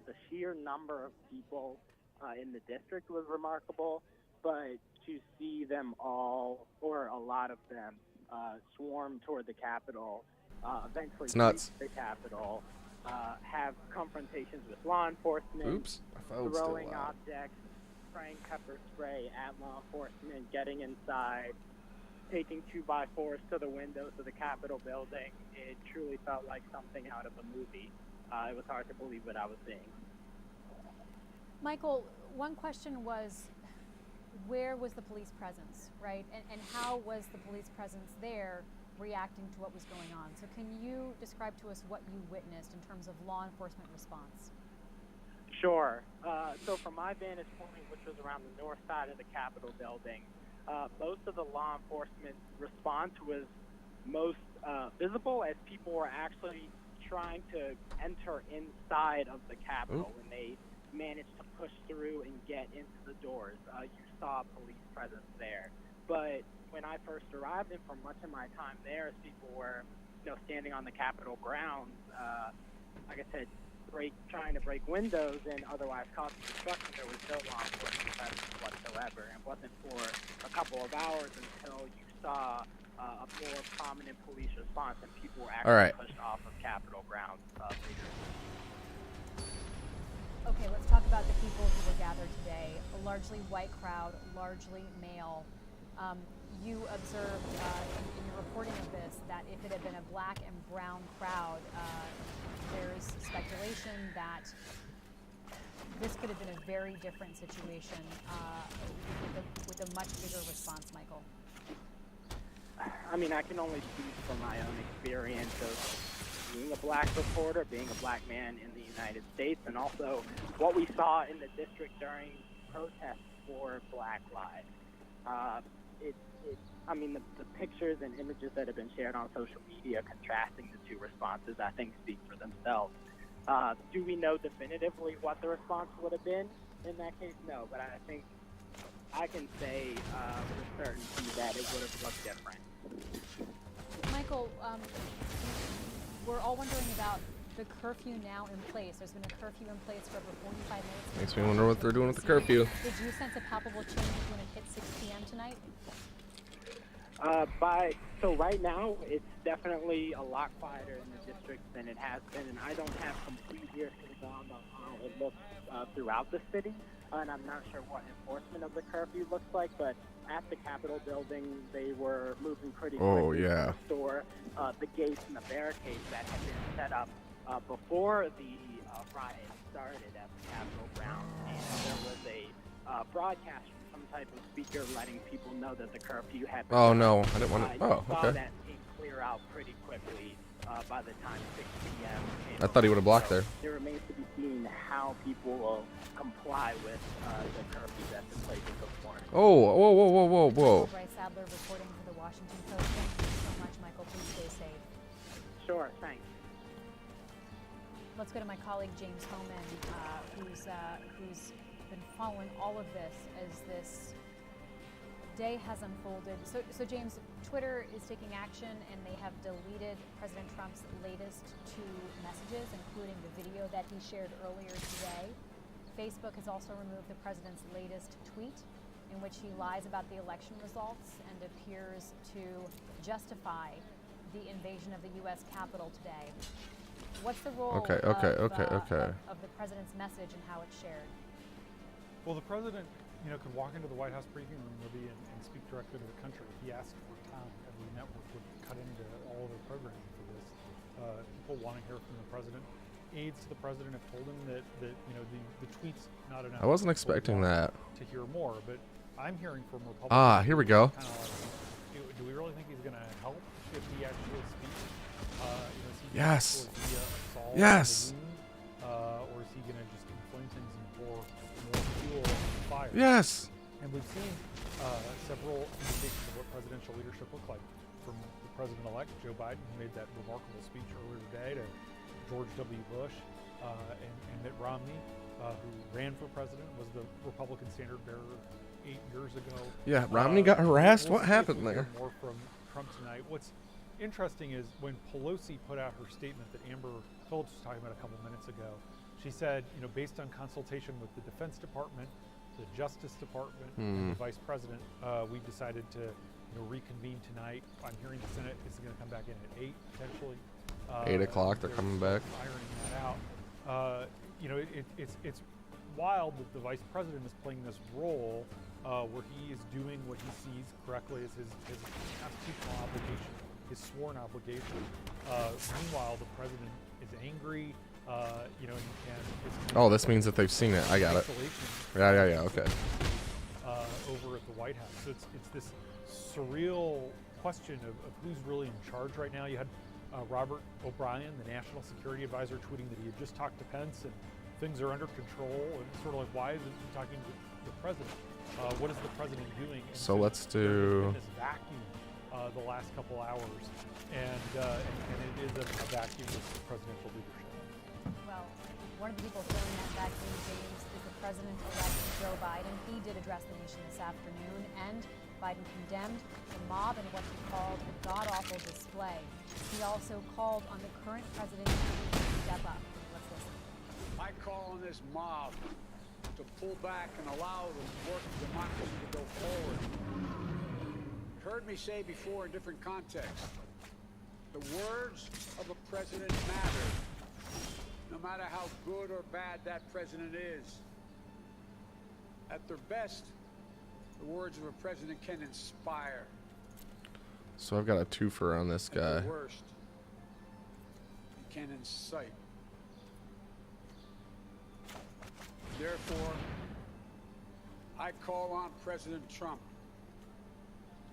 The sheer number of people in the district was remarkable, but to see them all, or a lot of them, swarm toward the Capitol, eventually It's nuts. reach the Capitol, have confrontations with law enforcement, Oops, my phone's still throwing loud. objects, spraying pepper spray at law enforcement, getting inside, taking 2x4s to the windows of the Capitol building. It truly felt like something out of a movie. It was hard to believe what I was seeing. Michael, one question was, where was the police presence, right? And how was the police presence there reacting to what was going on? So can you describe to us what you witnessed in terms of law enforcement response? Sure. So from my vantage point, which was around the north side of the Capitol building, most of the law enforcement response was most visible as people were actually trying to enter inside of the Capitol. When they managed to push through and get into the doors, you saw police presence there. But when I first arrived, and for much of my time there, as people were, standing on the Capitol grounds, like I said, trying to break windows and otherwise cause destruction, there was no law enforcement presence whatsoever. And it wasn't for a couple of hours until you saw a more prominent police response and people were actually pushed off of Capitol grounds later. Okay, let's talk about the people who were gathered today. A largely white crowd, largely male. You observed in your reporting of this that if it had been a black and brown crowd, there's speculation that this could have been a very different situation with a much bigger response, Michael. I mean, I can only speak from my own experience of being a black reporter, being a black man in the United States, and also what we saw in the district during protests for Black Lives. I mean, the pictures and images that have been shared on social media contrasting the two responses, I think, speak for themselves. Do we know definitively what the response would have been in that case? No, but I think I can say with certainty that it would have looked different. Michael, we're all wondering about the curfew now in place. There's been a curfew in place for over 45 minutes. Makes me wonder what they're doing with the curfew. Did you sense a palpable change when it hit 6 p.m. tonight? So right now, it's definitely a lot quieter in the district than it has been, and I don't have complete ears to the ground on how it looks throughout the city, and I'm not sure what enforcement of the curfew looks like, but at the Capitol building, they were moving pretty quickly to restore the gates and the barricades that had been set up before the riot started at the Capitol grounds, and there was a broadcast from some type of speaker letting people know that the curfew had been Oh no, I didn't want to. Oh, saw okay. that scene clear out pretty quickly by the time 6 p.m. I thought he would have blocked there. It remains to be seen how people will comply with the curfew that's in place this morning. Oh, whoa. Bryce Sadler reporting for the Washington Post. Thank you so much, Michael. Please stay safe. Sure, thanks. Let's go to my colleague James Homan, who's been following all of this as this day has unfolded. So James, Twitter is taking action, and they have deleted President Trump's latest 2 messages, including the video that he shared earlier today. Facebook has also removed the president's latest tweet, in which he lies about the election results and appears to justify the invasion of the U.S. Capitol today. What's the role of the president's message and how it's shared? Well, the president, could walk into the White House briefing room, Libby, and speak directly to the country. He asked for time. Every network would cut into all of their programming for this. People want to hear from the president. Aides to the president have told him that the tweet's not enough. I wasn't expecting that. To hear more, but I'm hearing from Republicans. Here we go. Kind of like, do we really think he's going to help if he actually speaks? Yes. Yes. Or is he going to just inflame things and pour more fuel on the fire? Yes. And we've seen several indications of what presidential leadership looked like, from the president-elect Joe Biden, who made that remarkable speech earlier today, to George W. Bush and Mitt Romney, who ran for president, was the Republican standard bearer 8 years ago. Yeah, Romney got harassed. What happened there? More from Trump tonight. interesting is when Pelosi put out her statement that Amber Phillips was talking about a couple minutes ago, she said, you know, based on consultation with the Defense Department, the Justice Department, and the Vice President, we've decided to, you know, reconvene tonight. I'm hearing the Senate is going to come back in at 8 potentially. 8 o'clock, they're coming back. Ironing that out. You know, it's wild that the Vice President is playing this role where he is doing what he sees correctly as his constitutional obligation, his sworn obligation. Meanwhile, the President is angry. You know, and oh, this means that they've seen it. I got it. Yeah. Okay. Over at the White House, so it's this surreal question of who's really in charge right now. You had Robert O'Brien, the National Security Advisor, tweeting that he had just talked to Pence and things are under control. And it's sort of like, why isn't he talking to the President? What is the President doing? And so let's do this vacuum the last couple hours, and it is a vacuum of presidential leadership. Well, one of the people filling that vacuum, James, is the President-elect Joe Biden. He did address the nation this afternoon, and Biden condemned the mob in what he called a god-awful display. He also called on the current president to step up. Let's listen. I call on this mob to pull back and allow the work of democracy to go forward. You've heard me say before in different contexts, the words of a president matter. No matter how good or bad that president is. At their best, the words of a president can inspire. So I've got a twofer on this guy. At the worst, it can incite. Therefore, I call on President Trump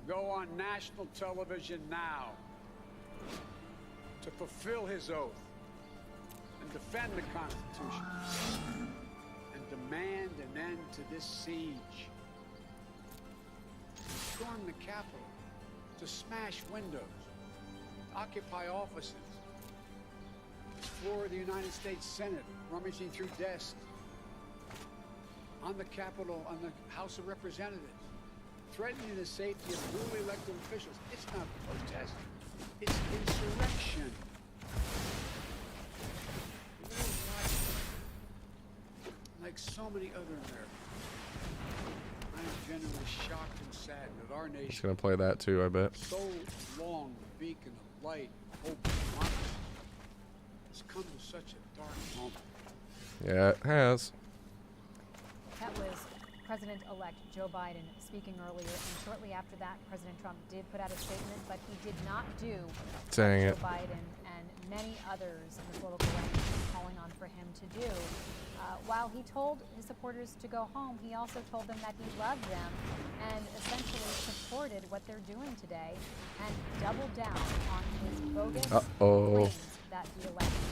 to go on national television now to fulfill his oath and defend the Constitution and demand an end to this siege. To storm the Capitol, to smash windows, to occupy offices, explore the United States Senate, rummaging through desks, on the Capitol, on the House of Representatives, threatening the safety of duly elected officials. It's not protest, it's insurrection. Like so many other Americans, I am genuinely shocked and saddened that our nation, He's gonna play that too, I bet. so long the beacon of light, hope, and democracy, has come to such a dark moment. Yeah, it has. That was President-elect Joe Biden speaking earlier, and shortly after that, President Trump did put out a statement, but he did not do Dang what it. Joe Biden and many others in the political ranks are calling on for him to do. While he told his supporters to go home, he also told them that he loved them and essentially supported what they're doing today and doubled down on his bogus claims that the election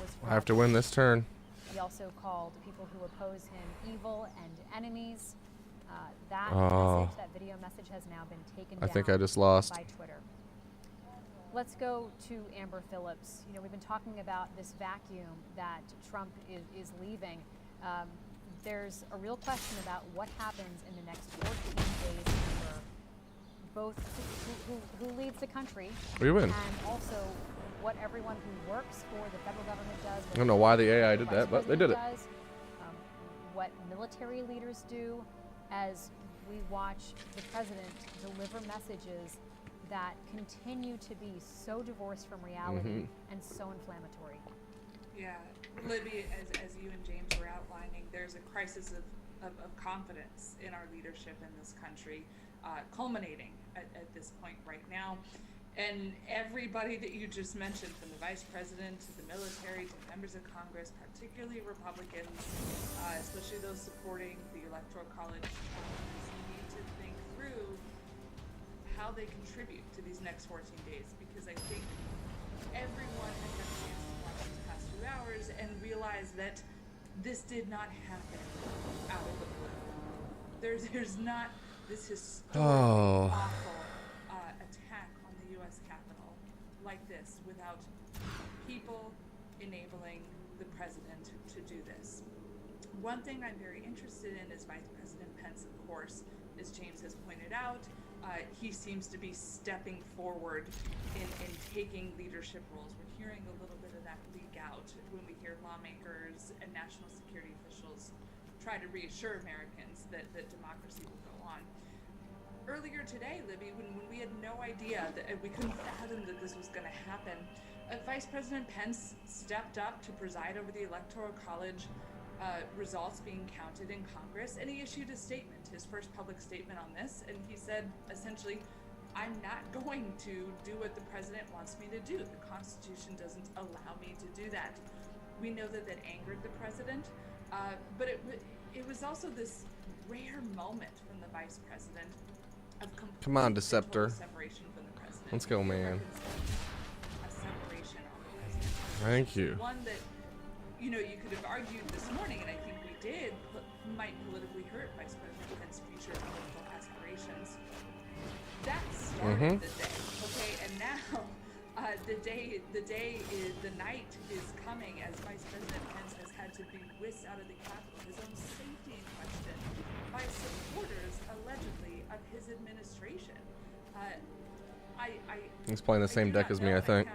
was I have to win this turn. He also called people who oppose him evil and enemies. That message, that video message, has now been taken down. I think I just lost. By Twitter. Let's go to Amber Phillips. You know, we've been talking about this vacuum that Trump is leaving. There's a real question about what happens in the next 14 days for both who leads the country We win. and also what everyone who works for the federal government does. I don't know why the AI did that, but they did it. Does, what military leaders do as we watch the president deliver messages that continue to be so divorced from reality and so inflammatory. Yeah, Libby, as you and James were outlining, there's a crisis of confidence in our leadership in this country, culminating at this point right now. And everybody that you just mentioned, from the vice president to the military to members of Congress, particularly Republicans, especially those supporting the Electoral College, need to think through how they contribute to these next 14 days, because I think everyone has had a chance to watch these past 2 hours and realize that this did not happen out of the blue. There's not this historic, awful attack on the U.S. Capitol like this without people enabling the president to do this. One thing I'm very interested in is Vice President Pence, of course, as James has pointed out, he seems to be stepping forward in taking leadership roles. We're hearing a little bit of that leak out when we hear lawmakers and national security officials try to reassure Americans that democracy will go on. Earlier today, Libby, when we had no idea, that we couldn't fathom that this was going to happen, Vice President Pence stepped up to preside over the Electoral College results being counted in Congress, and he issued a statement, his first public statement on this, and he said, essentially, I'm not going to do what the president wants me to do. The Constitution doesn't allow me to do that. We know that angered the president, but it was also this rare moment from the vice president of complete Come on, Deceptor. separation from the president. Let's go, man. A separation on the president. Thank you. One that, you could have argued this morning, and I think we did, might politically hurt Vice President Pence's future political aspirations. That started the day, okay? And now the night is coming as Vice President Pence has had to be whisked out of the Capitol, his own safety in question, by supporters, allegedly, of his administration. He's playing the same deck as me, I think.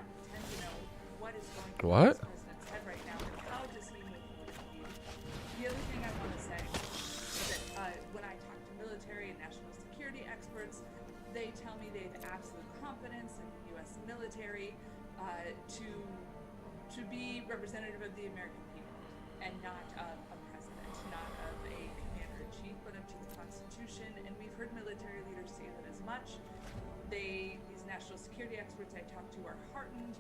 What is going What? on in the president's head right now, and how does he move forward? The other thing I want to say is that when I talk to military and national security experts, they tell me they have absolute confidence in the U.S. military to be representative of the American people, and not of a president, not of a commander-in-chief, but of the Constitution. And we've heard military leaders say that as much. These national security experts I talked to are heartened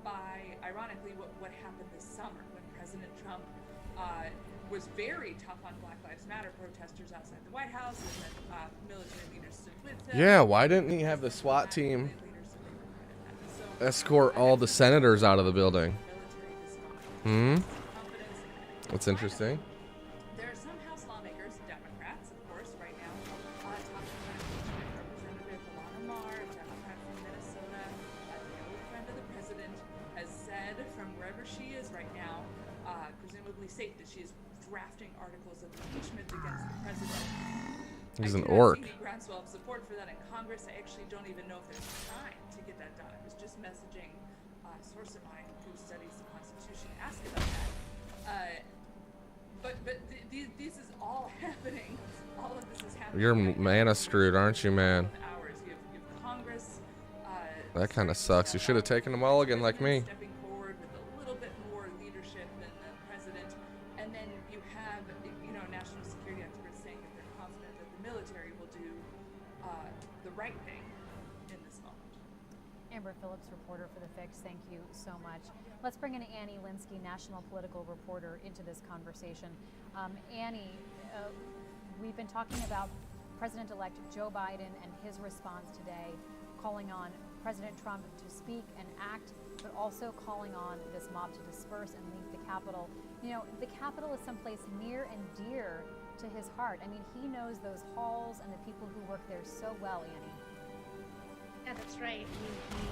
by, ironically, what happened this summer when President Trump was very tough on Black Lives Matter protesters outside the White House, and that military leaders stood with them. Yeah, why didn't he have the SWAT team escort all the senators out of the building? That's interesting. There are some House lawmakers, Democrats, of course, right now, talking about Representative Ilhan Omar, a Democrat from Minnesota, a no friend of the president, has said from wherever she is right now, presumably safe, that she is drafting articles of impeachment against the president. He's an I orc. see any groundswell of support for that in Congress. I actually don't even know if there's time to get that done. I was just messaging a source of mine who studies the Constitution, asked about that. But this is all happening. All of this is happening. You're mana screwed, aren't you, man? Hours. You have Congress. That kind of sucks. You should have taken a mulligan like me. Stepping forward with a little bit more leadership than the president, and then you have, national security experts saying that they're confident that the military will do the right thing in this moment. Amber Phillips, reporter for The Fix, thank you so much. Let's bring in Annie Linsky, national political reporter, into this conversation. Annie, we've been talking about President-elect Joe Biden and his response today, calling on President Trump to speak and act, but also calling on this mob to disperse and leave the Capitol. The Capitol is someplace near and dear to his heart. I mean, he knows those halls and the people who work there so well, Annie. Yeah, that's right. He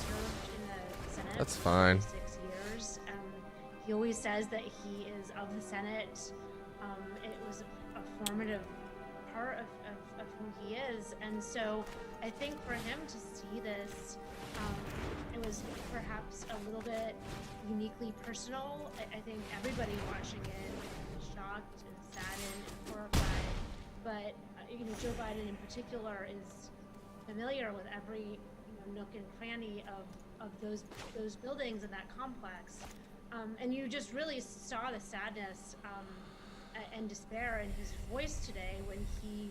served in the Senate That's for fine. 6 years. He always says that he is of the Senate. It was a formative part of who he is. And so I think for him to see this, it was perhaps a little bit uniquely personal. I think everybody watching it was shocked and saddened and horrified. But, Joe Biden in particular is familiar with every nook and cranny of those buildings and that complex. And you just really saw the sadness and despair in his voice today when he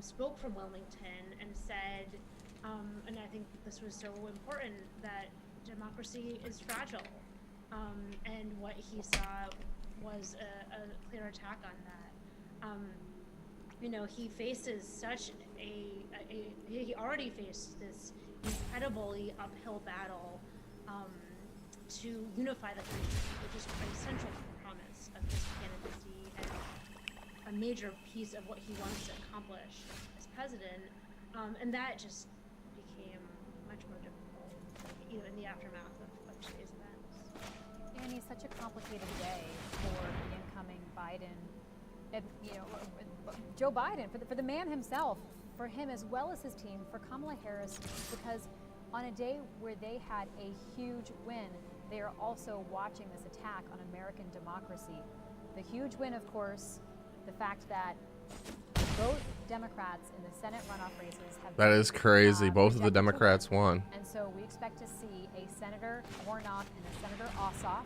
spoke from Wilmington and said, and I think this was so important, that democracy is fragile. And what he saw was a clear attack on that. He faces such he already faced this incredibly uphill battle to unify the country, which is a central promise of his candidacy and a major piece of what he wants to accomplish as president. And that just became much more difficult, in the aftermath of today's events. Annie, such a complicated day for the incoming Biden. Joe Biden, for the man himself, for him as well as his team, for Kamala Harris, because on a day where they had a huge win, they are also watching this attack on American democracy. The huge win, of course, the fact that both Democrats in the Senate runoff races have That is crazy. Both of the projected to Democrats win. won. And so we expect to see a Senator Warnock and a Senator Ossoff.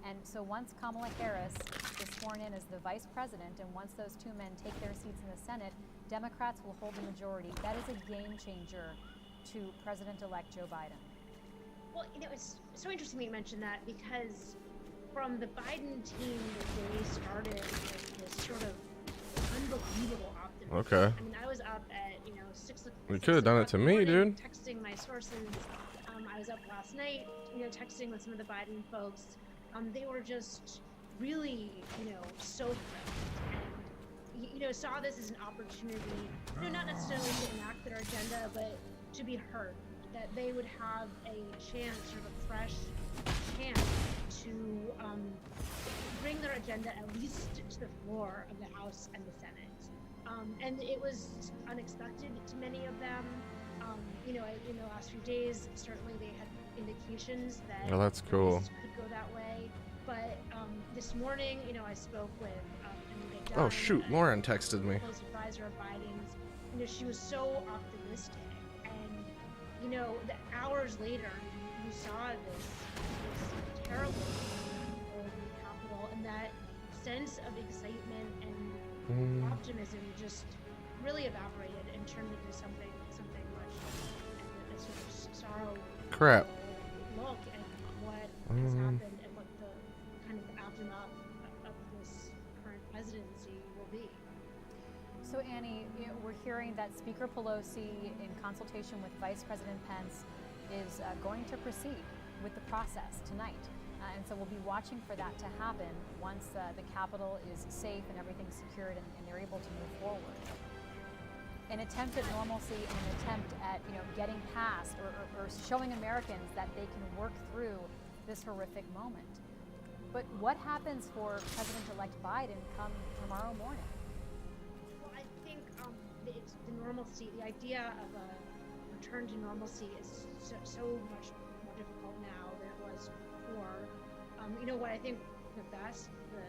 And so once Kamala Harris is sworn in as the vice president, and once those two men take their seats in the Senate, Democrats will hold the majority. That is a game changer to President-elect Joe Biden. Well, it's so interesting that you mentioned that, because from the Biden team, the day started with this sort of unbelievable optimism. Okay. I mean, I was up at 6 o'clock. You could have done it to me, dude. Texting my sources. I was up last night, texting with some of the Biden folks. They were just really, so thrilled, and saw this as an opportunity, not necessarily to enact their agenda, but to be heard. That they would have a chance, sort of a fresh chance, to bring their agenda at least to the floor of the House and the Senate. And it was unexpected to many of them. In the last few days, certainly they had indications that Well, that's cool. this could go that way. But this morning, I spoke with Anita Oh Dunn, shoot, Lauren texted me. close advisor of Biden's. She was so optimistic. And, the hours later, you saw this terrible in the Capitol, and that sense of excitement and optimism just really evaporated and turned into something much, and a sort of sorrow. Crap. Look at what has happened and what the kind of aftermath of this current presidency will be. So Annie, we're hearing that Speaker Pelosi, in consultation with Vice President Pence, is going to proceed with the process tonight. And so we'll be watching for that to happen once the Capitol is safe and everything's secured and they're able to move forward. An attempt at normalcy and an attempt at getting past or showing Americans that they can work through this horrific moment. But what happens for President-elect Biden come tomorrow morning? Well, I think it's the normalcy, the idea of a return to normalcy is so much more difficult now than it was before. What I think the best the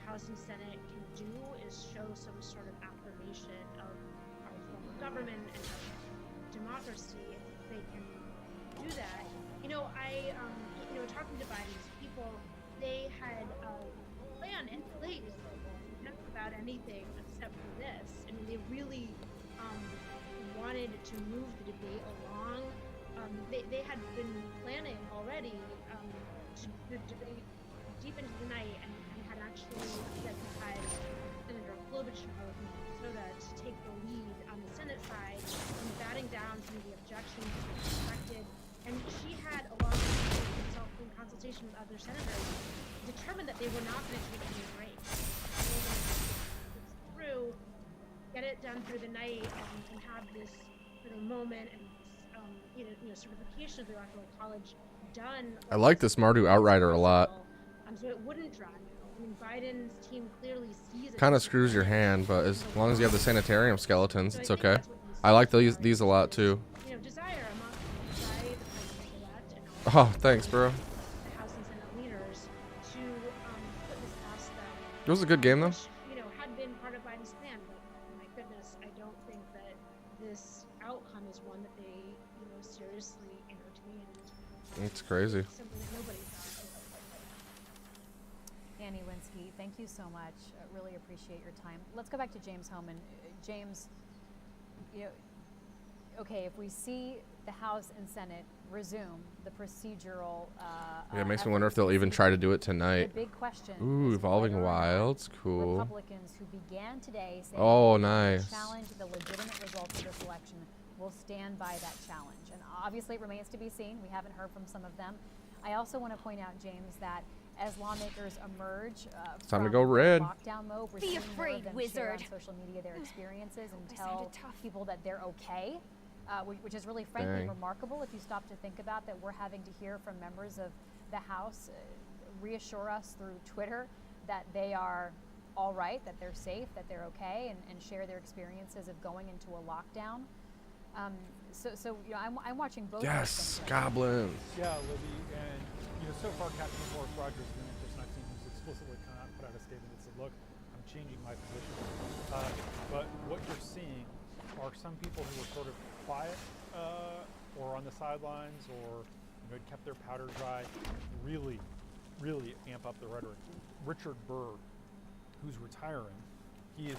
House and Senate can do is show some sort of affirmation of our form of government and our democracy. If they can do that, talking to Biden's people, they had a plan in place about anything except for this. I mean, they really wanted to move the debate along. They had been planning already to debate deep into the night and had actually identified Senator Klobuchar of Minnesota to take the lead on the Senate side, batting down some of the objections that were expected. And she had, along with consultation with other senators, determined that they were not going to take any breaks. They were going to through, get it done through the night, and have this sort of moment and certification of the Electoral College done. I like this Mardu Outrider a lot. So it wouldn't drag out. I mean, Biden's team clearly sees it. Kind of screws your hand, but as long as you have the sanitarium skeletons, it's okay. I like these a lot too. Desire among the president-elect and Oh, thanks, bro. the House and Senate leaders to put this past them. It was a good game, though. Which, had been part of Biden's plan, but my goodness, I don't think that this outcome is one that they, seriously entertained. It's crazy. Something that nobody thought. Annie Linsky, thank you so much. Really appreciate your time. Let's go back to James Hohman. James, okay, if we see the House and Senate resume the procedural Yeah, it makes me wonder if they'll even try to do it tonight. The big question. Ooh, Evolving Wilds, cool. Republicans who began today saying Oh, they nice. challenge the legitimate results of this election will stand by that challenge. And obviously it remains to be seen. We haven't heard from some of them. I also want to point out, James, that as lawmakers emerge It's time to from go red. lockdown mode, we're Be seeing more afraid, of them wizard. share on social media their experiences and I tell sounded tough. people that they're okay, which is really frankly Dang. remarkable if you stop to think about that we're having to hear from members of the House reassure us through Twitter that they are all right, that they're safe, that they're okay, and share their experiences of going into a lockdown. So you know, I'm watching both. Yes, goblins. Yeah, Libby, and you know, so far Captain Morris Rogers is the only person I've seen who's explicitly come out and put out a statement that said, "Look, I'm changing my position." But what you're seeing are some people who were sort of quiet or on the sidelines, or you know, had kept their powder dry, really amp up the rhetoric. Richard Burr, who's retiring, he is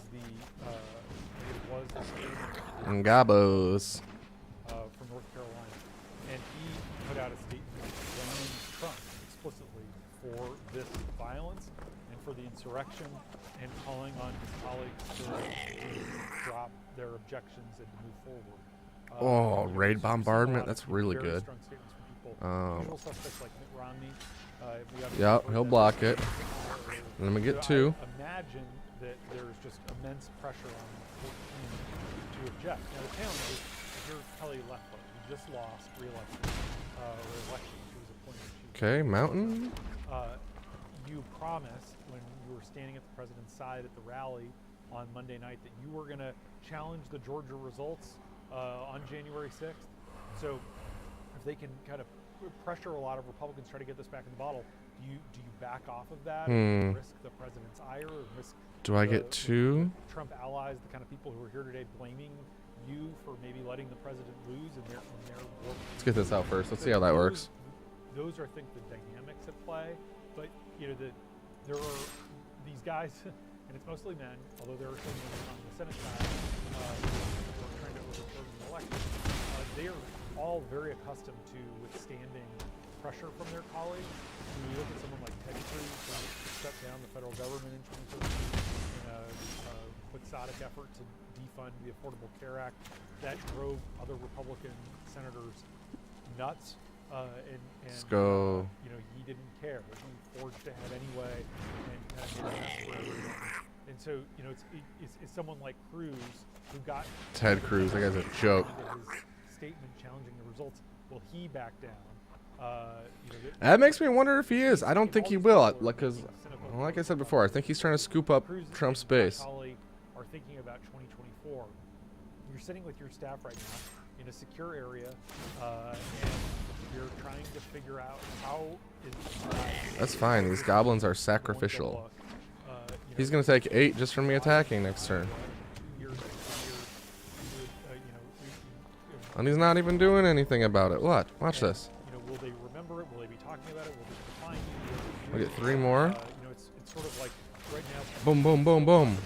Gabos. From North Carolina, and he put out a statement blaming Trump explicitly for this violence and for the insurrection, and calling on his colleagues to drop their objections and to move forward. Raid bombardment. That's really good. Usual suspects like Mitt Romney. Yep, he'll block it. Let me get two. I imagine that there's just immense pressure on the 14 to object. Now the challenge is, here's Kelly Loeffler, who just lost re-election. She was appointed. Okay, Mountain. You promised when you were standing at the president's side at the rally on Monday night that you were going to challenge the Georgia results on January 6th. So if they can kind of pressure a lot of Republicans try to get this back in the bottle, do you back off of that, or risk the president's ire, or risk Do I get two? Trump allies, the kind of people who are here today blaming you for maybe letting the president lose in their work? Let's get this out first. Let's see how that works. Those are, I think, the dynamics at play. But you know, there are these guys, and it's mostly men, although there are some women on the Senate side who are trying to overturn the election. They are all very accustomed to withstanding pressure from their colleagues. When you look at someone like Ted Cruz, who shut down the federal government in 2013 in a quixotic effort to defund the Affordable Care Act, that drove other Republican senators nuts. Let's go. You know, he didn't care. He forged ahead anyway, and kind of made a mess for everyone. And so, you know, it's someone like Cruz who got Ted Cruz. That guy's a joke. His statement challenging the results. Will he back down? You know, That makes me wonder if he is. I don't think he will, because, like I said before, I think he's trying to scoop up Trump's base. Are thinking about 2024. You're sitting with your staff right now in a secure area, and you're trying to figure out how. That's fine. These goblins are sacrificial. He's gonna take 8 just from me attacking next turn. And he's not even doing anything about it. What? Watch this. You know, will they remember it? Will they be talking about it? Will they define it? We get 3 more. You know, it's sort of like right now. Boom, boom, boom, boom.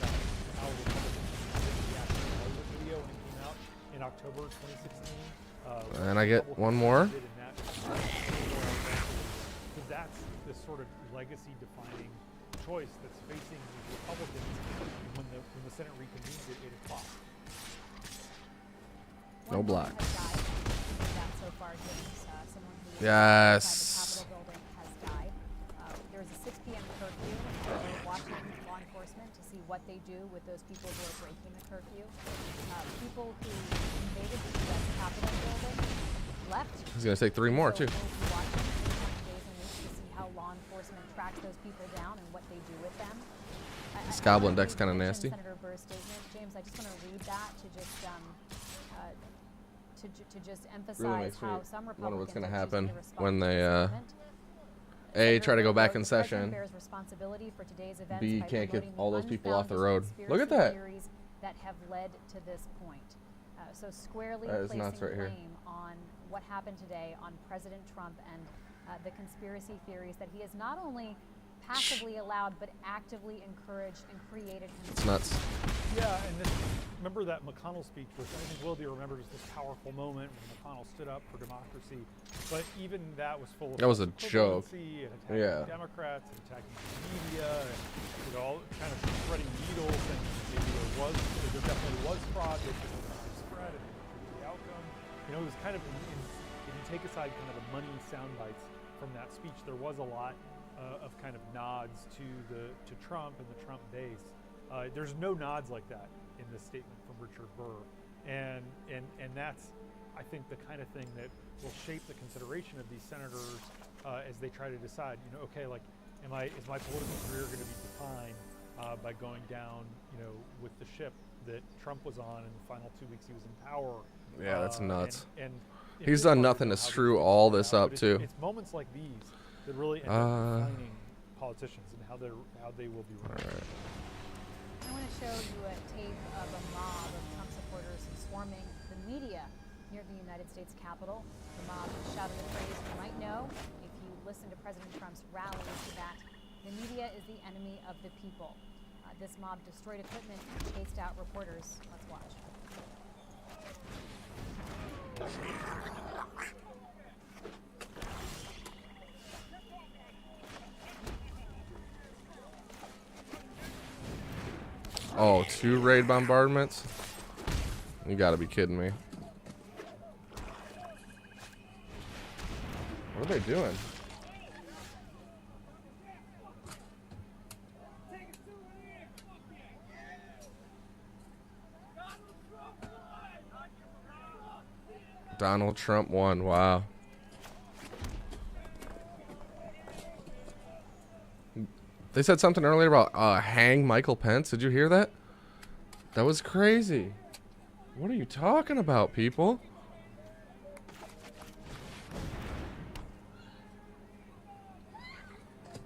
Video when it came out in October 2016. And I get 1 more. That's the sort of legacy-defining choice that's facing the Republicans when the Senate reconvenes at 8 o'clock. No block. So far, yes. The Capitol building has died. There's a 6 p.m. curfew. We're watching law enforcement to see what they do with those people who are breaking the curfew. People who invaded the U.S. Capitol building left. He's gonna take 3 more too. We'll be watching days and weeks to see how law enforcement tracks those people down and what they do with them. This goblin deck's kind of nasty. Senator Burr's statement, James. I just want to read that to just emphasize Really makes me how some Republicans wonder what's going to are happen choosing to when respond they A, try to go back in session, bears responsibility for today's events B, by can't get promoting all the those people off the unfounded road. Look at that. theories that have led to this point. So squarely That is placing nuts right here. blame on what happened today on President Trump and the conspiracy theories that he has not only passively allowed but actively encouraged and created himself. It's nuts. Yeah, and remember that McConnell speech, which I think will be remembered as this powerful moment when McConnell stood up for democracy. But even that was full of That was a joke. and attacking Democrats and attacking the media and, you know, all kind of spreading needles, and maybe there definitely was fraud, but it was spread and the outcome. You know, it was kind of if you take aside kind of the money sound bites from that speech, there was a lot of kind of nods to Trump and the Trump base. There's no nods like that in this statement from Richard Burr, and that's, I think, the kind of thing that will shape the consideration of these senators as they try to decide. You know, okay, like, is my political career going to be defined by going down, with the ship that Trump was on in the final 2 weeks he was in power. Yeah, that's nuts. And he's done nothing to screw all this up too. It's moments like these that really end up defining politicians and how they will be run. All right. I want to show you a tape of a mob of Trump supporters swarming the media near the United States Capitol. The mob shouted a phrase you might know if you listen to President Trump's rallies, that the media is the enemy of the people. This mob destroyed equipment and chased out reporters. Let's watch. Oh, 2 raid bombardments? You gotta be kidding me. What are they doing? Donald Trump won. Wow. They said something earlier about hang Michael Pence. Did you hear that? That was crazy. What are you talking about, people?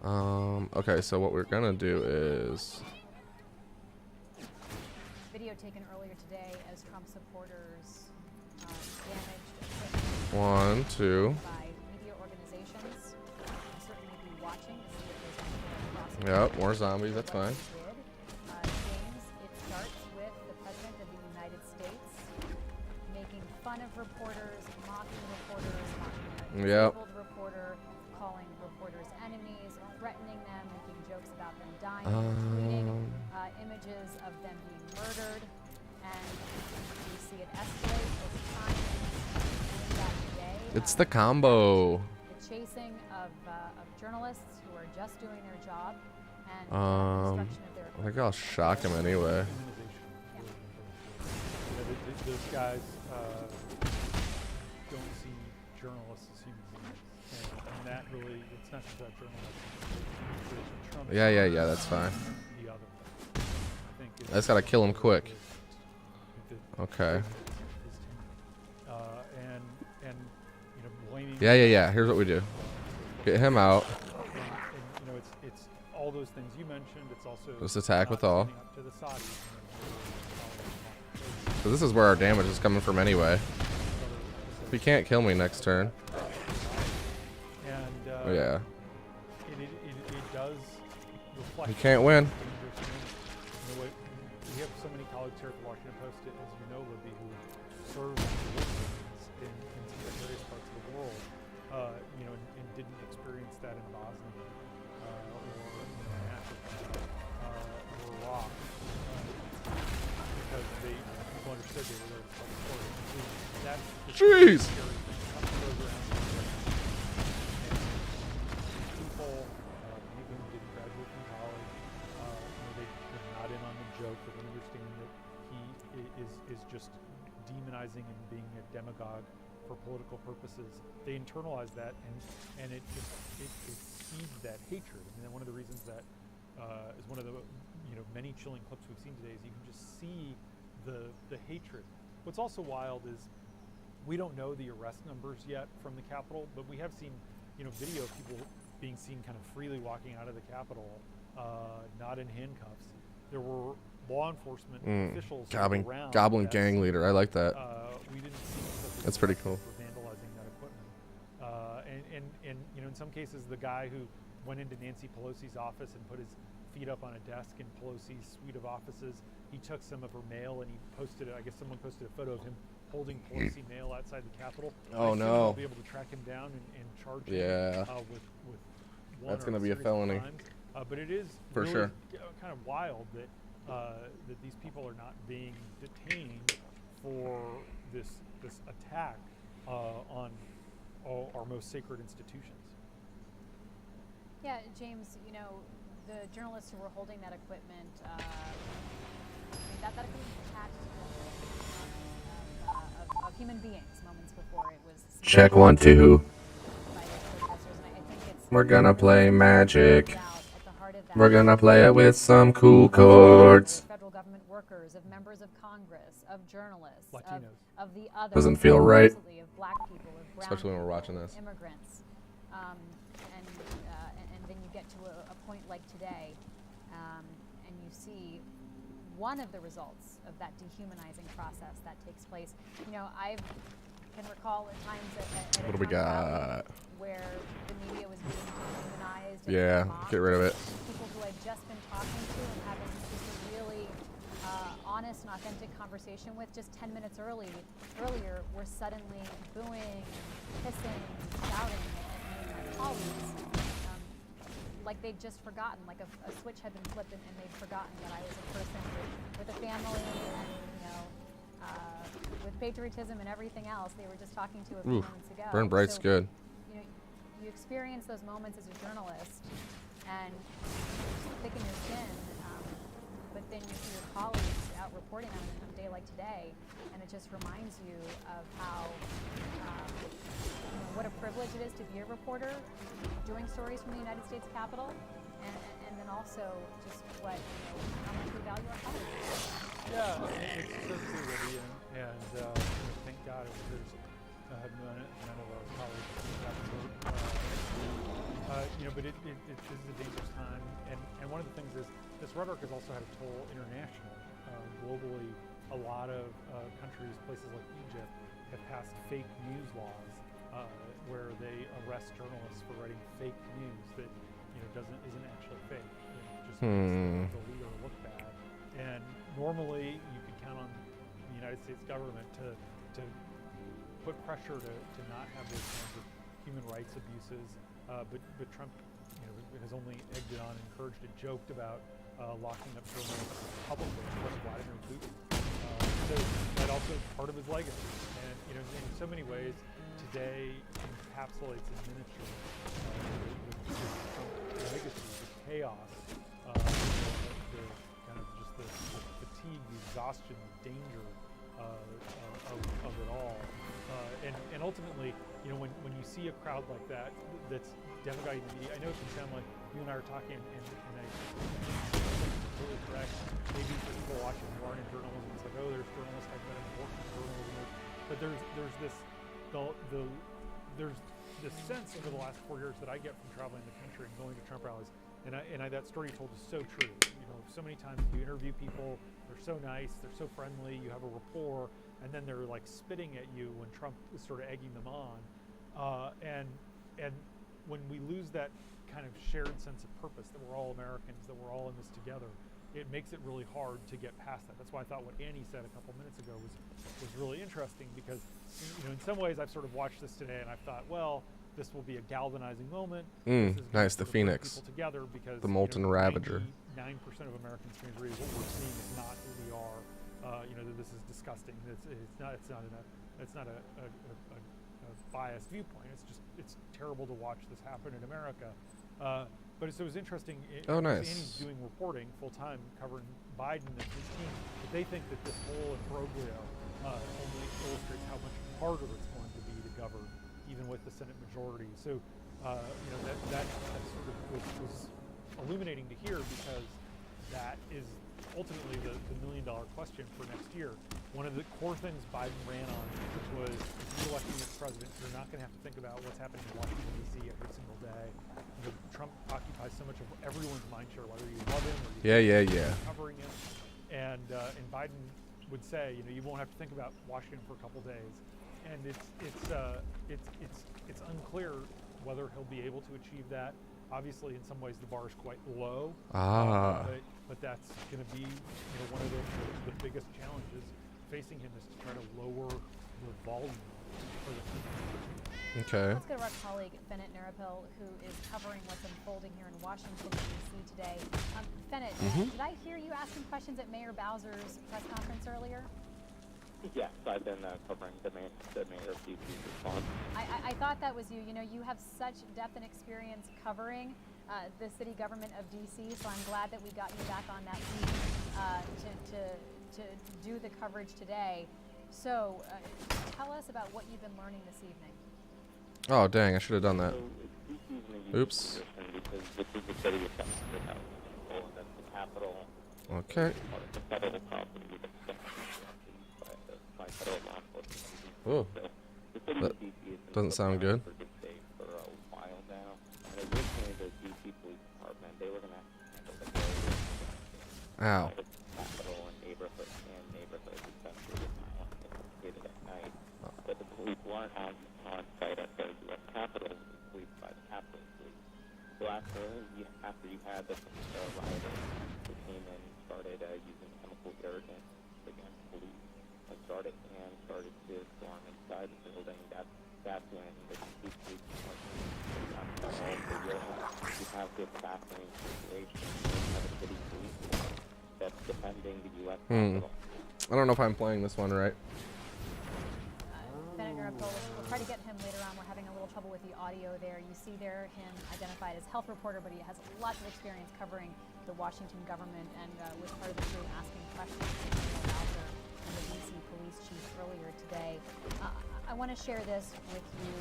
Okay, so what we're gonna do is Video taken earlier today as Trump supporters damaged 1, 2. by media organizations. We'll certainly be watching to see if there's anything across. Yep, more zombies. That's fine. James, it starts with the President of the United States making fun of reporters, mocking a disabled reporter, calling reporters enemies, threatening them, making jokes about them dying, tweeting images of them being murdered, and we see it escalate over time. It's the combo. The chasing of journalists who are just doing their job, and destruction of their I think I'll shock him anyway. Those guys don't see journalists as human beings, and that really, it's not just about journalists. Yeah, that's fine. I just gotta kill him quick. Okay. Yeah. Here's what we do. Get him out. And it's all those things you mentioned. It's also just attack with all. To the Saudis. So this is where our damage is coming from anyway. He can't kill me next turn. And yeah. It does reflect. He can't win. We have so many colleagues here at the Washington Post, as you know, Libby, who serve in various parts of the world, and didn't experience that in Bosnia or in Africa or Iraq, because people understood they were there to tell the story. That's the Jeez. People who didn't graduate from college, they're not in on the joke. They don't understand that he is just demonizing and being a demagogue for political purposes. They internalize that, and it feeds that hatred. I mean, one of the reasons that is one of the many chilling clips we've seen today is you can just see the hatred. What's also wild is we don't know the arrest numbers yet from the Capitol, but we have seen video of people being seen kind of freely walking out of the Capitol, not in handcuffs. There were law enforcement officials around. Goblin gang leader. I like that. We didn't see That's pretty cool. For vandalizing that equipment. And in some cases, the guy who went into Nancy Pelosi's office and put his feet up on a desk in Pelosi's suite of offices, he took some of her mail and he posted it. I guess someone posted a photo of him holding Pelosi mail outside the Capitol. Oh no! I'll be able to track him down and charge him with one. That's going to be a felony. But it is for really sure kind of wild that that these people are not being detained for this attack on our most sacred institutions. Yeah, James, the journalists who were holding that equipment, that equipment was attacked of human beings moments before it was. Check 1, 2. We're gonna play Magic. At the heart of We're gonna play it with some cool chords. Federal government workers, of members of Congress, of journalists, of the other. Doesn't feel right. Absolutely, of black people, of brown Especially when we're people, watching this. immigrants. And then you get to a point like today, and you see one of the results of that dehumanizing process that takes place. You know, I can recall at times at What do we got? Where the media was being dehumanized. Yeah, get rid of it. People who I'd just been talking to and having just a really honest and authentic conversation with just 10 minutes earlier were suddenly booing, hissing, shouting at me and my colleagues. Like they'd just forgotten, like a switch had been flipped and they'd forgotten that I was a person with a family and, you know, with patriotism and everything else. They were just talking to a few moments ago. Burn Bright's good. You know, you experience those moments as a journalist and you're thick in your skin, but then you see your colleagues out reporting on a day like today, and it just reminds you of how, what a privilege it is to be a reporter doing stories from the United States Capitol, and then also just what, how much we value our colleagues. Yeah, it's so true, Libby, and thank God there's none of our colleagues got hurt. But it is a dangerous time, and one of the things is this rhetoric has also had a toll internationally. Globally, a lot of countries, places like Egypt, have passed fake news laws where they arrest journalists for writing fake news that isn't actually fake. It just makes the leader look bad. And normally, you could count on the United States government to put pressure to not have those kinds of human rights abuses. But Trump, has only egged it on, encouraged it, joked about locking up journalists publicly, of course, Vladimir Putin. So that also is part of his legacy. And in so many ways, today encapsulates in miniature the legacy, the chaos, the kind of just the fatigue, the exhaustion, the danger of it all. And ultimately, when you see a crowd like that that's demagoguing the media, I know it can sound like you and I are talking, and I think it's totally correct. Maybe for people watching who aren't in journalism, it's like, oh, there's journalists talking about important journalism. But there's this sense over the last 4 years that I get from traveling the country and going to Trump rallies, and that story you told is so true. So many times you interview people, they're so nice, they're so friendly, you have a rapport, and then they're like spitting at you when Trump is sort of egging them on. And when we lose that kind of shared sense of purpose, that we're all Americans, that we're all in this together, it makes it really hard to get past that. That's why I thought what Annie said a couple minutes ago was really interesting, because in some ways I've sort of watched this today and I've thought, well, this will be a galvanizing moment. Nice, the Phoenix. People together, because the molten Ravager. 9% of Americans can agree what we're seeing is not who we are. That this is disgusting. It's not a biased viewpoint. It's terrible to watch this happen in America. But so it was interesting. Nice. Annie's doing reporting full time covering Biden and his team, but they think that this whole imbroglio only illustrates how much harder it's going to be to govern, even with the Senate majority. So that sort of was illuminating to hear, because that is ultimately the $1 million question for next year. One of the core things Biden ran on, which was, if you're elected as president, you're not going to have to think about what's happening in Washington, D.C. every single day. Trump occupies so much of everyone's mind share, whether you love him or you covering him. And Biden would say, you won't have to think about Washington for a couple days. And it's unclear whether he'll be able to achieve that. Obviously, in some ways, the bar is quite low. But that's going to be one of the biggest challenges facing him, is to try to lower the volume for the country. Okay. Let's go to our colleague Bennett Narapil, who is covering what's unfolding here in Washington, D.C. today. Bennett, did I hear you asking questions at Mayor Bowser's press conference earlier? Yes, I've been covering the mayor of D.C.'s response. I thought that was you. You have such depth and experience covering the city government of D.C., so I'm glad that we got you back on that week to do the coverage today. So tell us about what you've been learning this evening. Oh, dang, I should have done that. So, Oops. Because this is the city of Texas, people, and that's the Capitol. Okay. Part of the federal property that's been used by federal law enforcement. Oh. So the city That of DC has been doesn't sound good. for good safe for a while now. And originally, the DC Police Department, they were going to handle the area Ow. of the Capitol and neighborhoods, especially with violence instigated at night. But the police weren't on site at the U.S. Capitol. It was policed by the Capitol Police. So after you had the rioters who came in and started using chemical irritant against police and started to storm inside the building, that's when the DC Police Department got involved. So you have this fascinating situation. You have a city police force that's defending the U.S. Capitol. I don't know if I'm playing this one right. Senator Electoral, we'll try to get him later on. We're having a little trouble with the audio there. You see there him identified as health reporter, but he has lots of experience covering the Washington government and was part of the crew asking questions to Bowser and the DC police chief earlier today. I want to share this with you.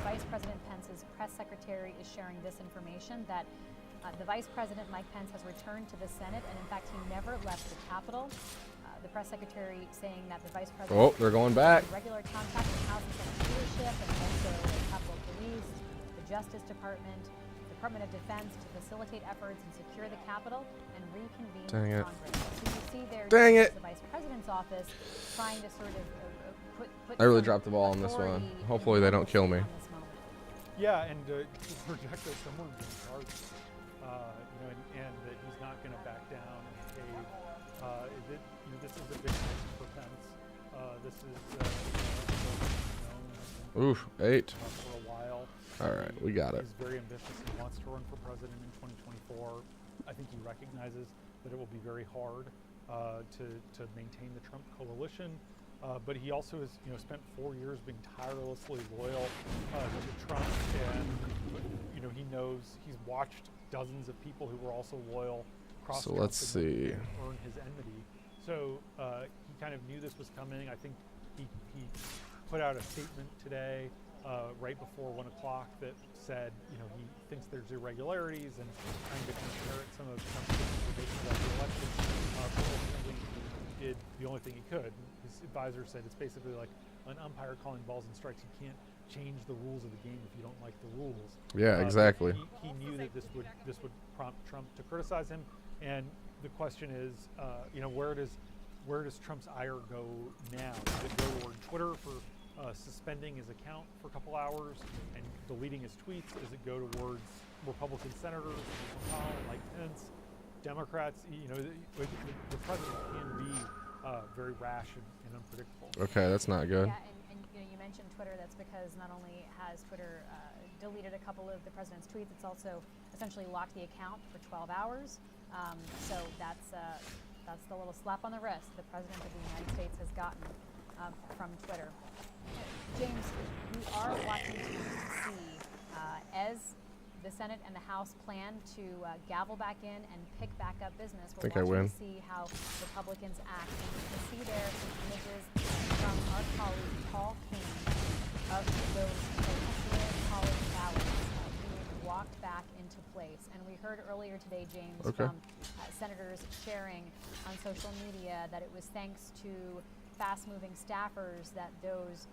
Vice President Pence's press secretary is sharing this information that the Vice President, Mike Pence, has returned to the Senate, and in fact, he never left the Capitol. The press secretary saying that the Vice President... Oh, they're going back. ...regular contact with House and Senate leadership and also the Capitol Police, the Justice Department, Department of Defense to facilitate efforts and secure the Capitol and reconvene Congress. So you see there the Vice President's office trying to sort of put I really dropped the ball on this one. Hopefully they don't kill me. Yeah, and project that someone's in charge, and that he's not going to back down and cave. This is a big night for Pence. This is Oof, 8. For a while. All right, we got it. He's very ambitious. He wants to run for president in 2024. I think he recognizes that it will be very hard to maintain the Trump coalition. But he also has, spent 4 years being tirelessly loyal to Trump, and he knows he's watched dozens of people who were also loyal. So let's see. Earn his enmity. So he kind of knew this was coming. I think he put out a statement today, right before 1 o'clock, that said, he thinks there's irregularities and trying to compare some of Trump's information about the election. But ultimately, he did the only thing he could. His advisor said it's basically like an umpire calling balls and strikes. You can't change the rules of the game if you don't like the rules. Yeah, exactly. He knew that this would prompt Trump to criticize him, and the question is, where does Trump's ire go now? Does it go toward Twitter for suspending his account for a couple hours and deleting his tweets? Does it go towards Republican senators, like Pence, Democrats? The president can be very rash and unpredictable. Okay, that's not good. Yeah, and you mentioned Twitter. That's because not only has Twitter deleted a couple of the president's tweets, it's also essentially locked the account for 12 hours. So that's the little slap on the wrist the President of the United States has gotten from Twitter. James, we are watching to see as the Senate and the House plan to gavel back in and pick back up business. We're watching to see how Republicans act. And you can see there some images from our colleague Paul King of those electoral college ballots being walked back into place. And we heard earlier today, James, from senators sharing on social media that it was thanks to fast-moving staffers that those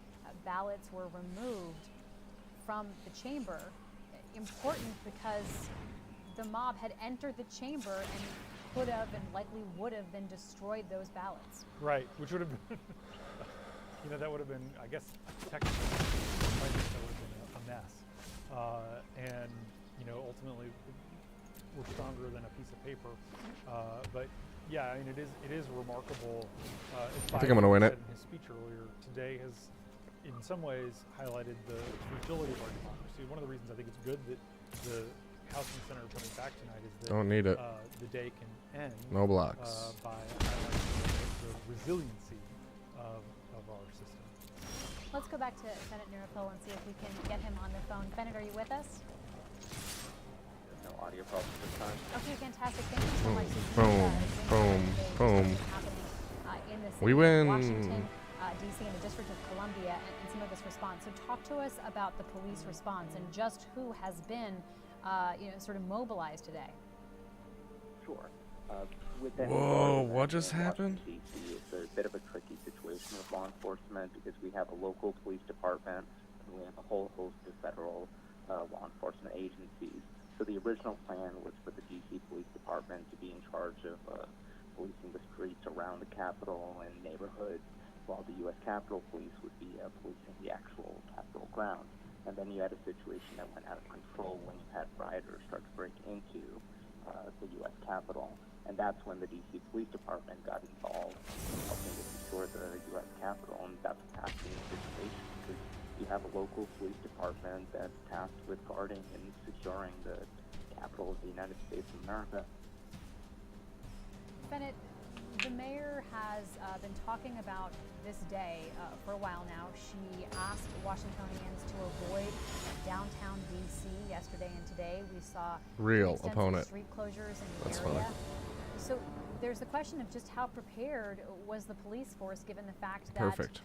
ballots were removed from the chamber. Important because the mob had entered the chamber and could have and likely would have then destroyed those ballots. Right, which would have been, that would have been, I guess, technically, that would have been a mess. And, ultimately, we're stronger than a piece of paper. But yeah, I mean, it is remarkable. I think I'm going to win it. In his speech earlier today has, in some ways, highlighted the fragility of our democracy. One of the reasons I think it's good that the House and Senate are coming back tonight is that don't need it. The day can end. No blocks. By highlighting the resiliency of our system. Let's go back to Senator Neropil and see if we can get him on the phone. Bennett, are you with us? No audio problems this time. Okay, fantastic. Thank you so much. Boom. We win. Washington, D.C. and the District of Columbia and some of this response. So talk to us about the police response and just who has been, sort of mobilized today. Sure. With that Whoa, what just happened? DC, it's a bit of a tricky situation with law enforcement because we have a local police department and we have a whole host of federal law enforcement agencies. So the original plan was for the DC Police Department to be in charge of policing the streets around the Capitol and neighborhoods, while the U.S. Capitol Police would be policing the actual Capitol grounds. And then you had a situation that went out of control when you had rioters start to break into the U.S. Capitol. And that's when the D.C. Police Department got involved in helping to secure the U.S. Capitol. And that's what's happening in this situation, because you have a local police department that's tasked with guarding and securing the Capitol of the United States of America. Bennett, the mayor has been talking about this day for a while now. She asked Washingtonians to avoid downtown D.C. yesterday and today. We saw real extensive opponent street closures in the That's area. funny. So there's the question of just how prepared was the police force, given the fact that Perfect.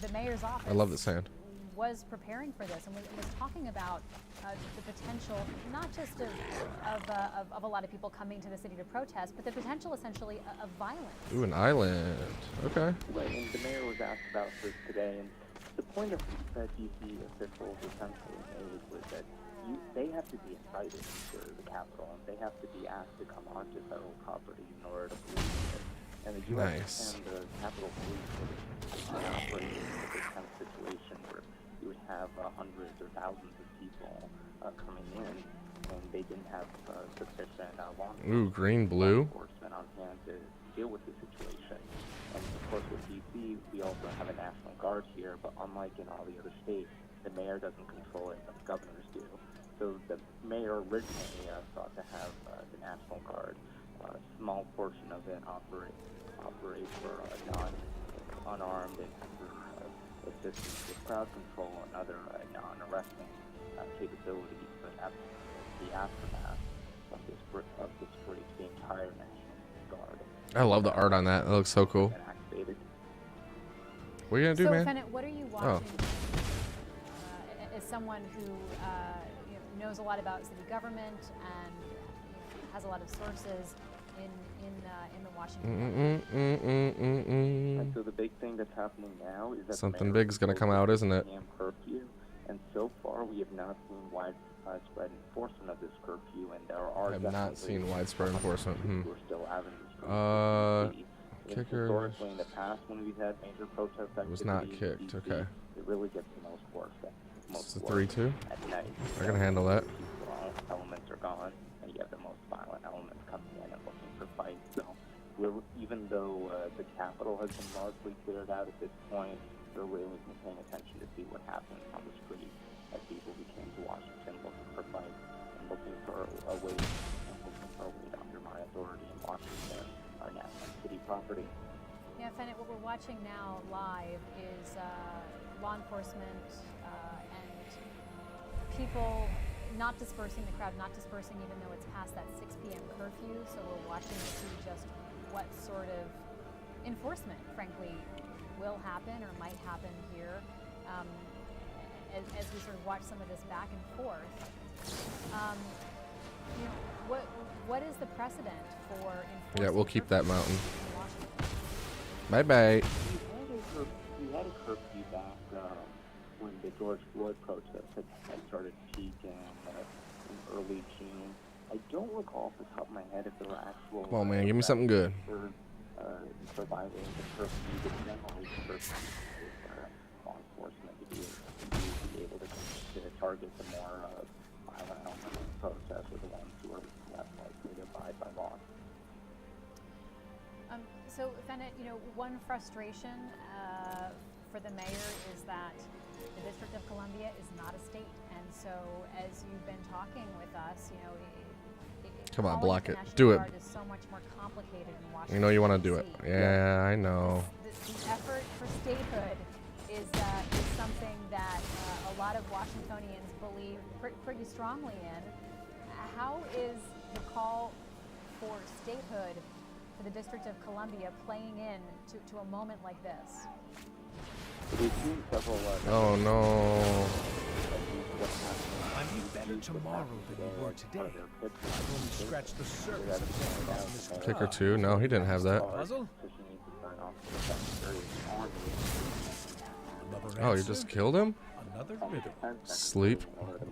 the mayor's office I love the sand. was preparing for this and was talking about the potential, not just of a lot of people coming to the city to protest, but the potential essentially of violence. Ooh, an island. Okay. Right, and the mayor was asked about this today, and the point of that D.C. officials essentially made was that they have to be invited to the Capitol, and they have to be asked to come onto federal property in order to police it. And the U.S. and the Capitol Police would operate in this kind of situation where you would have hundreds or thousands of people coming in, and they didn't have sufficient law enforcement on hand to deal with the situation. And of course, with D.C., we also have a National Guard here, but unlike in all the other states, the mayor doesn't control it, but the governors do. So the mayor originally sought to have the National Guard, a small portion of it operate for non-unarmed and for assistance with crowd control and other non-arresting capabilities. But after the aftermath of this breach, the entire National Guard. I love the art on that. It looks so cool. Activated. What are you gonna do, so, man? Bennett, what are you watching as someone who knows a lot about city government and has a lot of sources in the Washington And so the big thing that's happening now is that something big's gonna come out, isn't it? Curfew, and so far we have not seen widespread enforcement of this curfew, and there are I have not seen widespread enforcement. who are still out in the streets. Kicker. Historically, in the past, when we've had major protest activity, It was not kicked. DC, Okay. it really gets the most work. It's a 3-2. At night, I can handle that. peaceful elements are gone, and you have the most violent elements coming in and looking for fights. So, even though the Capitol has been largely cleared out at this point, we're really paying attention to see what happens on the street as people who came to Washington looking for fights and looking for a way to undermine authority in Washington, our national city property. Yeah, Bennett, what we're watching now live is law enforcement and people not dispersing the crowd, not dispersing even though it's past that 6 p.m. curfew. So we're watching to see just what sort of enforcement, frankly, will happen or might happen here as we sort of watch some of this back and forth. What is the precedent for enforcing? Yeah, we'll keep that mountain. Bye bye. We had a curfew back when the George Floyd protests had started peaking in early June. I don't recall off the top of my head if there were actual. Come on, man, give me something good. Surviving the curfew, but generally the curfew is law enforcement to be able to target the more violent elements of the protest, or the ones who are less likely to abide by law. So, Bennett, one frustration for the mayor is that the District of Columbia is not a state, and so as you've been talking with us, Come on, block it. National Do it. Guard is so much more complicated in Washington. You know you want to do it. DC. Yeah, I know. The effort for statehood is something that a lot of Washingtonians believe pretty strongly in. How is the call for statehood for the District of Columbia playing in to a moment like this? We've seen several oh no. what's happening. I'm better tomorrow than you were today. I've only scratched the surface of what's in this Kicker car. 2? No, he didn't have that. Puzzle? Oh, you just killed him? Another riddle. Sleep.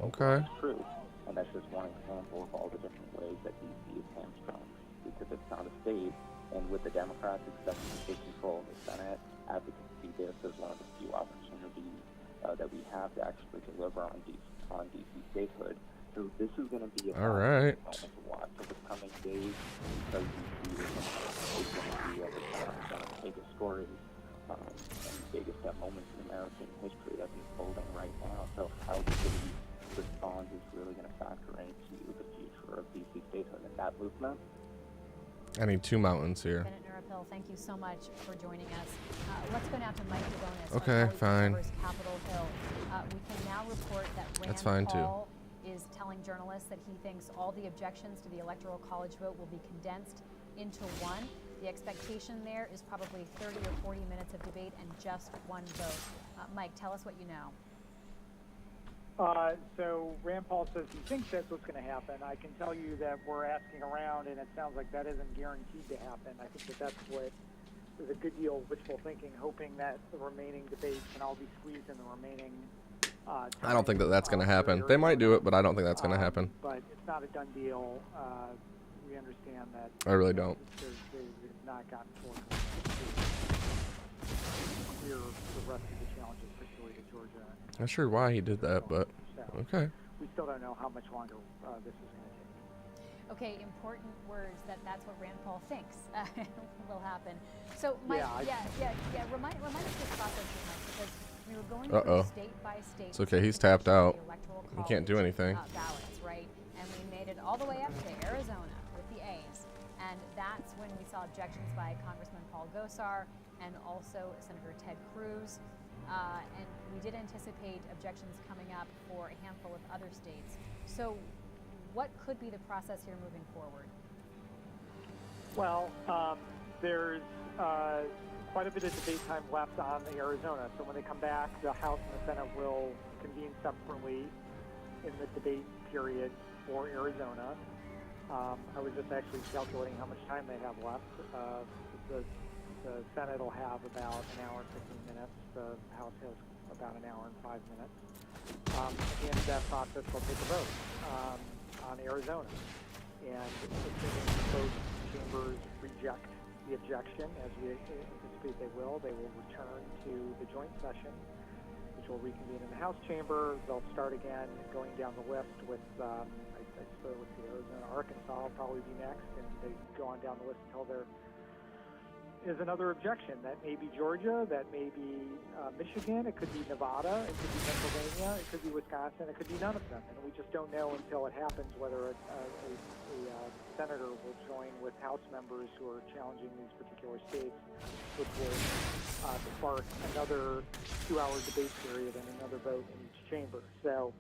Okay. True, and that's just one example of all the different ways that DC is hamstrung because it's not a state. And with the Democrats expecting to take control of the Senate, advocacy this is one of the few opportunities that we have to actually deliver on DC statehood. So this is going to be a Alright. moment to watch over the coming days because DC is going to be one of the biggest stories and biggest moments in American history that's unfolding right now. So how the city responds is really going to factor into the future of DC statehood and that movement. I need 2 mountains here. Bennett Nurapil, thank you so much for joining us. Let's go now to Mike DeBonis. Okay, fine. Capitol Hill. We can now report that That's Rand fine, too. Paul is telling journalists that he thinks all the objections to the Electoral College vote will be condensed into one. The expectation there is probably 30 or 40 minutes of debate and just one vote. Mike, tell us what you know. So Rand Paul says he thinks that's what's going to happen. I can tell you that we're asking around, and it sounds like that isn't guaranteed to happen. I think that that's what is a good deal of wishful thinking, hoping that the remaining debates can all be squeezed in the remaining I don't think that that's going to happen. They might do it, but I don't think that's going to happen. But it's not a done deal. We understand that. I really don't. They've not gotten forward to clear the rest of the challenges, particularly to Georgia. Not sure why he did that, but okay. We still don't know how much longer this is going to take. Okay, important words. That's what Rand Paul thinks will happen. So, Mike, remind us this process, Mike, because we were going through state by state. It's okay. He's tapped out. He can't do anything. Ballots, right? And we made it all the way up to Arizona with the A's, and that's when we saw objections by Congressman Paul Gosar and also Senator Ted Cruz. And we did anticipate objections coming up for a handful of other states. So what could be the process here moving forward? Well, there's quite a bit of debate time left on Arizona. So when they come back, the House and the Senate will convene separately in the debate period for Arizona. I was just actually calculating how much time they have left. The Senate will have about an hour and 15 minutes. The House has about an hour and 5 minutes. At the end of that process, they'll take a vote on Arizona. And assuming both chambers reject the objection, as we anticipate they will return to the joint session, which will reconvene in the House chamber. They'll start again going down the list with, I suppose, let's see, Arizona, Arkansas will probably be next, and they go on down the list until there is another objection. That may be Georgia, that may be Michigan, it could be Nevada, it could be Pennsylvania, it could be Wisconsin, it could be none of them. And we just don't know until it happens whether a senator will join with House members who are challenging these particular states, which will spark another 2-hour debate period and another vote in each chamber. So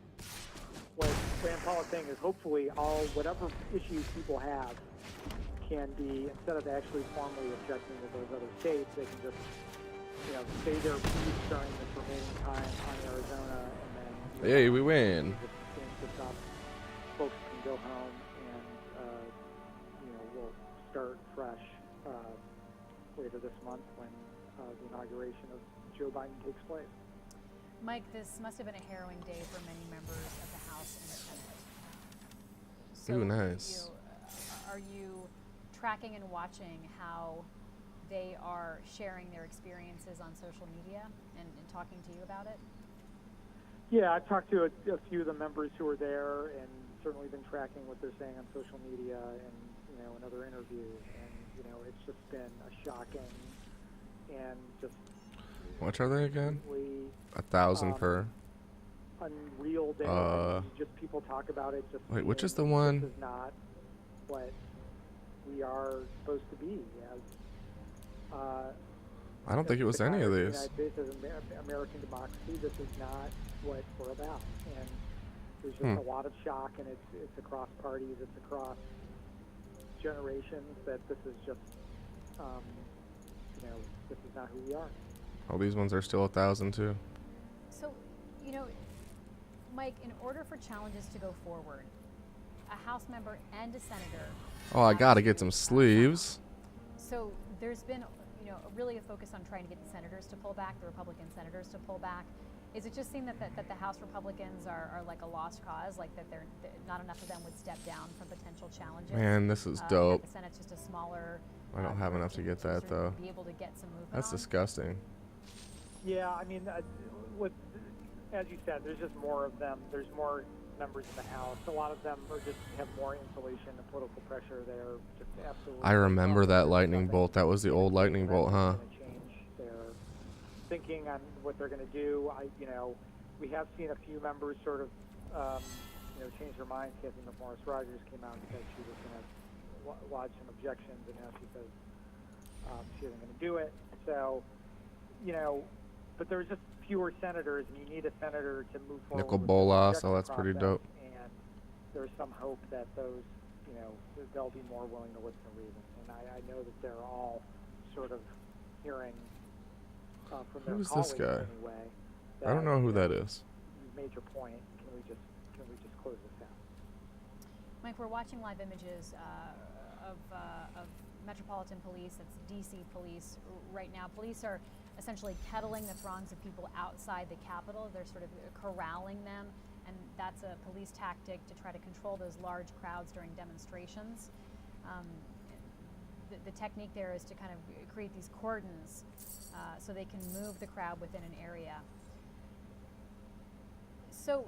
what Rand Paul is saying is hopefully whatever issues people have can be, instead of actually formally objecting to those other states, they can just, say their piece during this remaining time on Arizona, and then Hey, we win. Folks can go home, and we'll start fresh later this month when the inauguration of Joe Biden takes place. Mike, this must have been a harrowing day for many members of the House and the Senate. So Ooh, nice. Are you tracking and watching how they are sharing their experiences on social media and talking to you about it? Yeah, I've talked to a few of the members who are there, and certainly been tracking what they're saying on social media and in other interviews, and it's just been a shocking and just How much are they again? 1,000 per. Unreal day. Just people talk about it. Just wait, which is the one? This is not what we are supposed to be as. I don't think it was any of these. The United States as American democracy. This is not what we're about, and there's just a lot of shock, and it's across parties, it's across generations that this is just, this is not who we are. All these ones are still 1,000 too. So, Mike, in order for challenges to go forward, a House member and a senator. Oh, I gotta get some sleeves. So there's been, really a focus on trying to get the senators to pull back, the Republican senators to pull back. Is it just seem that the House Republicans are like a lost cause, like that they're not enough of them would step down from potential challenges? Man, this is dope. The Senate's just a smaller. I don't have enough to get that though. Be able to get some movement. That's disgusting. Yeah, I mean, as you said, there's just more of them. There's more members in the House. A lot of them just have more insulation and political pressure. They're just absolutely. I remember that lightning bolt. That was the old lightning bolt, huh? Change their thinking on what they're going to do. We have seen a few members sort of, change their minds. Kathy McMorris Rogers came out and said she was going to lodge some objections, and now she says she isn't going to do it. So, but there's just fewer senators, and you need a senator to move forward. Nickel with Bolas, the oh, that's pretty dope. And there's some hope that those, they'll be more willing to listen to reason. And I know that they're all sort of hearing from their Who's colleagues this guy? anyway. I don't know who that is. You've made your point. Can we just close this out? Mike, we're watching live images of Metropolitan Police, that's DC Police right now. Police are essentially kettling the throngs of people outside the Capitol. They're sort of corralling them, and that's a police tactic to try to control those large crowds during demonstrations. The technique there is to kind of create these cordons so they can move the crowd within an area. So,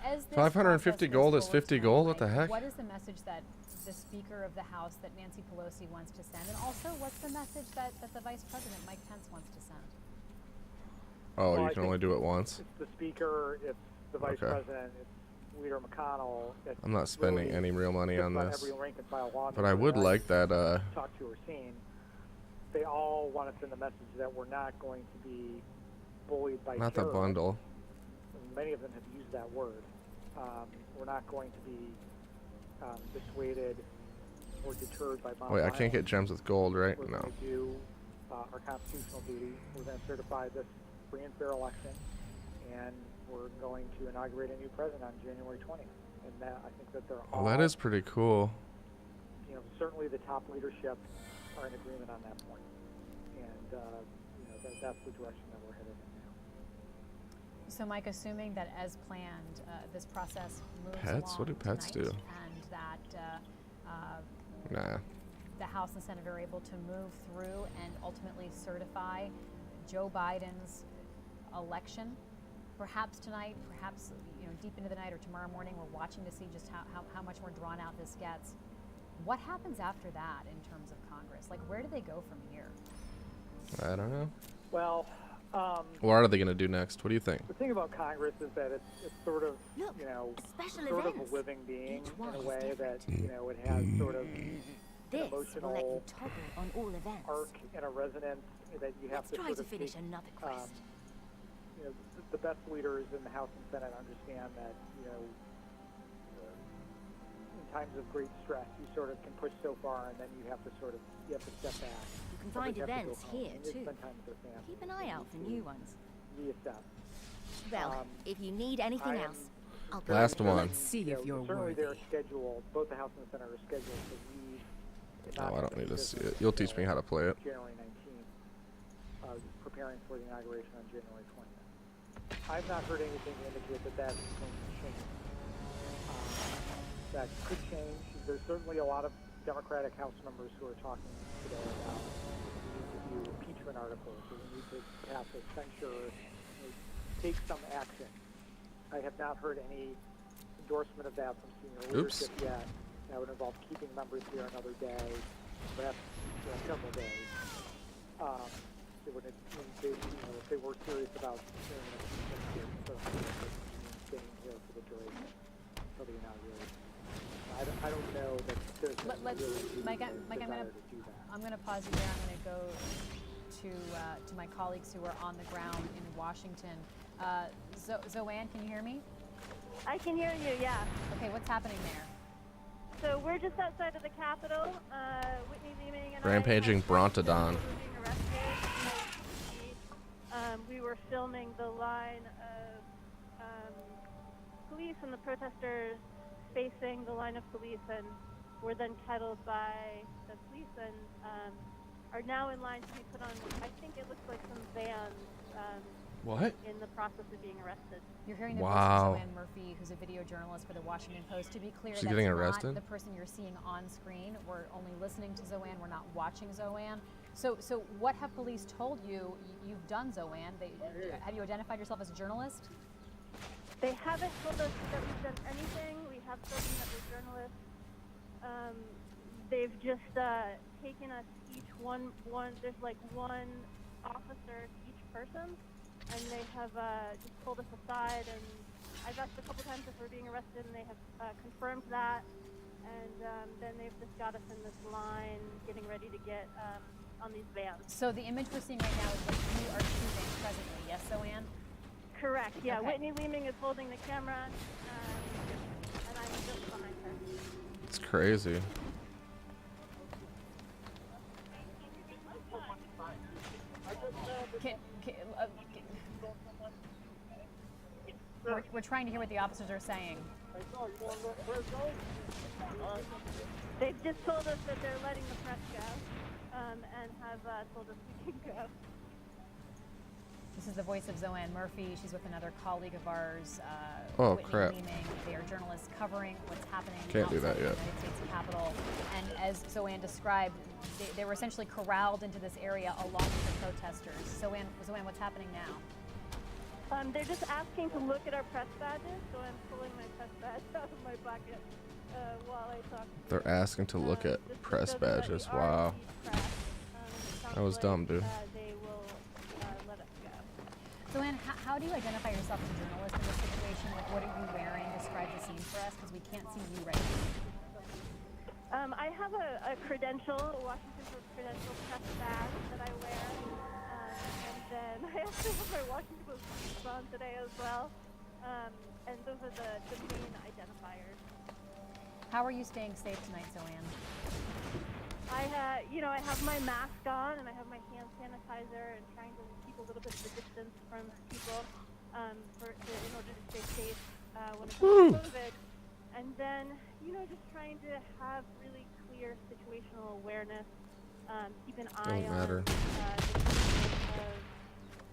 as this 550 gold is 50 gold? What the heck? What is the message that the Speaker of the House, that Nancy Pelosi wants to send? And also, what's the message that the Vice President, Mike Pence, wants to send? Oh, Well, you I can only do it once? It's the Speaker, it's the Vice President, it's Leader McConnell. It's I'm not spending really any real money just on about this. every rank and file lawmaker But I would that like that, talked to or seen. They all want to send the message that we're not going to be bullied by not the terrorists. bundle. Many of them have used that word. We're not going to be dissuaded or deterred by bomb Wait, I can't get gems with gold, right? We're No. going to do our constitutional duty. We're going to certify this free and fair election, and we're going to inaugurate a new president on January 20th. And that, I think that they're all. Oh, that is pretty cool. Certainly the top leadership are in agreement on that point, and that's the direction that we're headed in now. So, Mike, assuming that as planned, this process moves Pets? along What do pets tonight, do? and that Nah. the House and Senate are able to move through and ultimately certify Joe Biden's election, perhaps tonight, perhaps deep into the night or tomorrow morning. We're watching to see just how much more drawn out this gets. What happens after that in terms of Congress? Like, where do they go from here? I don't know. Well, What are they going to do next? What do you think? the thing about Congress is that it's sort of, sort of a living being in a way that, it has sort of an emotional on all events. arc and a resonance that you have to Try sort to of finish take, another quest. The best leaders in the House and Senate understand that, in times of great stress, you sort of can push so far, and then you have to step back. You can find Somebody has events to go home here and too. spend time with their family. Keep an eye out for new ones. Reassess. Well, if you need anything else, I'll go. Last one. Let's see if you're certainly worthy. they're scheduled. Both the House and the Senate are scheduled to leave. Oh, I don't need to see it. You'll teach me how to play it. January 19th, preparing for the inauguration on January 20th. I've not heard anything to indicate that that's going to change. That could change. There's certainly a lot of Democratic House members who are talking today about we need to do impeachment articles, or we need to pass a censure, take some action. I have not heard any endorsement of that from senior leadership yet. That would involve keeping members here another day, perhaps several days. It would mean if they were serious about staying here for the duration of the inauguration. I don't know that there's Mike, I'm going to pause you there. I'm going to go to my colleagues who are on the ground in Washington. Zoanne, can you hear me? I can hear you, yeah. Okay, what's happening there? So we're just outside of the Capitol. Whitney Leeming and Rampaging Brontodon. were being arrested. We were filming the line of police and the protesters facing the line of police and were then kettled by the police and are now in line to be put on, I think it looks like some vans What? in the process of being arrested. You're hearing the voice Wow. of Zoanne Murphy, who's a video journalist for the Washington Post. To be clear, She's that's getting not arrested? the person you're seeing on screen. We're only listening to Zoanne. We're not watching Zoanne. So what have police told you you've done, Zoanne? Have you identified yourself as a journalist? They haven't told us that we've done anything. We have told them that we're journalists. They've just taken us each one. There's like one officer to each person, and they have just pulled us aside. And I've asked a couple times if we're being arrested, and they have confirmed that. And then they've just got us in this line, getting ready to get on these vans. So the image we're seeing right now is what you are shooting presently. Yes, Zoanne? Correct. Yeah. Okay. Whitney Leeming is holding the camera, and I'm just behind her. It's crazy. We're trying to hear what the officers are saying. They've just told us that they're letting the press go, and have told us we can go. This is the voice of Zoanne Murphy. She's with another colleague of ours, Oh, Whitney crap. Leeming. They are journalists covering what's happening Can't do outside that yet. the United States Capitol. And as Zoanne described, they were essentially corralled into this area along with the protesters. Zoanne, what's happening now? They're just asking to look at our press badges, so I'm pulling my press badge out of my pocket while I talk. They're asking to look at press badges. Wow. That was dumb, dude. They will let us go. Zoanne, how do you identify yourself as a journalist in this situation? Like, what are you wearing? Describe the scene for us, because we can't see you right now. I have a credential, a Washington Post credential press badge that I wear. And then I also have my Washington Post boots on today as well. And those are the main identifiers. How are you staying safe tonight, Zoanne? I have my mask on and I have my hand sanitizer and trying to keep a little bit of a distance from people in order to stay safe when it comes to COVID. And then, just trying to have really clear situational awareness. Keep an eye on the of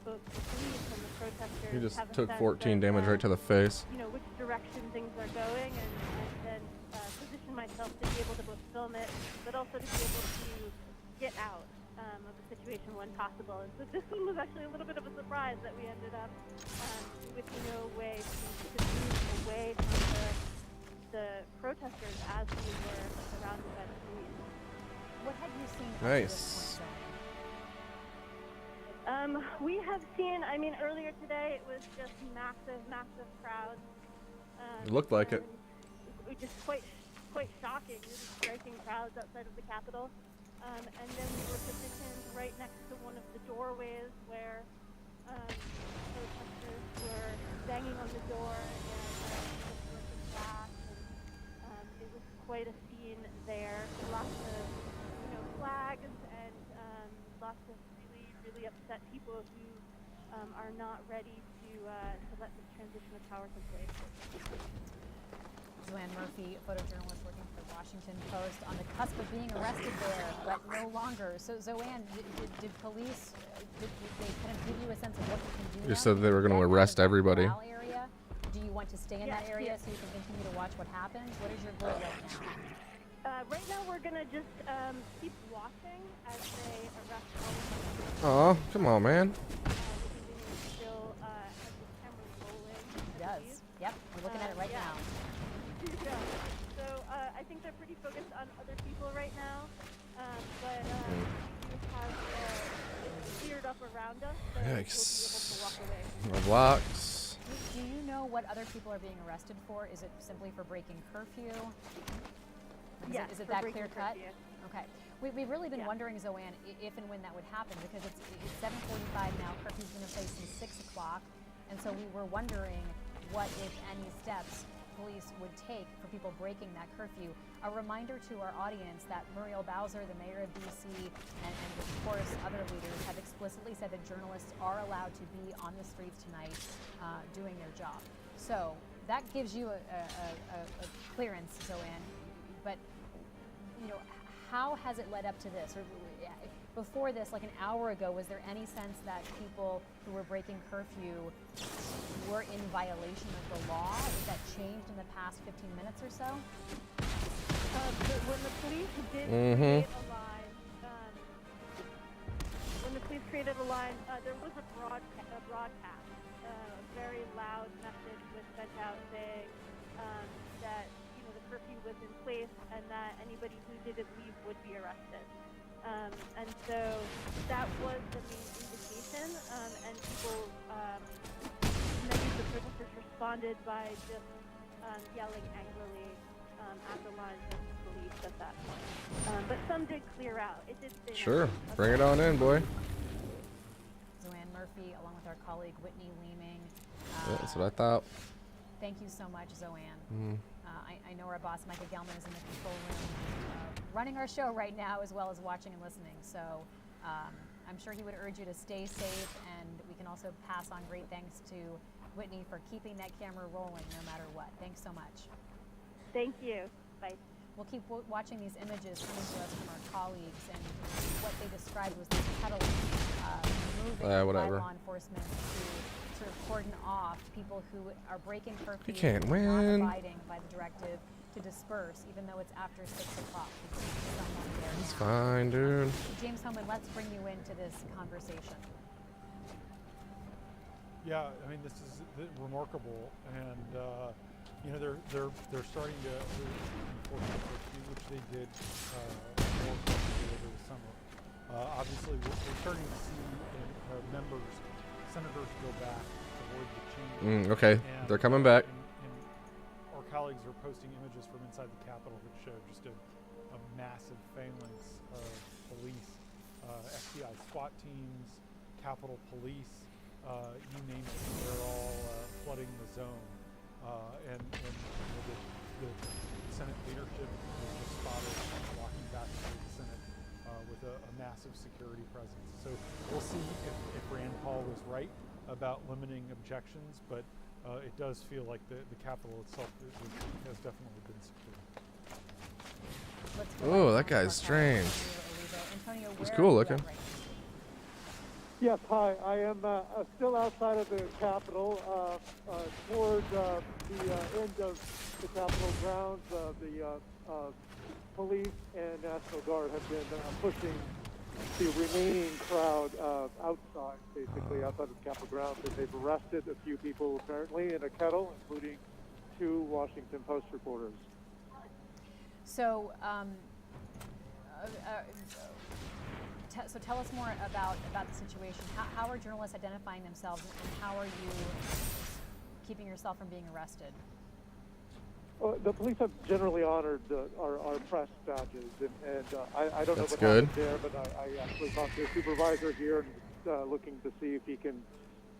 both the police and the protesters. He just have a took sense 14 of, damage right to the face. which direction things are going, and then position myself to be able to both film it, but also to be able to get out of the situation when possible. And so this one was actually a little bit of a surprise that we ended up with no way to move away from the protesters as we were surrounded by the police. What had you seen up to Nice. this point, Zoanne? We have seen, earlier today it was just massive crowds. It looked like it. Just quite shocking, really striking crowds outside of the Capitol. And then we were positioned right next to one of the doorways where protesters were banging on the door and glass. And it was quite a scene there. Lots of flags and lots of really upset people who are not ready to let this transition of power take place. Zoanne Murphy, photojournalist working for the Washington Post, on the cusp of being arrested there, but no longer. So, Zoanne, did police, did they kind of give you a sense of what you can do? They said they were going to arrest everybody. Area? Do you want to stay in that area so you can continue to watch what happens? What is your goal right now? Right now, we're going to just keep watching as they arrest all of them. Aw, come on, man. Still has the camera rolling. It does. Yep, we're looking at it right now. Yeah. So I think they're pretty focused on other people right now, but we do have it cleared up around us, so we'll be able to walk away. Relax. Do you know what other people are being arrested for? Is it simply for breaking curfew? Is it that clear cut? Okay. We've really been wondering, Zoanne, if and when that would happen, because it's 7:45 now. Curfew's been in place since 6 o'clock, and so we were wondering what, if any, steps police would take for people breaking that curfew. A reminder to our audience that Muriel Bowser, the mayor of DC, and of course other leaders have explicitly said that journalists are allowed to be on the streets tonight doing their job. So that gives you a clearance, Zoanne. But how has it led up to this? Or before this, like an hour ago, was there any sense that people who were breaking curfew were in violation of the law? Has that changed in the past 15 minutes or so? When the police did create a line, there was a broadcast, a very loud message was sent out saying that the curfew was in place and that anybody who didn't leave would be arrested. And so that was the main indication, and people, many of the protesters responded by just yelling angrily at the lines of the police at that point. But some did clear out. It did stay Sure, down. bring it on in, boy. Zoanne Murphy, along with our colleague Whitney Leeming. Yeah, that's what I thought. Thank you so much, Zoanne. I know our boss, Micah Gelman, is in the control room running our show right now, as well as watching and listening. So I'm sure he would urge you to stay safe, and we can also pass on great thanks to Whitney for keeping that camera rolling no matter what. Thanks so much. Thank you. Bye. We'll keep watching these images coming to us from our colleagues, and what they described was this peddling, moving by law enforcement to sort of cordon off people who are breaking curfew, You can't win. not abiding by the directive to disperse, even though it's after 6 o'clock. It's fine, dude. James Homan, let's bring you into this conversation. Yeah, I mean, this is remarkable, and they're starting to enforce the curfew, which they did more over the summer. Obviously, we're starting to see senators go back toward the chamber. Okay, they're coming back. And our colleagues are posting images from inside the Capitol that show just a massive phalanx of police, FBI SWAT teams, Capitol Police, you name it, they're all flooding the zone. And the Senate leadership was just spotted walking back to the Senate with a massive security presence. So we'll see if Rand Paul was right about limiting objections, but it does feel like the Capitol itself has definitely been secured. Oh, that guy's strange. He's cool looking. Yes, hi. I am still outside of the Capitol, toward the end of the Capitol grounds. The police and National Guard have been pushing the remaining crowd outside, basically outside of the Capitol grounds, and they've arrested a few people apparently in a kettle, including 2 Washington Post reporters. So, so tell us more about the situation. How are journalists identifying themselves, and how are you keeping yourself from being arrested? Well, the police have generally honored our press badges, and I don't know what good. happened there, but I actually talked to a supervisor here and looking to see if he can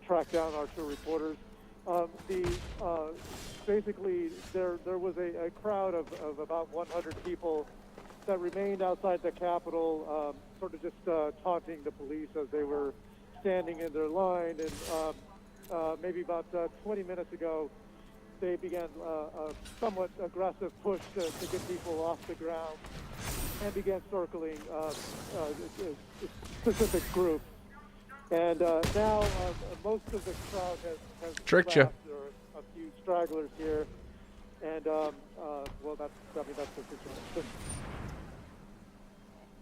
track down our 2 reporters. Basically, there was a crowd of about 100 people that remained outside the Capitol, sort of just taunting the police as they were standing in their line. And maybe about 20 minutes ago, they began a somewhat aggressive push to get people off the ground and began circling specific groups. And now most of the crowd has tricked you. left. There are a few stragglers here, and well, that's the situation.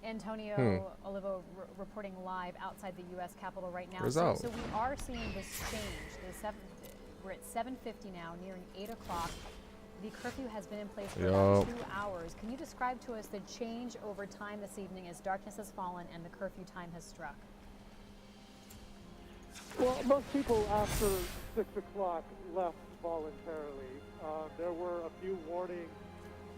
Antonio Olivo reporting live outside the U.S. Capitol right now. Result. So we are seeing this change. We're at 7:50 now, nearing 8 o'clock. The curfew has been in place for about 2 hours. Can you describe to us the change over time this evening as darkness has fallen and the curfew time has struck? Well, most people after 6 o'clock left voluntarily. There were a few warnings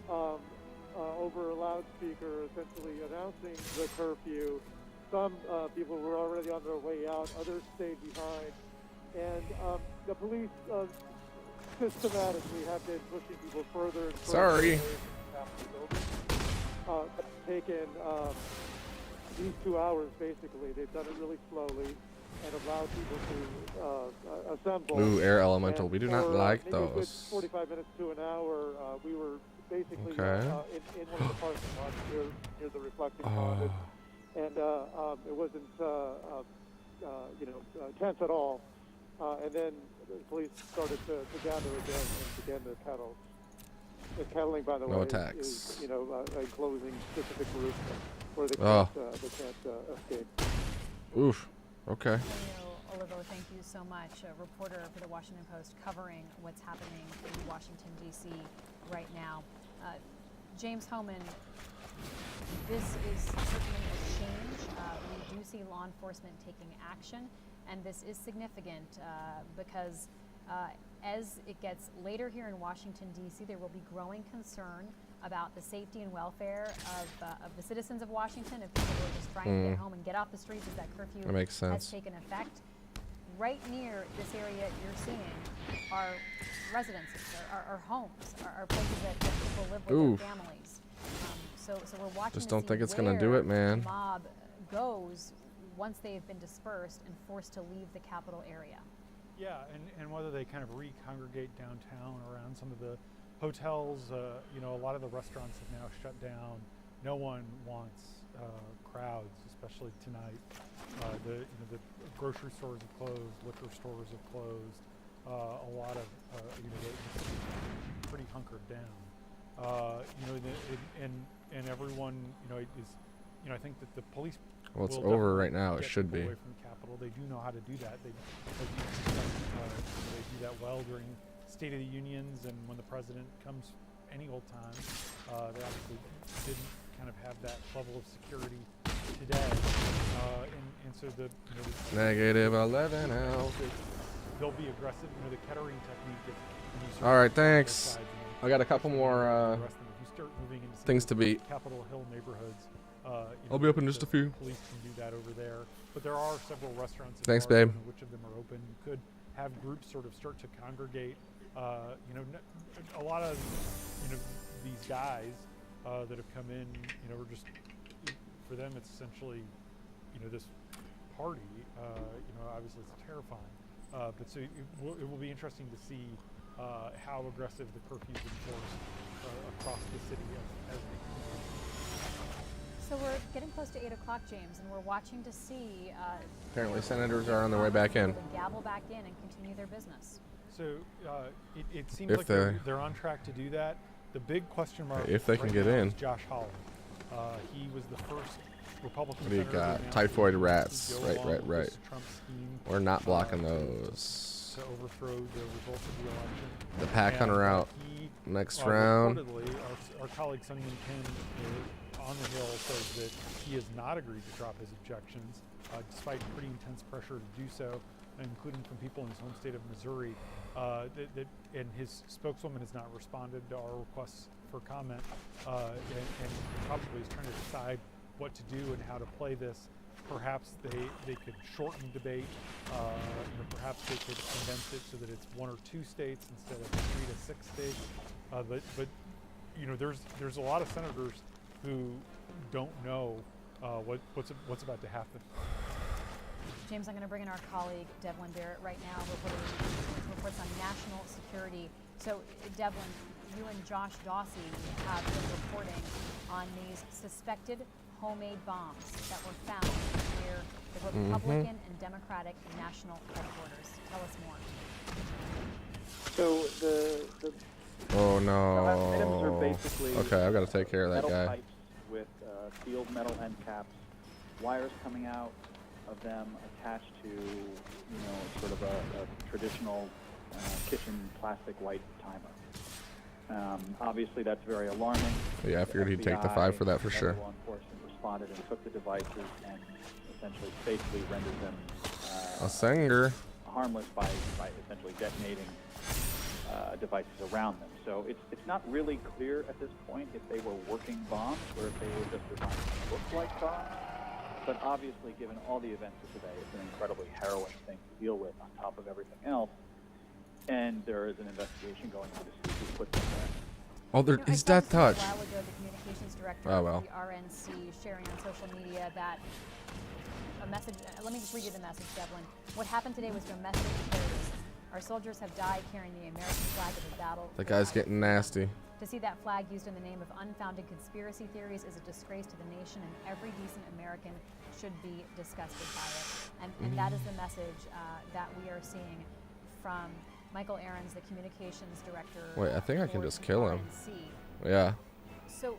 over a loudspeaker essentially announcing the curfew. Some people were already on their way out, others stayed behind. And the police systematically have been pushing people further and further away from the Capitol building. It's taken these 2 hours, basically. They've done it really slowly. allow people to assemble. Ooh, air elemental. And We do not for, like maybe a good those. 45 minutes to an hour, we were basically Okay. in one of the parking lots near the reflecting pond. And it wasn't, tense at all. And then the police started to gather again and began to kettle. The kettling, by the No way, attacks. is enclosing specific groups where they Oh. can't escape. Oof. Okay. Olivo, thank you so much. A reporter for the Washington Post covering what's happening in Washington, D.C. right now. James Homan, this is certainly a change. We do see law enforcement taking action, and this is significant because as it gets later here in Washington, D.C., there will be growing concern about the safety and welfare of the citizens of Washington, if people are just trying to get home and get off the streets as that curfew That makes sense. has taken effect. Right near this area you're seeing are residences, are homes, are places that people live with Oof. their families. So we're watching Just to don't see think it's gonna do where it, man. the mob goes once they have been dispersed and forced to leave the capital area. Yeah, and whether they kind of recongregate downtown around some of the hotels, a lot of the restaurants have now shut down. No one wants crowds, especially tonight. The grocery stores have closed, liquor stores have closed. A lot of the city's pretty hunkered down. And everyone is I think that the police. Well, it's will over definitely right now. It get should people be. away from the Capitol. They do know how to do that. They do that well during State of the Unions and when the president comes any old time. They obviously didn't kind of have that level of security today. And so the -11 now. They'll be aggressive. The Kettering technique is. All right, thanks. I got a couple more things to beat. Capitol Hill neighborhoods. I'll be up in just a few. Police can do that over there, but there are several restaurants. Thanks, babe. babe. Which of them are open? You could have groups sort of start to congregate. A lot of these guys that have come in, are just for them it's essentially this party. Obviously it's terrifying, but so it will be interesting to see how aggressive the curfew is enforced across the city as they continue. So we're getting close to 8 o'clock, James, and we're watching to see. Apparently, senators are on their way back in. Gavel back in and continue their business. So it seems If like they- they're on track to do that. The big question mark If they can right get now in. is Josh Hawley. He was the first Republican What do you senator to got? announce Typhoid that he rats. would go Right, along right, with right. this Trump scheme, We're not blocking those. to overthrow the results of the election. The pack hunter And, out. he, Next round. Reportedly, our colleague Sonny Ken on the Hill says that he has not agreed to drop his objections, despite pretty intense pressure to do so, including from people in his home state of Missouri. And his spokeswoman has not responded to our requests for comment, and probably is trying to decide what to do and how to play this. Perhaps they could shorten debate. Perhaps they could condense it so that it's 1 or 2 states instead of 3 to 6 states. But there's a lot of senators who don't know what's about to happen. James, I'm going to bring in our colleague Devlin Barrett right now, reports on national security. So, Devlin, you and Josh Dawsey have been reporting on these suspected homemade bombs that were found near the Republican and Democratic national headquarters. Tell us more. So the Oh items are no. basically Okay, I've got to take care of that metal guy. pipes with sealed metal end caps, wires coming out of them attached to, sort of a traditional kitchen plastic white timer. Obviously, that's very alarming. Yeah, I figured he'd take the 5 for that for sure. Law enforcement responded and took the devices and essentially safely rendered them A singer. harmless by essentially detonating devices around them. So it's not really clear at this point if they were working bombs or if they were just designed to look like bombs. But obviously, given all the events of today, it's an incredibly harrowing thing to deal with on top of everything else. And there is an investigation going on to see who put them there. Oh, there, his death touch. A while ago, the communications director Oh, well. of the RNC sharing on social media that a message. Let me just read you the message, Devlin. What happened today was domestic terrorists. Our soldiers have died carrying the American flag of the battle. The guy's getting nasty. To see that flag used in the name of unfounded conspiracy theories is a disgrace to the nation, and every decent American should be disgusted by it. And that is the message that we are seeing from Michael Ahrens, the communications director. Wait, I think I can for just the kill him. RNC. Yeah. So,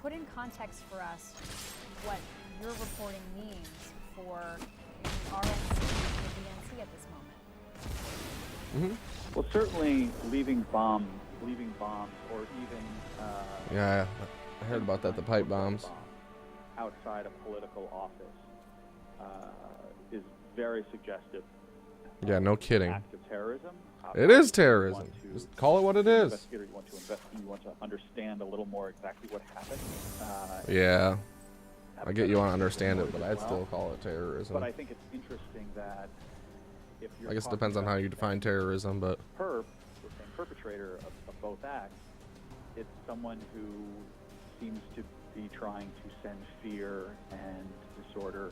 put in context for us what your reporting means for the RNC and the DNC at this moment. Well, certainly leaving bombs, or even Yeah, I heard about that. The pipe bombs. outside of political office is very suggestive. Yeah, no kidding. Act of terrorism. It is terrorism. Just call it what it is. You want to understand a little more exactly what happened. Yeah. I get you want to understand it, but I'd still call it terrorism. But I think it's interesting that if you're I guess it depends on how you define terrorism, but the same perpetrator of both acts, it's someone who seems to be trying to send fear and disorder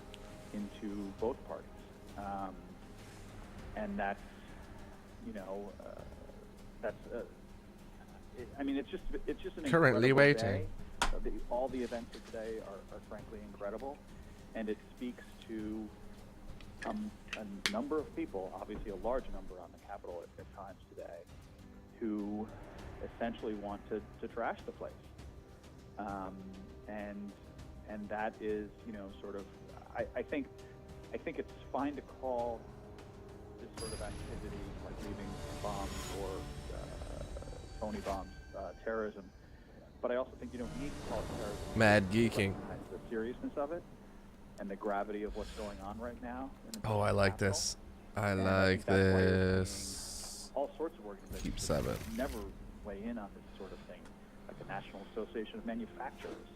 into both parties. And that's, I mean, it's just an currently incredible waiting. Day. All the events of today are frankly incredible, and it speaks to a number of people, obviously a large number on the Capitol at times today, who essentially want to trash the place. And that is, sort of, I think it's fine to call this sort of activity, like leaving bombs or phony bombs, terrorism. But I also think you don't need to call it terrorism. Mad geeking. The seriousness of it and the gravity of what's going on right now. Oh, I like this. I like this. All sorts of organizations Keep 7. never weigh in on this sort of thing, like the National Association of Manufacturers.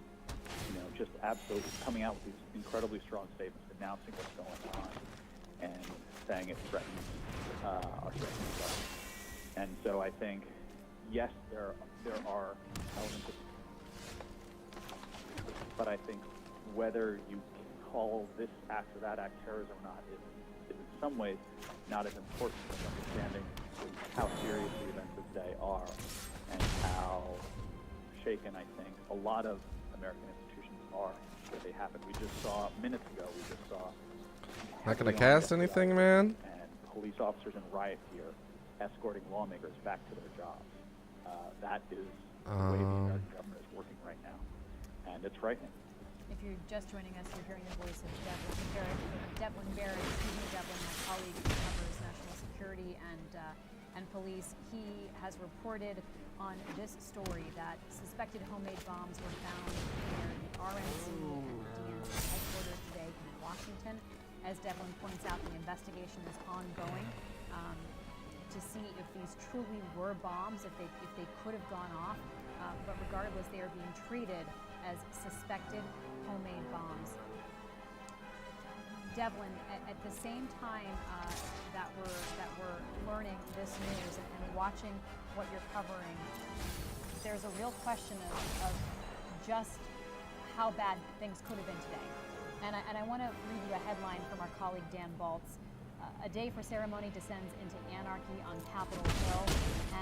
Just absolutely coming out with these incredibly strong statements, announcing what's going on, and saying it threatens our safety. And so I think, yes, there are elements of, but I think whether you call this act or that act terrorism or not is in some ways not as important as understanding how serious the events of today are and how shaken I think a lot of American institutions are that they happen. We just saw minutes ago. Not gonna cast anything, man. And police officers in riot gear escorting lawmakers back to their jobs. That is the way the American government is working right now, and it's frightening. If you're just joining us, you're hearing the voice of Devlin Barrett, my colleague who covers national security and police. He has reported on this story that suspected homemade bombs were found near the RNC and DNC headquarters today in Washington. As Devlin points out, the investigation is ongoing to see if these truly were bombs, if they could have gone off. But regardless, they are being treated as suspected homemade bombs. Devlin, at the same time that we're learning this news and watching what you're covering, there's a real question of just how bad things could have been today. And I want to read you a headline from our colleague Dan Baltz. A day for ceremony descends into anarchy on Capitol Hill,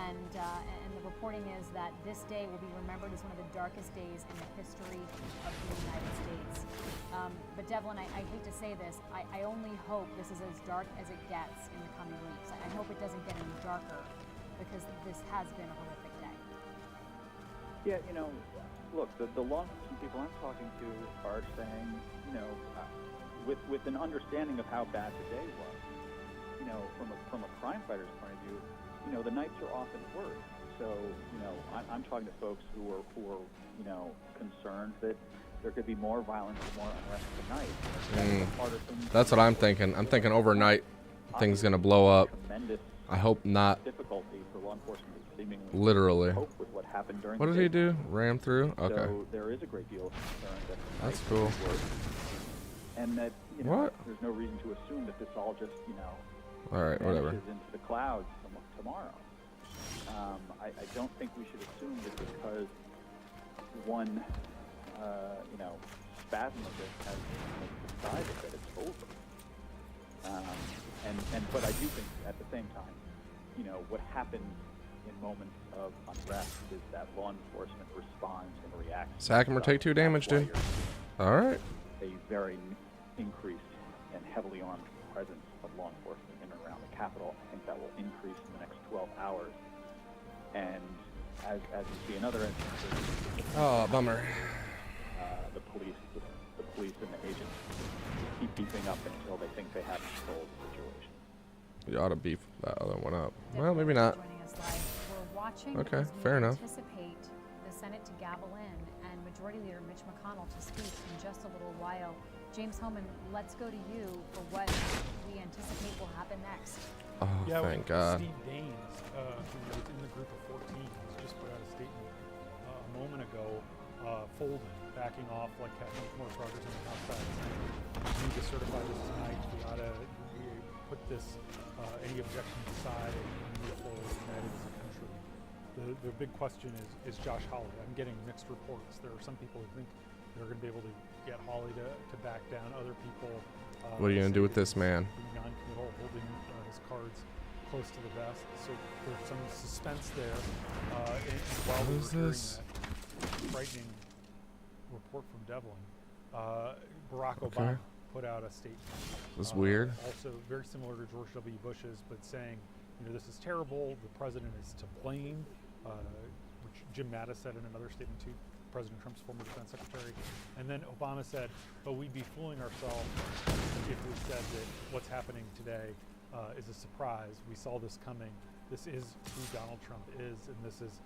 and the reporting is that this day will be remembered as one of the darkest days in the history of the United States. But Devlin, I hate to say this, I only hope this is as dark as it gets in the coming weeks. I hope it doesn't get any darker, because this has been a horrific day. Yeah, look, the law enforcement people I'm talking to are saying, with an understanding of how bad the day was, from a crime fighter's point of view, the nights are often worse. So, I'm talking to folks who are concerned that there could be more violence and more unrest tonight. That's what I'm thinking. I'm thinking overnight things gonna blow up. I hope not. Difficulty for law enforcement to seemingly literally. cope with what happened during What the did he day. do? Ram through? Okay. So there is a great deal of concern that That's tonight cool. is worse. And that What? there's no reason to assume that this all just All right, whatever. vanishes into the clouds tomorrow. I don't think we should assume that because one spasm of it has decided that it's over. But I do think at the same time, you know, what happens in moments of unrest is that law enforcement responds and reacts. Sack him or take 2 damage, dude. All right. A very increased and heavily armed presence of law enforcement in and around the Capitol. I think that will increase in the next 12 hours. And as you see in other instances, oh, bummer. The police and the agents keep beefing up until they think they have control of the situation. You ought to beef that other one up. Well, maybe not. We're watching Okay, as we fair enough. anticipate the Senate to gavel in and Majority Leader Mitch McConnell to speak in just a little while. James Homan, let's go to you for what we anticipate will happen next. Oh, thank God. Steve Daines, who was in the group of 14, has just put out a statement a moment ago, folding, backing off, like having more progress on the House side. We need to certify this tonight. We ought to put this, any objections aside, and move forward united as a country. The big question is Josh Hawley. I'm getting mixed reports. There are some people who think they're going to be able to get Hawley to back down. Other people. What are you going to do with this man? Non-committal, holding his cards close to the vest. So there's some suspense there. And while we were hearing that frightening report from Devlin, Barack Obama put out a statement. This is weird. Also very similar to George W. Bush's, but saying, you know, this is terrible. The president is to blame, which Jim Mattis said in another statement too, President Trump's former defense secretary. And then Obama said, but we'd be fooling ourselves if we said that what's happening today is a surprise. We saw this coming. This is who Donald Trump is, and this is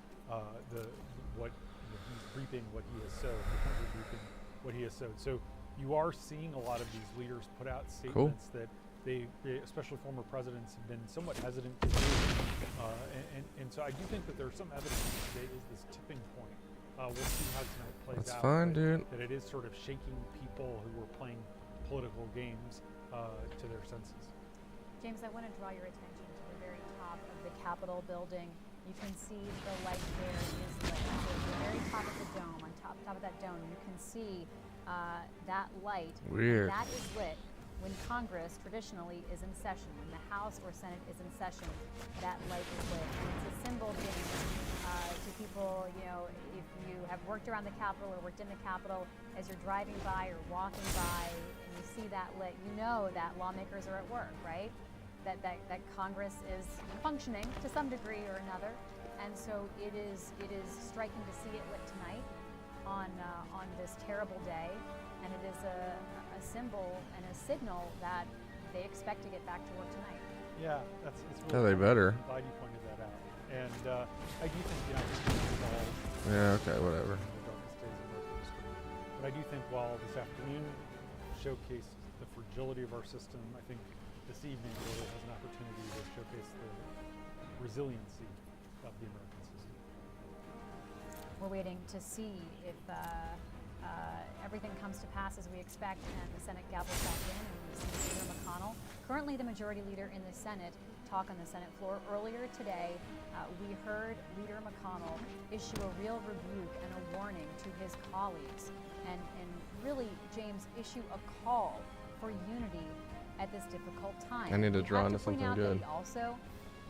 he's reaping what he has sowed. The country reaping what he has sowed. So you are seeing a lot of these leaders put out statements that they, especially former presidents, have been somewhat hesitant to do. And so I do think that there's some evidence that today is this tipping point. We'll see how tonight plays out. That's fine, dude. That it is sort of shaking people who were playing political games to their senses. James, I want to draw your attention to the very top of the Capitol building. You can see the light there is lit. So at the very top of the dome, on top of that dome, you can see that light. Weird. That is lit when Congress traditionally is in session. When the House or Senate is in session, that light is lit. And it's a symbol given to people, you know, if you have worked around the Capitol or worked in the Capitol, as you're driving by or walking by and you see that lit, you know that lawmakers are at work, right? That Congress is functioning to some degree or another. And so it is striking to see it lit tonight on this terrible day, and it is a symbol and a signal that they expect to get back to work tonight. Yeah, it's really really they better. I'm glad you pointed that out. And I do think, you know, Yeah, okay, whatever. But I do think while this afternoon showcased the fragility of our system, I think this evening really has an opportunity to showcase the resiliency of the American system. We're waiting to see if everything comes to pass as we expect and the Senate gavels back in and we see Leader McConnell, currently the majority leader in the Senate, talk on the Senate floor. Earlier today, we heard Leader McConnell issue a real rebuke and a warning to his colleagues and really, James, issue a call for unity at this difficult time. I need to draw into something good. He also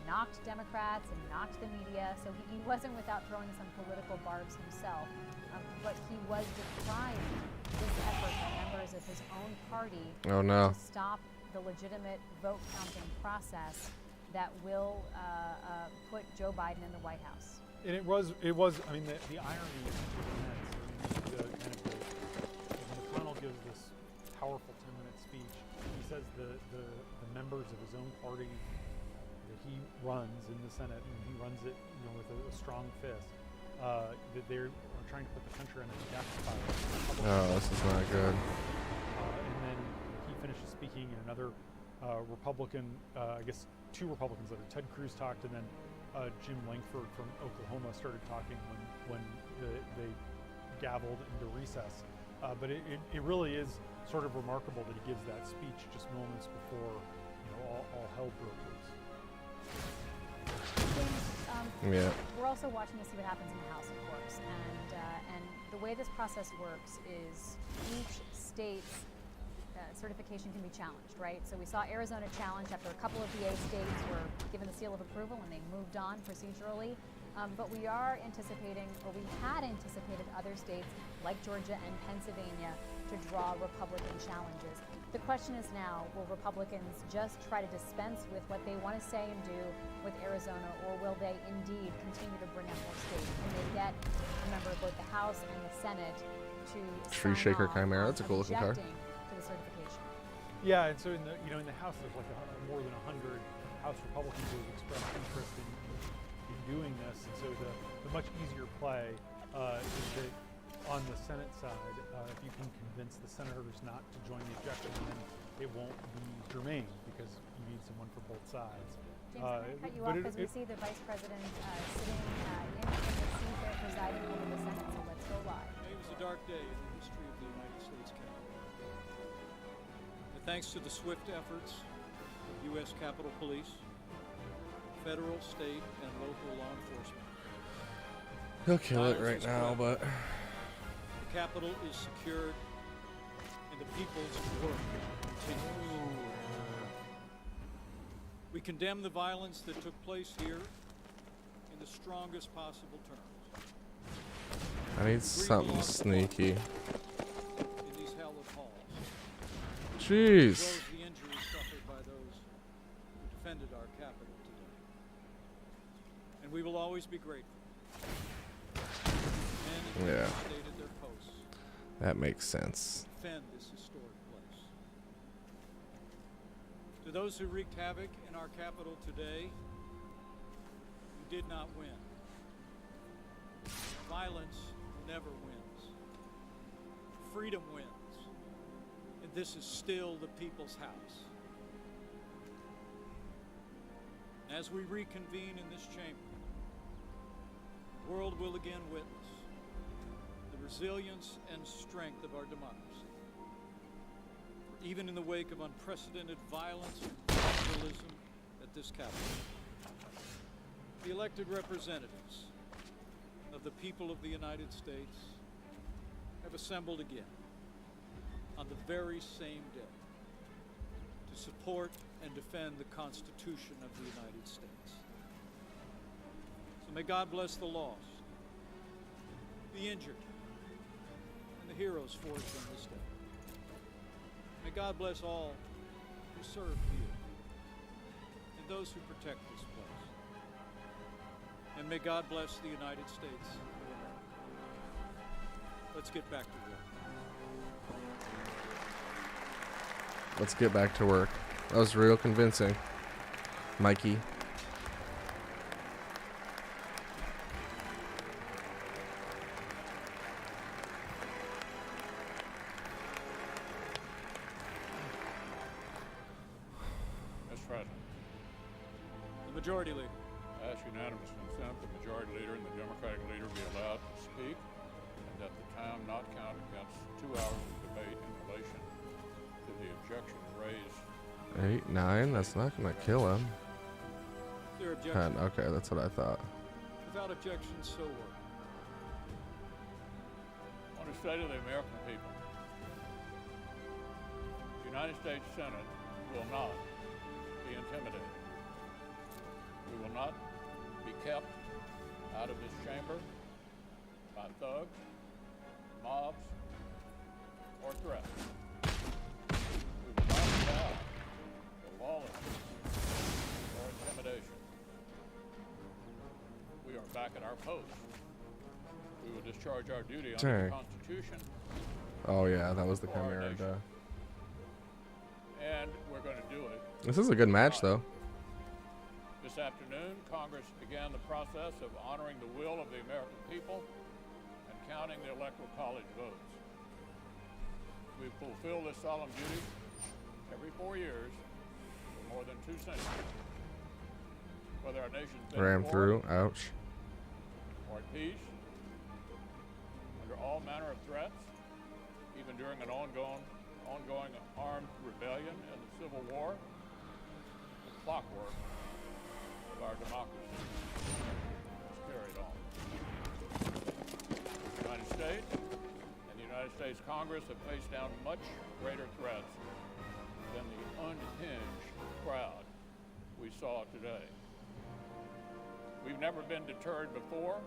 knocked Democrats and knocked the media, so he wasn't without throwing some political barbs himself. But he was decrying this effort by members of his own party to stop the legitimate vote counting process that will put Joe Biden in the White House. And it was. I mean, the irony is immense. When McConnell gives this powerful 10-minute speech, he says the members of his own party that he runs in the Senate, and he runs it, you know, with a strong fist, that they're trying to put the country on a death spiral. Oh, this is not good. And then he finishes speaking, and another Republican, I guess two Republicans later, Ted Cruz talked, and then Jim Lankford from Oklahoma started talking when they gavelled into recess. But it really is sort of remarkable that he gives that speech just moments before, you know, all hell broke loose. James, Yeah. we're also watching to see what happens in the House, of course. And the way this process works is each state's certification can be challenged, right? So we saw Arizona challenged after a couple of VA states were given the seal of approval and they moved on procedurally. But we are anticipating, or we had anticipated other states like Georgia and Pennsylvania to draw Republican challenges. The question is now, will Republicans just try to dispense with what they want to say and do with Arizona, or will they indeed continue to bring up more states? Can they get a member of both the House and the Senate to Tree sign Shaker off Chimera, on that's a cool looking car. objecting to the certification? Yeah, and so in the in the House there's like more than 100 House Republicans who have expressed interest in doing this, and so the much easier play is that on the Senate side, if you can convince the senators not to join the objection, then it won't be germane because you need someone for both sides. James, can I cut you off as we see the Vice President sitting in the seat there presiding over the Senate, so let's go live. It was a dark day in the history of the United States Capitol. But thanks to the swift efforts of U.S. Capitol Police, federal, state, and local law enforcement. He'll kill it right now, but the Capitol is secured and the people's work continues. We condemn the violence that took place here in the strongest possible terms. I need something sneaky. In these hallowed halls. Jeez. As well as the injuries suffered by those who defended our capital today. And we will always be grateful. Men Yeah. stayed at their posts. That makes sense. Defend this historic place. To those who wreaked havoc in our capital today, you did not win. Violence never wins. Freedom wins. And this is still the people's house. As we reconvene in this chamber, the world will again witness the resilience and strength of our democracy. For even in the wake of unprecedented violence and vandalism at this Capitol, the elected representatives of the people of the United States have assembled again on the very same day to support and defend the Constitution of the United States. So may God bless the lost, the injured, and the heroes forged on this day. May God bless all who serve here and those who protect this place. And may God bless the United States of America. Let's get back to work. Let's get back to work. That was real convincing, Mikey. Mr. President. The Majority Leader. I ask unanimous consent the Majority Leader and the Democratic Leader be allowed to speak, and that the time not count against 2 hours of debate in relation to the objection raised. 8, 9. That's not gonna kill him. Is there objection? 10. Okay, that's what I thought. Without objection, so ordered. I want to say to the American people, the United States Senate will not be intimidated. We will not be kept out of this chamber by thugs, mobs, or threats. We will not allow for lawlessness or intimidation. We are back at our post. We will discharge our duty under the Dang. Constitution. Oh yeah, that was the for our Chimera. nation. And we're going to do it. This is a good match, though. This afternoon, Congress began the process of honoring the will of the American people and counting the Electoral College votes. We fulfill this solemn duty every 4 years for more than 2 centuries. Whether our nation's been Ram at war through. Ouch. or at peace, under all manner of threats, even during an ongoing armed rebellion and the Civil War, the clockwork of our democracy is necessary at all. The United States and the United States Congress have faced down much greater threats than the unhinged crowd we saw today. We've never been deterred before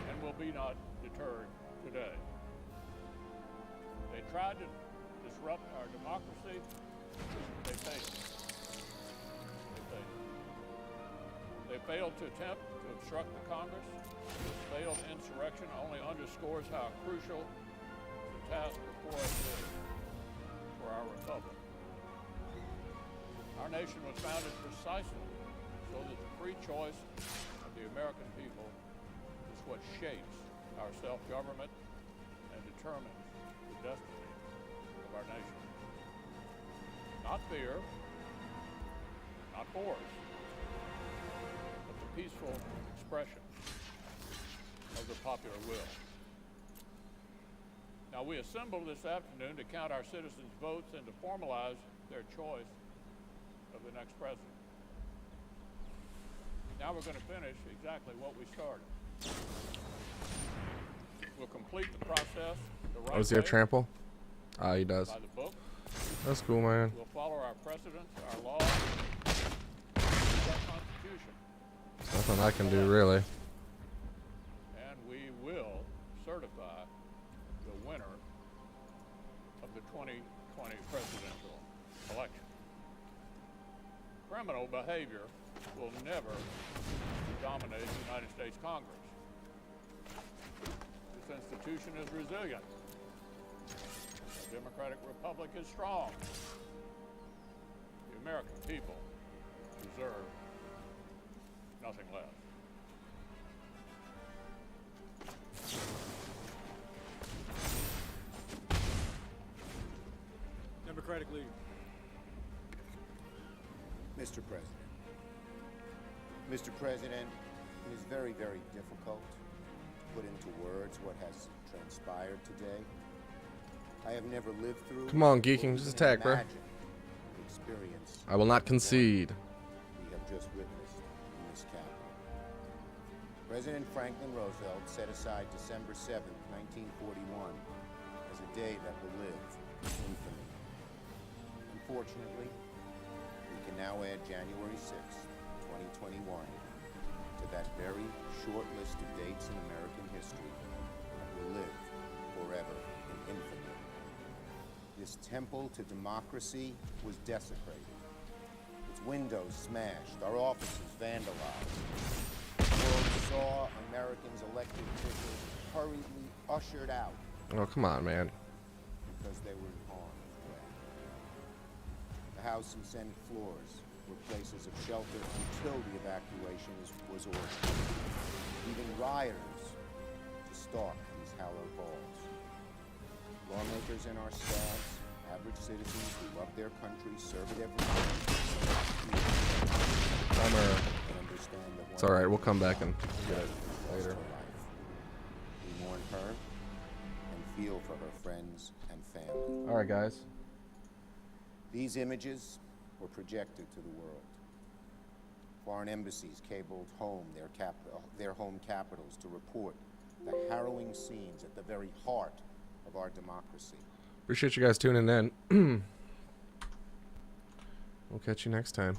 and will be not deterred today. They tried to disrupt our democracy. They failed. They failed to attempt to obstruct the Congress. This failed insurrection only underscores how crucial the task before us is for our republic. Our nation was founded precisely so that the free choice of the American people is what shapes our self-government and determines the destiny of our nation. Not fear, not force, but the peaceful expression of the popular will. Now, we assemble this afternoon to count our citizens' votes and to formalize their choice of the next president. Now we're going to finish exactly what we started. We'll complete the process the right Oh, does he have way, trample? Ah, he does. by the book. That's cool, man. We'll follow our precedents, our laws, our Constitution. There's nothing I can do, really. And we will certify the winner of the 2020 presidential election. Criminal behavior will never dominate the United States Congress. This institution is resilient. The democratic republic is strong. The American people deserve nothing less. Democratic leader. Mr. President. Mr. President, it is very, very difficult to put into words what has transpired today. I have never lived through. Come on, geeking, just attack, bro. The experience I will not concede. we have just witnessed in this capital. President Franklin Roosevelt set aside December 7th, 1941 as a day that will live in infamy. Unfortunately, we can now add January 6th, 2021 to that very short list of dates in American history that will live forever in infamy. This temple to democracy was desecrated. Its windows smashed, our offices vandalized. The world saw Americans' elected officials hurriedly ushered out Oh, come on, man. because they were in harm's way. The House and Senate floors were places of shelter until the evacuation was ordered, leaving rioters to stalk these hallowed halls. Lawmakers and our staffs, average citizens who love their country, serve it every day. Bummer. And understand that It's alright, we'll come back and get it lost later. her life. We mourn her and feel for her friends and family. Alright, guys. These images were projected to the world. Foreign embassies cabled home their home capitals to report the harrowing scenes at the very heart of our democracy. Appreciate you guys tuning in. We'll catch you next time.